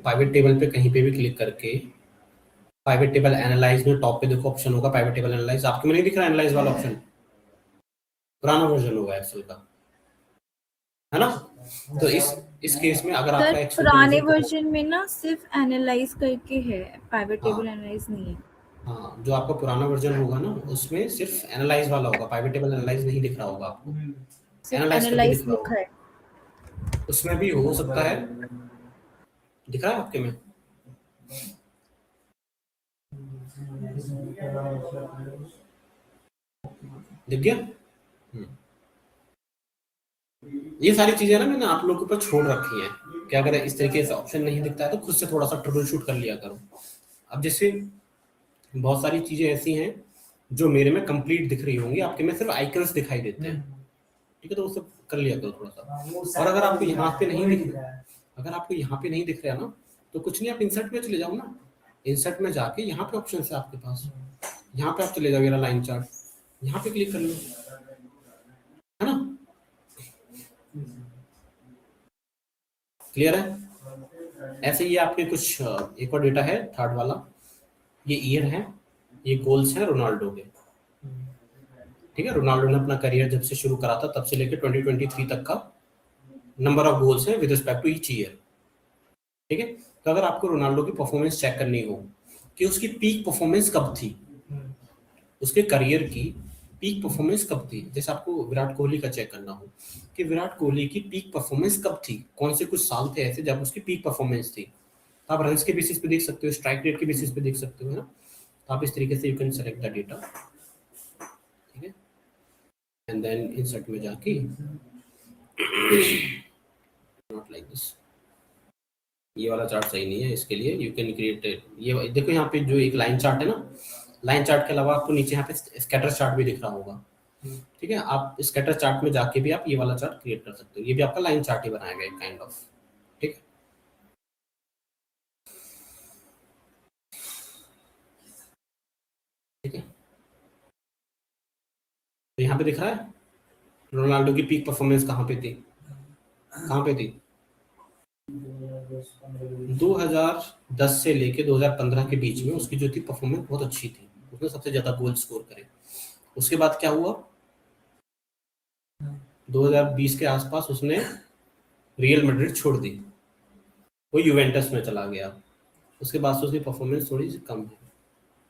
प्राइवेट टेबल पे कहीं पे भी क्लिक करके प्राइवेट टेबल एनालाइज में टॉप पे देखो ऑप्शन होगा प्राइवेट टेबल एनालाइज। आपके में नहीं दिख रहा एनालाइज वाला ऑप्शन? पुराना वर्जन होगा एक्सेल का, है ना? तो इस केस में अगर आपका सर एक्सेल पुराने वर्जन में ना सिर्फ एनालाइज करके है, प्राइवेट टेबल एनालाइज नहीं है। हाँ, जो आपका पुराना वर्जन होगा ना उसमें सिर्फ एनालाइज वाला होगा, प्राइवेट टेबल एनालाइज नहीं दिख रहा होगा आपको, सिर्फ एनालाइज करके एनालाइज दिख रहा लिखा है। होगा। उसमें भी हो सकता है, दिख रहा है आपके में? दिख गया? ये सारी चीजें ना मैंने आप लोगों के ऊपर छोड़ रखी हैं कि अगर इस तरीके से ऑप्शन नहीं दिखता है तो खुद से थोड़ा सा ट्रबल शूट कर लिया करो। अब जैसे बहुत सारी चीजें ऐसी हैं जो मेरे में कंप्लीट दिख रही होंगी, आपके में सिर्फ आइकन्स दिखाई देते हैं, ठीक है? तो वो सब कर लिया करो थोड़ा सा। और अगर आपको यहाँ पे नहीं दिख रहा है, अगर आपको यहाँ पे नहीं दिख रहा है ना, तो कुछ नहीं, आप इंसर्ट में चले जाओ ना। इंसर्ट में जाके यहाँ पे ऑप्शन है आपके पास, यहाँ पे आप चले जाओ, मेरा लाइन चार्ट, यहाँ पे क्लिक कर लो, है ना? क्लियर है? ऐसे ही आपके कुछ एक और डेटा है, थर्ड वाला, ये ईयर है, ये गोल्स हैं रोनाल्डो के, ठीक है? रोनाल्डो ने अपना करियर जब से शुरू करा था तब से लेकर 2023 तक का नंबर ऑफ गोल्स है with respect to each year, ठीक है? तो अगर आपको रोनाल्डो की परफॉर्मेंस चेक करनी हो कि उसकी पीक परफॉर्मेंस कब थी, उसके करियर की पीक परफॉर्मेंस कब थी, जैसे आपको विराट कोहली का चेक करना हो कि विराट कोहली की पीक परफॉर्मेंस कब थी, कौन से कुछ साल थे ऐसे जब उसकी पीक परफॉर्मेंस थी, तो आप रन्स के बेसिस पे देख सकते हो, स्ट्राइक रेट के बेसिस पे देख सकते हो, है ना? तो आप इस तरीके से you can select the data, ठीक है? एंड देन इंसर्ट में जाके नॉट लाइक दिस, ये वाला चार्ट सही नहीं है, इसके लिए यू कैन क्रिएट, ये देखो यहाँ पे जो एक लाइन चार्ट है ना, लाइन चार्ट के अलावा आपको नीचे यहाँ पे स्कैटर चार्ट भी दिख रहा होगा, ठीक है? आप स्कैटर चार्ट में जाके भी आप ये वाला चार्ट क्रिएट कर सकते हो, ये भी आपका लाइन चार्ट ही बनाएगा एक काइंड ऑफ, ठीक है? ठीक है, तो यहाँ पे दिख रहा है रोनाल्डो की पीक परफॉर्मेंस कहाँ पे थी, कहाँ पे थी? 2010 से लेके 2015 के बीच में उसकी जो थी परफॉर्मेंस बहुत अच्छी थी, उसने सबसे ज्यादा गोल स्कोर करे। उसके बाद क्या हुआ, 2020 के आसपास उसने रियल मैड्रिड छोड़ दी, वो यूवेंटस में चला गया, उसके बाद से उसकी परफॉर्मेंस थोड़ी सी कम है,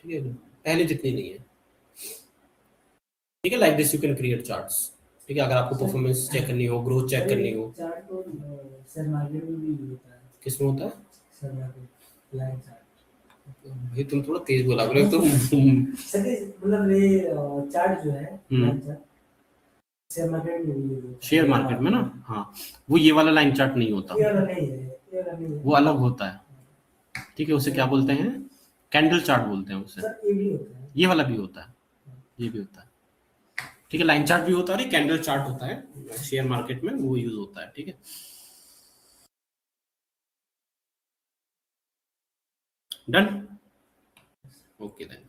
ठीक है? पहले जितनी नहीं है, ठीक है? Like this you can create charts, ठीक है? अगर आपको परफॉर्मेंस चेक करनी हो, ग्रोथ चेक करनी हो, चार्ट तो शेयर मार्केट में भी होता है, किसमें होता है? Share market line chart. भाई तुम थोड़ा तेज बोला करो, एक तो सर मतलब ये चार्ट जो है लाइन चार्ट शेयर मार्केट में भी होता है। शेयर मार्केट में ना, हाँ, वो ये वाला लाइन चार्ट नहीं होता, ये वाला नहीं है, ये वाला नहीं है, वो अलग होता है, ठीक है? उसे क्या बोलते हैं? कैंडल चार्ट बोलते हैं उसे। सर ये भी होता है, ये वाला भी होता है, ये भी होता है, ठीक है? लाइन चार्ट भी होता है और कैंडल चार्ट होता है, शेयर मार्केट में वो यूज होता है, ठीक है? डन, ओके देन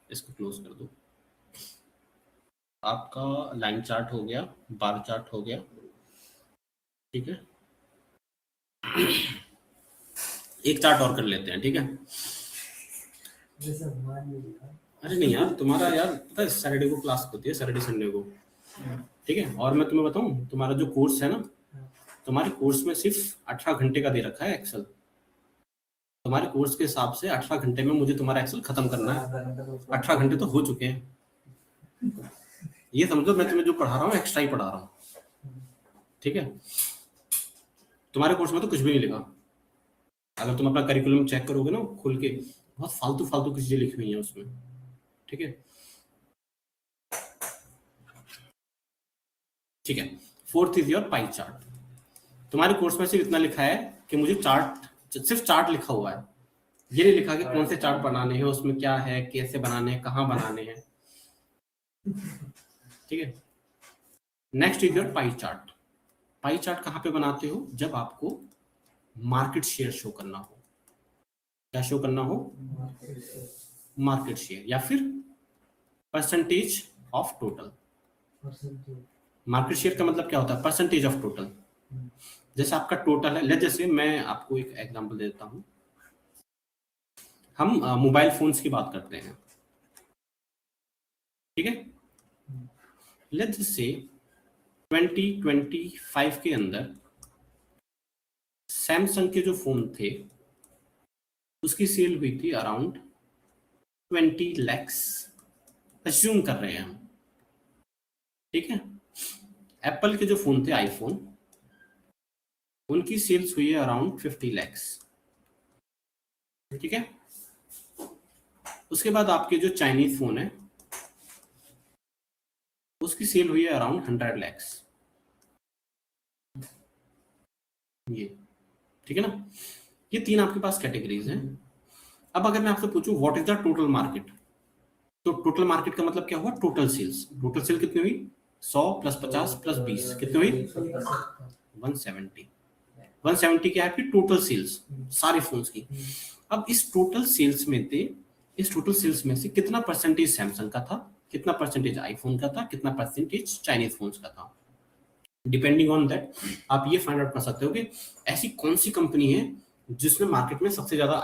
इसको क्लोज कर दो। आपका लाइन चार्ट हो गया, बार चार्ट हो गया, ठीक है? एक चार्ट और कर लेते हैं, ठीक है? जैसे मान लीजिए अरे नहीं यार, तुम्हारा यार पता है सैटरडे को क्लास होती है, सैटरडे संडे को, ठीक है? और मैं तुम्हें बताऊं, तुम्हारा जो कोर्स है ना, तुम्हारे कोर्स में सिर्फ 18 घंटे का दे रखा है एक्सेल, तुम्हारे कोर्स के हिसाब से 18 घंटे में मुझे तुम्हारा एक्सेल खत्म करना है। 18 घंटे तो हो चुके हैं, ये समझो मैं तुम्हें जो पढ़ा रहा हूँ एक्स्ट्रा ही पढ़ा रहा हूँ, ठीक है? तुम्हारे कोर्स में तो कुछ भी नहीं लिखा, अगर तुम अपना करिकुलम चेक करोगे ना खुल के, बहुत फालतू फालतू की चीजें लिखी हुई हैं उसमें, ठीक है? ठीक है, fourth is your pie chart. तुम्हारे कोर्स में सिर्फ इतना लिखा है कि मुझे चार्ट, सिर्फ चार्ट लिखा हुआ है, ये नहीं लिखा कि कौन से चार्ट बनाने हैं, उसमें क्या है, कैसे बनाने हैं, कहाँ बनाने हैं, ठीक है? Next is your pie chart. Pie chart कहाँ पे बनाते हो? जब आपको मार्केट शेयर शो करना हो। क्या शो करना हो? मार्केट शेयर या फिर percentage of total. Market share का मतलब क्या होता है? Percentage of total. जैसे आपका टोटल है, जैसे मैं आपको एक एग्जांपल देता हूं। हम मोबाइल फोन्स की बात करते हैं, ठीक है। लेट्स से 2025 के अंदर सैमसंग के जो फोन थे उसकी सेल हुई थी अराउंड 20 lakhs, अज्यूम कर रहे हैं हम, ठीक है। एप्पल के जो फोन थे आईफोन, उनकी सेल्स हुई है अराउंड 50 lakhs, ठीक है। उसके बाद आपके जो चाइनीज फोन है उसकी सेल हुई है अराउंड 100 lakhs, ये, ठीक है ना। ये तीन आपके पास कैटेगरीज हैं। अब अगर मैं आपसे पूछूं what is the total market, तो टोटल मार्केट का मतलब क्या हुआ? Total sales. टोटल सेल कितनी हुई? 100 प्लस 50 प्लस 20 कितनी हुई? 170। 170 क्या है आपकी टोटल सेल्स सारे फोन्स की। अब इस टोटल सेल्स में से कितना परसेंटेज सैमसंग का था, कितना परसेंटेज आईफोन का था, कितना परसेंटेज चाइनीज फोन्स का था। डिपेंडिंग ऑन दैट आप ये फाइंड आउट कर सकते हो कि ऐसी कौन सी कंपनी है जिसने मार्केट में सबसे ज्यादा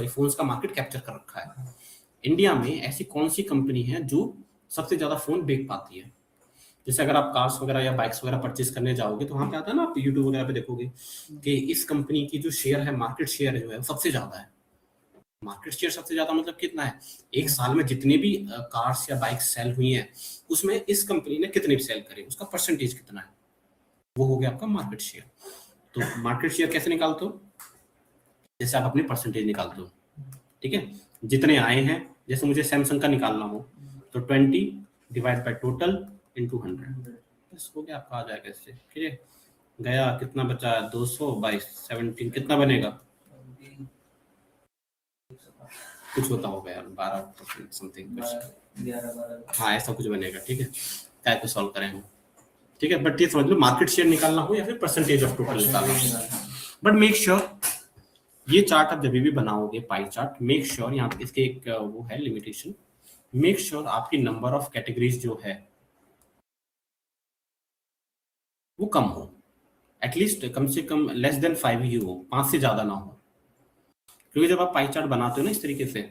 फोन्स का मार्केट कैप्चर कर रखा है। इंडिया में ऐसी कौन सी कंपनी है जो सबसे ज्यादा फोन बेच पाती है। जैसे अगर आप कार्स वगैरह या बाइक्स वगैरह परचेज करने जाओगे तो वहां पे आता है ना, आप यूट्यूब वगैरह पे देखोगे कि इस कंपनी की जो शेयर है, मार्केट शेयर जो है वो सबसे ज्यादा है। मार्केट शेयर सबसे ज्यादा मतलब कितना है? एक साल में जितने भी कार्स या बाइक्स सेल हुई हैं उसमें इस कंपनी ने कितने सेल करे, उसका परसेंटेज कितना है, वो हो गया आपका मार्केट शेयर। तो मार्केट शेयर कैसे निकालते हो? जैसे आप अपने परसेंटेज निकालते हो, ठीक है। जितने आए हैं, जैसे मुझे सैमसंग का निकालना हो तो 20 डिवाइड बाय टोटल इनटू 100, बस हो गया आपका, आ जाएगा इससे, ठीक है। गया, कितना बचा? 200 बाई 17 कितना बनेगा? कुछ होता होगा यार, 12% समथिंग कुछ, हाँ ऐसा कुछ बनेगा, ठीक है। क्या को सॉल्व करें हम, ठीक है। बट ये समझ लो मार्केट शेयर निकालना हो या फिर परसेंटेज ऑफ टोटल निकालना हो। बट मेक श्योर ये चार्ट आप जब भी बनाओगे पाई चार्ट, मेक श्योर यहाँ पे इसके एक वो है लिमिटेशन, मेक श्योर आपकी नंबर ऑफ कैटेगरीज जो है वो कम हो, एटलीस्ट कम से कम लेस देन 5 ही हो, 5 से ज्यादा ना हो। क्योंकि जब आप पाई चार्ट बनाते हो ना इस तरीके से,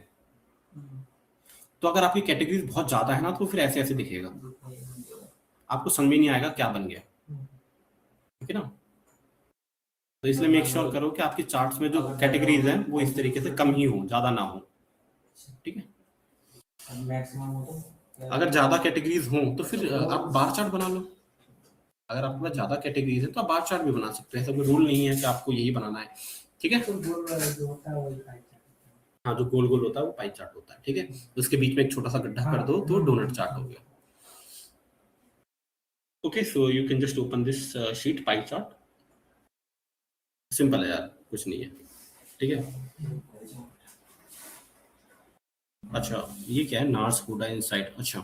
तो अगर आपकी कैटेगरीज बहुत ज्यादा है ना तो फिर ऐसे ऐसे दिखेगा, आपको समझ में नहीं आएगा क्या बन गया, ठीक है ना। तो इसलिए मेक श्योर करो कि आपके चार्ट्स में जो कैटेगरीज हैं वो इस तरीके से कम ही हो, ज्यादा ना हो, ठीक है। अगर ज्यादा कैटेगरीज हो तो फिर आप बार चार्ट बना लो। अगर आपके पास ज्यादा कैटेगरीज है तो आप बार चार्ट भी बना सकते हैं, ऐसा कोई रूल नहीं है कि आपको यही बनाना है, ठीक है। हाँ, जो गोल गोल होता है वो पाई चार्ट होता है, ठीक है। उसके बीच में एक छोटा सा गड्ढा कर दो तो डोनट चार्ट हो गया। Okay, so you can just open this sheet pie chart. Simple है यार, कुछ नहीं है, ठीक है। अच्छा, ये क्या है? नार्स हुडा इनसाइट, अच्छा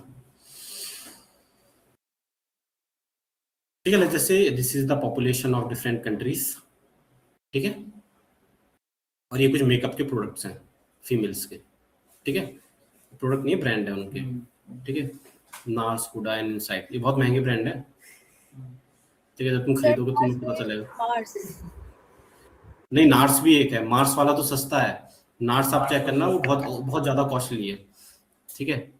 ठीक है। जैसे this is the population of different countries, ठीक है। और ये कुछ मेकअप के प्रोडक्ट्स हैं फीमेल्स के, ठीक है। प्रोडक्ट नहीं है, ब्रांड है उनके, ठीक है। नार्स हुडा इनसाइट, ये बहुत महंगे ब्रांड है, ठीक है। जब तुम खरीदोगे तो तुम्हें पता चलेगा। नहीं, नार्स भी एक है, मार्स वाला तो सस्ता है, नार्स आप चेक करना वो बहुत बहुत ज्यादा कॉस्टली है, ठीक है।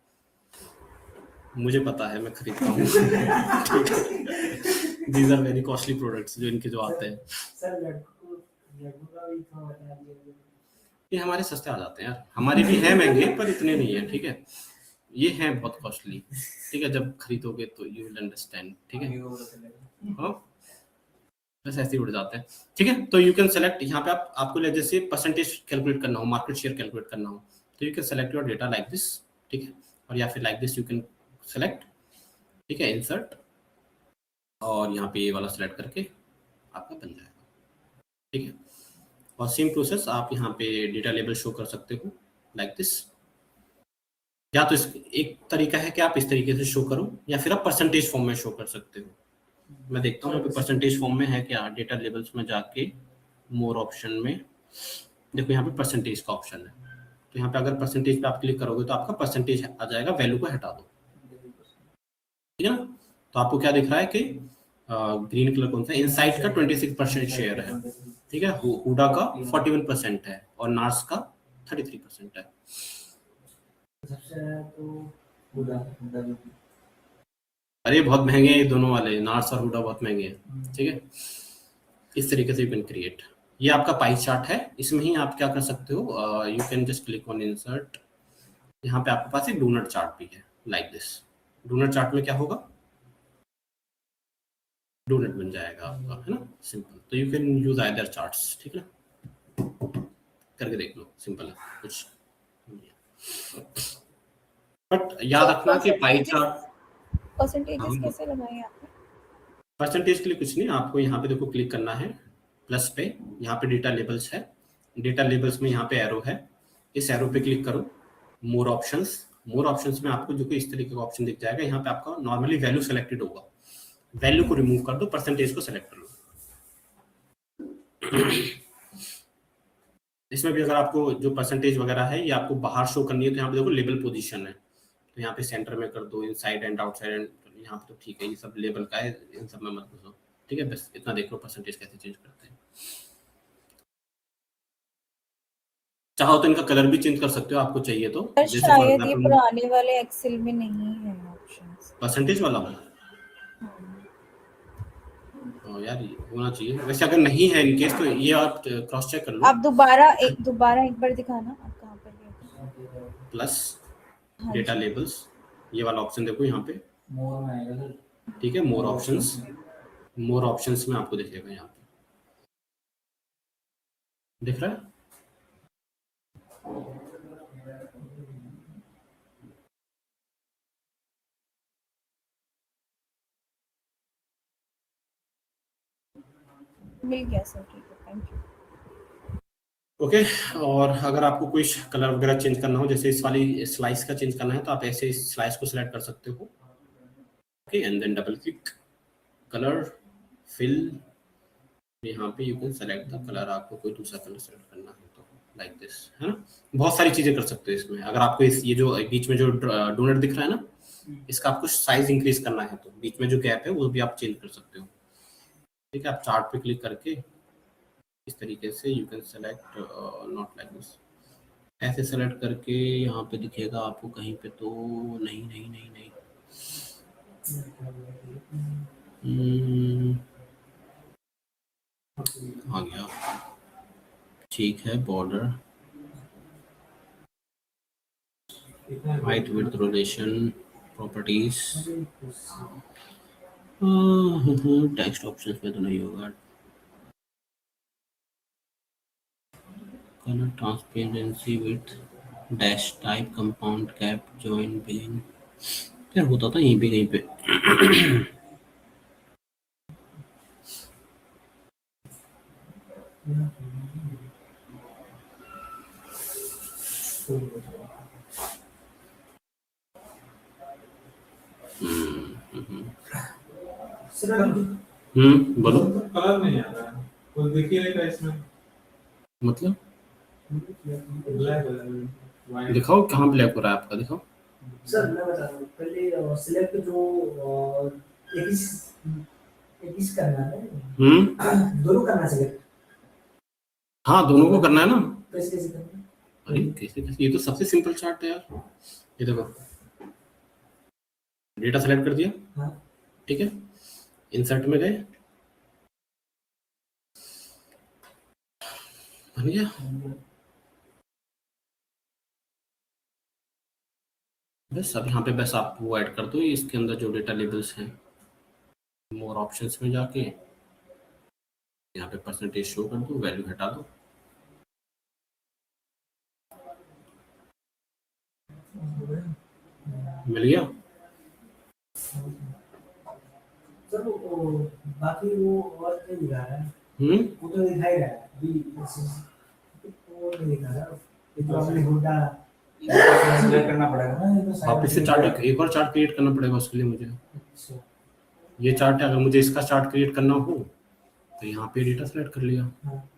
मुझे पता है, मैं खरीदता हूँ, ठीक है। These are very costly products जो इनके जो आते हैं। ये हमारे सस्ते आ जाते हैं यार, हमारे भी हैं महंगे पर इतने नहीं है, ठीक है। ये हैं बहुत कॉस्टली, ठीक है। जब खरीदोगे तो यू विल अंडरस्टैंड, ठीक है। हाँ, बस ऐसे ही उड़ जाते हैं, ठीक है। तो यू कैन सेलेक्ट, यहाँ पे आपको जैसे परसेंटेज कैलकुलेट करना हो, मार्केट शेयर कैलकुलेट करना हो, तो you can select your data like this, ठीक है। और या फिर like this you can select, ठीक है, इंसर्ट, और यहाँ पे ये वाला सेलेक्ट करके आपका बन जाएगा, ठीक है। और सेम प्रोसेस आप यहाँ पे डेटा लेबल शो कर सकते हो लाइक दिस, या तो एक तरीका है कि आप इस तरीके से शो करो, या फिर आप परसेंटेज फॉर्म में शो कर सकते हो, मैं देखता हूँ यहाँ पे परसेंटेज फॉर्म में है क्या, डेटा लेबल्स में जाके मोर ऑप्शन में देखो यहाँ पे परसेंटेज का ऑप्शन है, तो यहाँ पे अगर परसेंटेज पे आप क्लिक करोगे तो आपका परसेंटेज आ जाएगा, वैल्यू को हटा दो, ठीक है ना। तो आपको क्या दिख रहा है कि ग्रीन कलर कौन सा, इनसाइट का 26% शेयर है, ठीक है, हुडा का 41% है और नार्स का 33% है। सबसे ज़्यादा तो हुडा अरे बहुत महंगे हैं ये दोनों वाले, नार्स और हुडा बहुत महंगे हैं, ठीक है। इस तरीके से यू कैन क्रिएट, ये आपका पाई चार्ट है, इसमें ही आप क्या कर सकते हो, you can just click on insert, यहाँ पे आपके पास एक डोनट चार्ट भी है लाइक दिस। डोनट चार्ट में क्या होगा, डोनट बन जाएगा आपका, है ना, सिंपल। तो you can use either charts, ठीक है, करके देख लो, सिंपल है कुछ। बट याद रखना कि पाई चार्ट परसेंटेजेस कैसे लगाए आपने? परसेंटेज के लिए कुछ नहीं, आपको यहाँ पे देखो क्लिक करना है प्लस पे, यहाँ पे डेटा लेबल्स है, डेटा लेबल्स में यहाँ पे एरो है, इस एरो पे क्लिक करो, मोर ऑप्शंस, मोर ऑप्शंस में आपको जो कि इस तरीके का ऑप्शन दिख जाएगा, यहाँ पे आपका नॉर्मली वैल्यू सेलेक्टेड होगा, वैल्यू को रिमूव कर दो, परसेंटेज को सेलेक्ट कर लो। इसमें भी अगर आपको जो परसेंटेज वगैरह है ये आपको बाहर शो करनी है तो यहाँ पे देखो लेबल पोजीशन है, तो यहाँ पे सेंटर में कर दो, इनसाइड एंड आउटसाइड एंड, यहाँ पे तो ठीक है, ये सब लेबल का है, इन सब में मत घुसो, ठीक है, बस इतना देख लो परसेंटेज कैसे चेंज करते हैं। चाहो तो इनका कलर भी चेंज कर सकते हो आपको चाहिए तो, जैसे फॉर शायद ये एग्जांपल पुराने वाले एक्सेल में नहीं है ऑप्शंस। परसेंटेज वाला हो यार, ये होना चाहिए वैसे, अगर नहीं है इनकेस तो ये आप क्रॉस चेक कर लो। आप दोबारा एक बार दिखाना, आप कहाँ पर गए? प्लस हाँ डेटा जी। लेबल्स, ये वाला ऑप्शन देखो यहाँ पे, मोर में आएगा सर। ठीक है, मोर ऑप्शंस, मोर ऑप्शंस में आपको दिखेगा, यहाँ पे दिख रहा है। मिल गया सर, ठीक है, थैंक यू। ओके और अगर आपको कोई कलर वगैरह चेंज करना हो, जैसे इस वाली स्लाइस का चेंज करना है तो आप ऐसे इस स्लाइस को सिलेक्ट कर सकते हो, okay, and then double click, colour fill, यहाँ पे you can select the colour, आपको कोई दूसरा कलर सेलेक्ट करना है तो लाइक दिस, है ना, बहुत सारी चीजें कर सकते हो इसमें। अगर आपको इस ये जो बीच में जो डोनट दिख रहा है ना, इसका आपको साइज इंक्रीज करना है तो बीच में जो गैप है वो भी आप चेंज कर सकते हो, ठीक है। आप चार्ट पे क्लिक करके इस तरीके से you can select, not like this, ऐसे सेलेक्ट करके यहाँ पे दिखेगा आपको कहीं पे, तो नहीं नहीं नहीं नहीं, आ गया, ठीक है, border, height width rotation, properties, text options में तो नहीं होगा, colour transparency with dash type compound cap join begin, यार होता था यहीं पे कहीं पे। बोलो, कलर नहीं आ रहा है, कोई देखिएगा इसमें, मतलब ब्लैक वाइट दिखाओ कहाँ ब्लैक हो रहा है आपका, दिखाओ। सर मैं बता रहा हूँ, पहले सिलेक्ट जो 21 करना है, दोनों करना सिलेक्ट, हाँ दोनों को करना है ना, कैसे कैसे करना है? अरे कैसे कैसे, ये तो सबसे सिंपल चार्ट है यार, ये देखो, डेटा सेलेक्ट कर दिया, हाँ ठीक है, इंसर्ट में गए, बन गया, बस अब यहाँ पे बस आप वो ऐड कर दो, इसके अंदर जो डेटा लेबल्स हैं, मोर ऑप्शंस में जाके यहाँ पे परसेंटेज शो कर दो, वैल्यू हटा दो, मिल गया। सर वो बाकी वो और नहीं दिखा रहा है, वो तो दिखा ही रहा है अभी, वो नहीं दिखा रहा, ये तो आपने हुडा सिलेक्ट करना पड़ेगा ना, ये तो वापस से चार्ट, एक और चार्ट क्रिएट करना पड़ेगा उसके लिए मुझे, अच्छा ये चार्ट है, अगर मुझे इसका चार्ट क्रिएट करना हो तो यहाँ पे डेटा सेलेक्ट कर लिया। हाँ।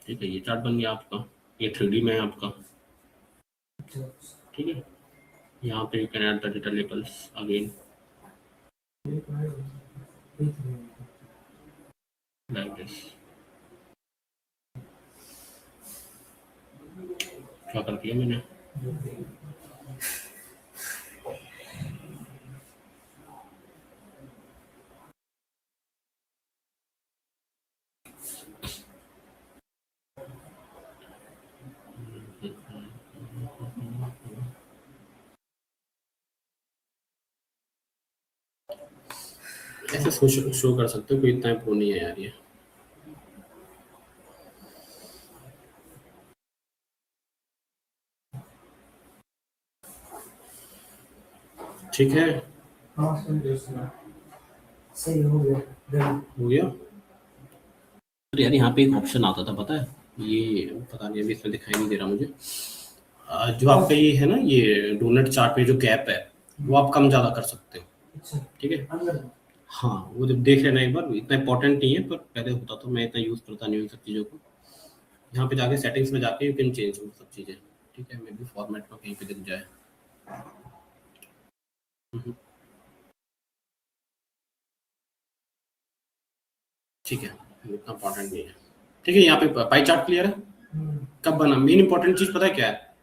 ठीक है, ये चार्ट बन गया आपका, ये 3D में है आपका। अच्छा, ठीक है, यहाँ पे you can add the data labels again like this. क्या कर दिया मैंने? ऐसे शो कर सकते हो, कोई इतना इम्पोर्टेंट नहीं है यार ये। ठीक है, हाँ सही हो गया, डन। हो गया। तो यार यहाँ पे एक ऑप्शन आता था, पता है, ये पता नहीं अभी इसमें दिखाई नहीं दे रहा मुझे। जो आपका ये है ना, ये डोनट चार्ट पे जो गैप है वो आप कम ज़्यादा कर सकते हो। अच्छा, ठीक है, अंदर हाँ वो जब देख लेना एक बार, इतना इंपॉर्टेंट नहीं है, पर पहले होता तो मैं इतना यूज़ करता नहीं हूँ सब चीज़ों को। यहाँ पे जाके सेटिंग्स में जाके यू कैन चेंज वो सब चीज़ें। ठीक है, मे बी फॉर्मेट में कहीं पे दिख जाए। ठीक है, इतना इंपॉर्टेंट नहीं है। ठीक है, यहाँ पे पाई चार्ट क्लियर है। कब बना, मेन इंपॉर्टेंट चीज़ पता है क्या है,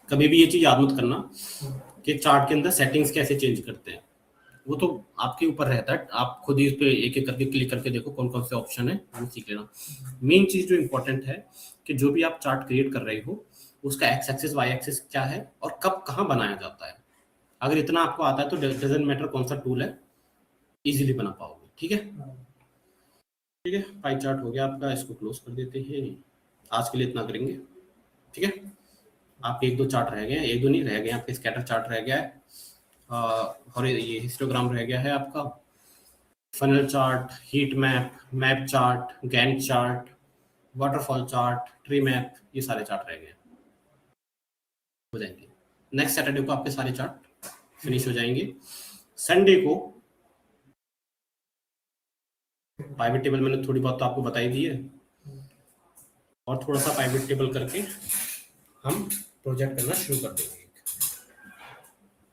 कभी भी ये चीज़ याद मत करना कि चार्ट के अंदर सेटिंग्स कैसे चेंज करते हैं, वो तो आपके ऊपर रहता है। आप खुद ही इस पे एक एक करके क्लिक करके देखो कौन कौन से ऑप्शन है, वो सीख लेना। मेन चीज़ जो इंपॉर्टेंट है कि जो भी आप चार्ट क्रिएट कर रहे हो उसका एक्स एक्सिस वाई एक्सिस क्या है और कब कहाँ बनाया जाता है। अगर इतना आपको आता है तो डजंट मैटर कौन सा टूल है, इजीली बना पाओगे। ठीक है, ठीक है, पाई चार्ट हो गया आपका, इसको क्लोज कर देते हैं। आज के लिए इतना करेंगे। ठीक है, आपके एक दो चार्ट रह गए हैं, एक दो नहीं रह गए, आपके स्कैटर चार्ट रह गया है, और ये हिस्टोग्राम रह गया है आपका, funnel chart, heat map, map chart, Gantt chart, waterfall chart, tree map, ये सारे चार्ट रह गए, हो जाएंगे। नेक्स्ट सैटरडे को आपके सारे चार्ट फिनिश हो जाएंगे। संडे को पाइवेट टेबल मैंने थोड़ी बहुत तो आपको बताई दी है, और थोड़ा सा पाइवेट टेबल करके हम प्रोजेक्ट करना शुरू कर देंगे।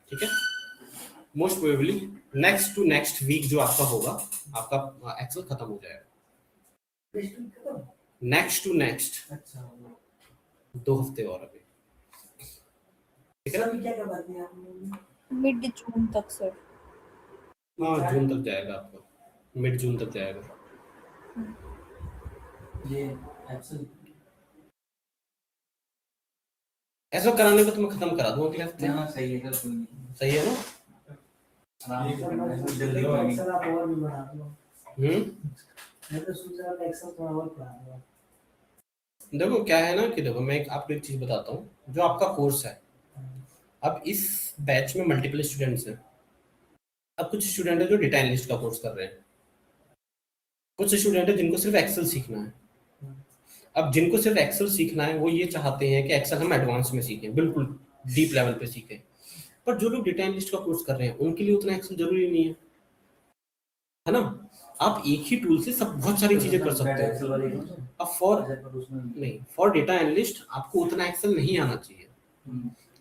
ठीक है, most probably next to next week जो आपका होगा, आपका एक्सेल खत्म हो जाएगा। नेक्स्ट टू नेक्स्ट, अच्छा 2 हफ्ते और अभी। ठीक है ना, क्या क्या बात है आपने? मिड जून तक सर। हाँ जून तक जाएगा आपका, मिड जून तक जाएगा। ये एक्सेल ऐसा कराने को तो मैं खत्म करा दूंगा अगले हफ्ते। हाँ सही है, कोई नहीं, सही है ना? जल्दी एक्सेल आप और भी बना दो। मैं तो सोच रहा था एक्सेल थोड़ा और पढ़ा दो। देखो क्या है ना कि देखो मैं आपको एक चीज बताता हूँ, जो आपका कोर्स है, अब इस बैच में मल्टीपल स्टूडेंट्स हैं। अब कुछ स्टूडेंट है जो डेटा एनालिस्ट का कोर्स कर रहे हैं, कुछ स्टूडेंट है जिनको सिर्फ एक्सेल सीखना है। अब जिनको सिर्फ एक्सेल सीखना है वो ये चाहते हैं कि एक्सेल हम एडवांस में सीखें, बिल्कुल डीप लेवल पे सीखें। पर जो लोग डेटा एनालिस्ट का कोर्स कर रहे हैं उनके लिए उतना एक्सेल जरूरी नहीं है ना। आप एक ही टूल से सब बहुत सारी चीजें कर सकते हैं। अब फॉर डेटा एनालिस्ट आपको उतना एक्सेल नहीं आना चाहिए।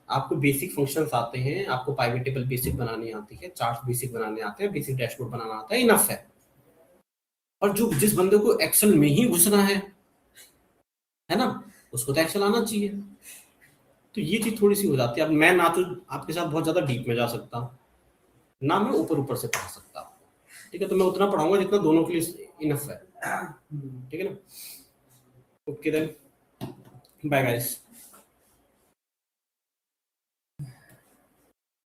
आपको बेसिक फंक्शंस आते हैं, आपको पाइवेट टेबल बेसिक बनानी आती है, चार्ट बेसिक बनाने आते हैं, बेसिक डैशबोर्ड बनाना आता है, इनफ है। और जो जिस बंदे को एक्सेल में ही घुसना है ना, उसको तो एक्सेल आना चाहिए। तो ये चीज थोड़ी सी हो जाती है। अब मैं ना तो आपके साथ बहुत ज्यादा डीप में जा सकता, ना मैं ऊपर ऊपर से पढ़ा सकता। ठीक है, तो मैं उतना पढ़ाऊंगा जितना दोनों के लिए इनफ है। ठीक है ना, ओके देन, बाय गाइस।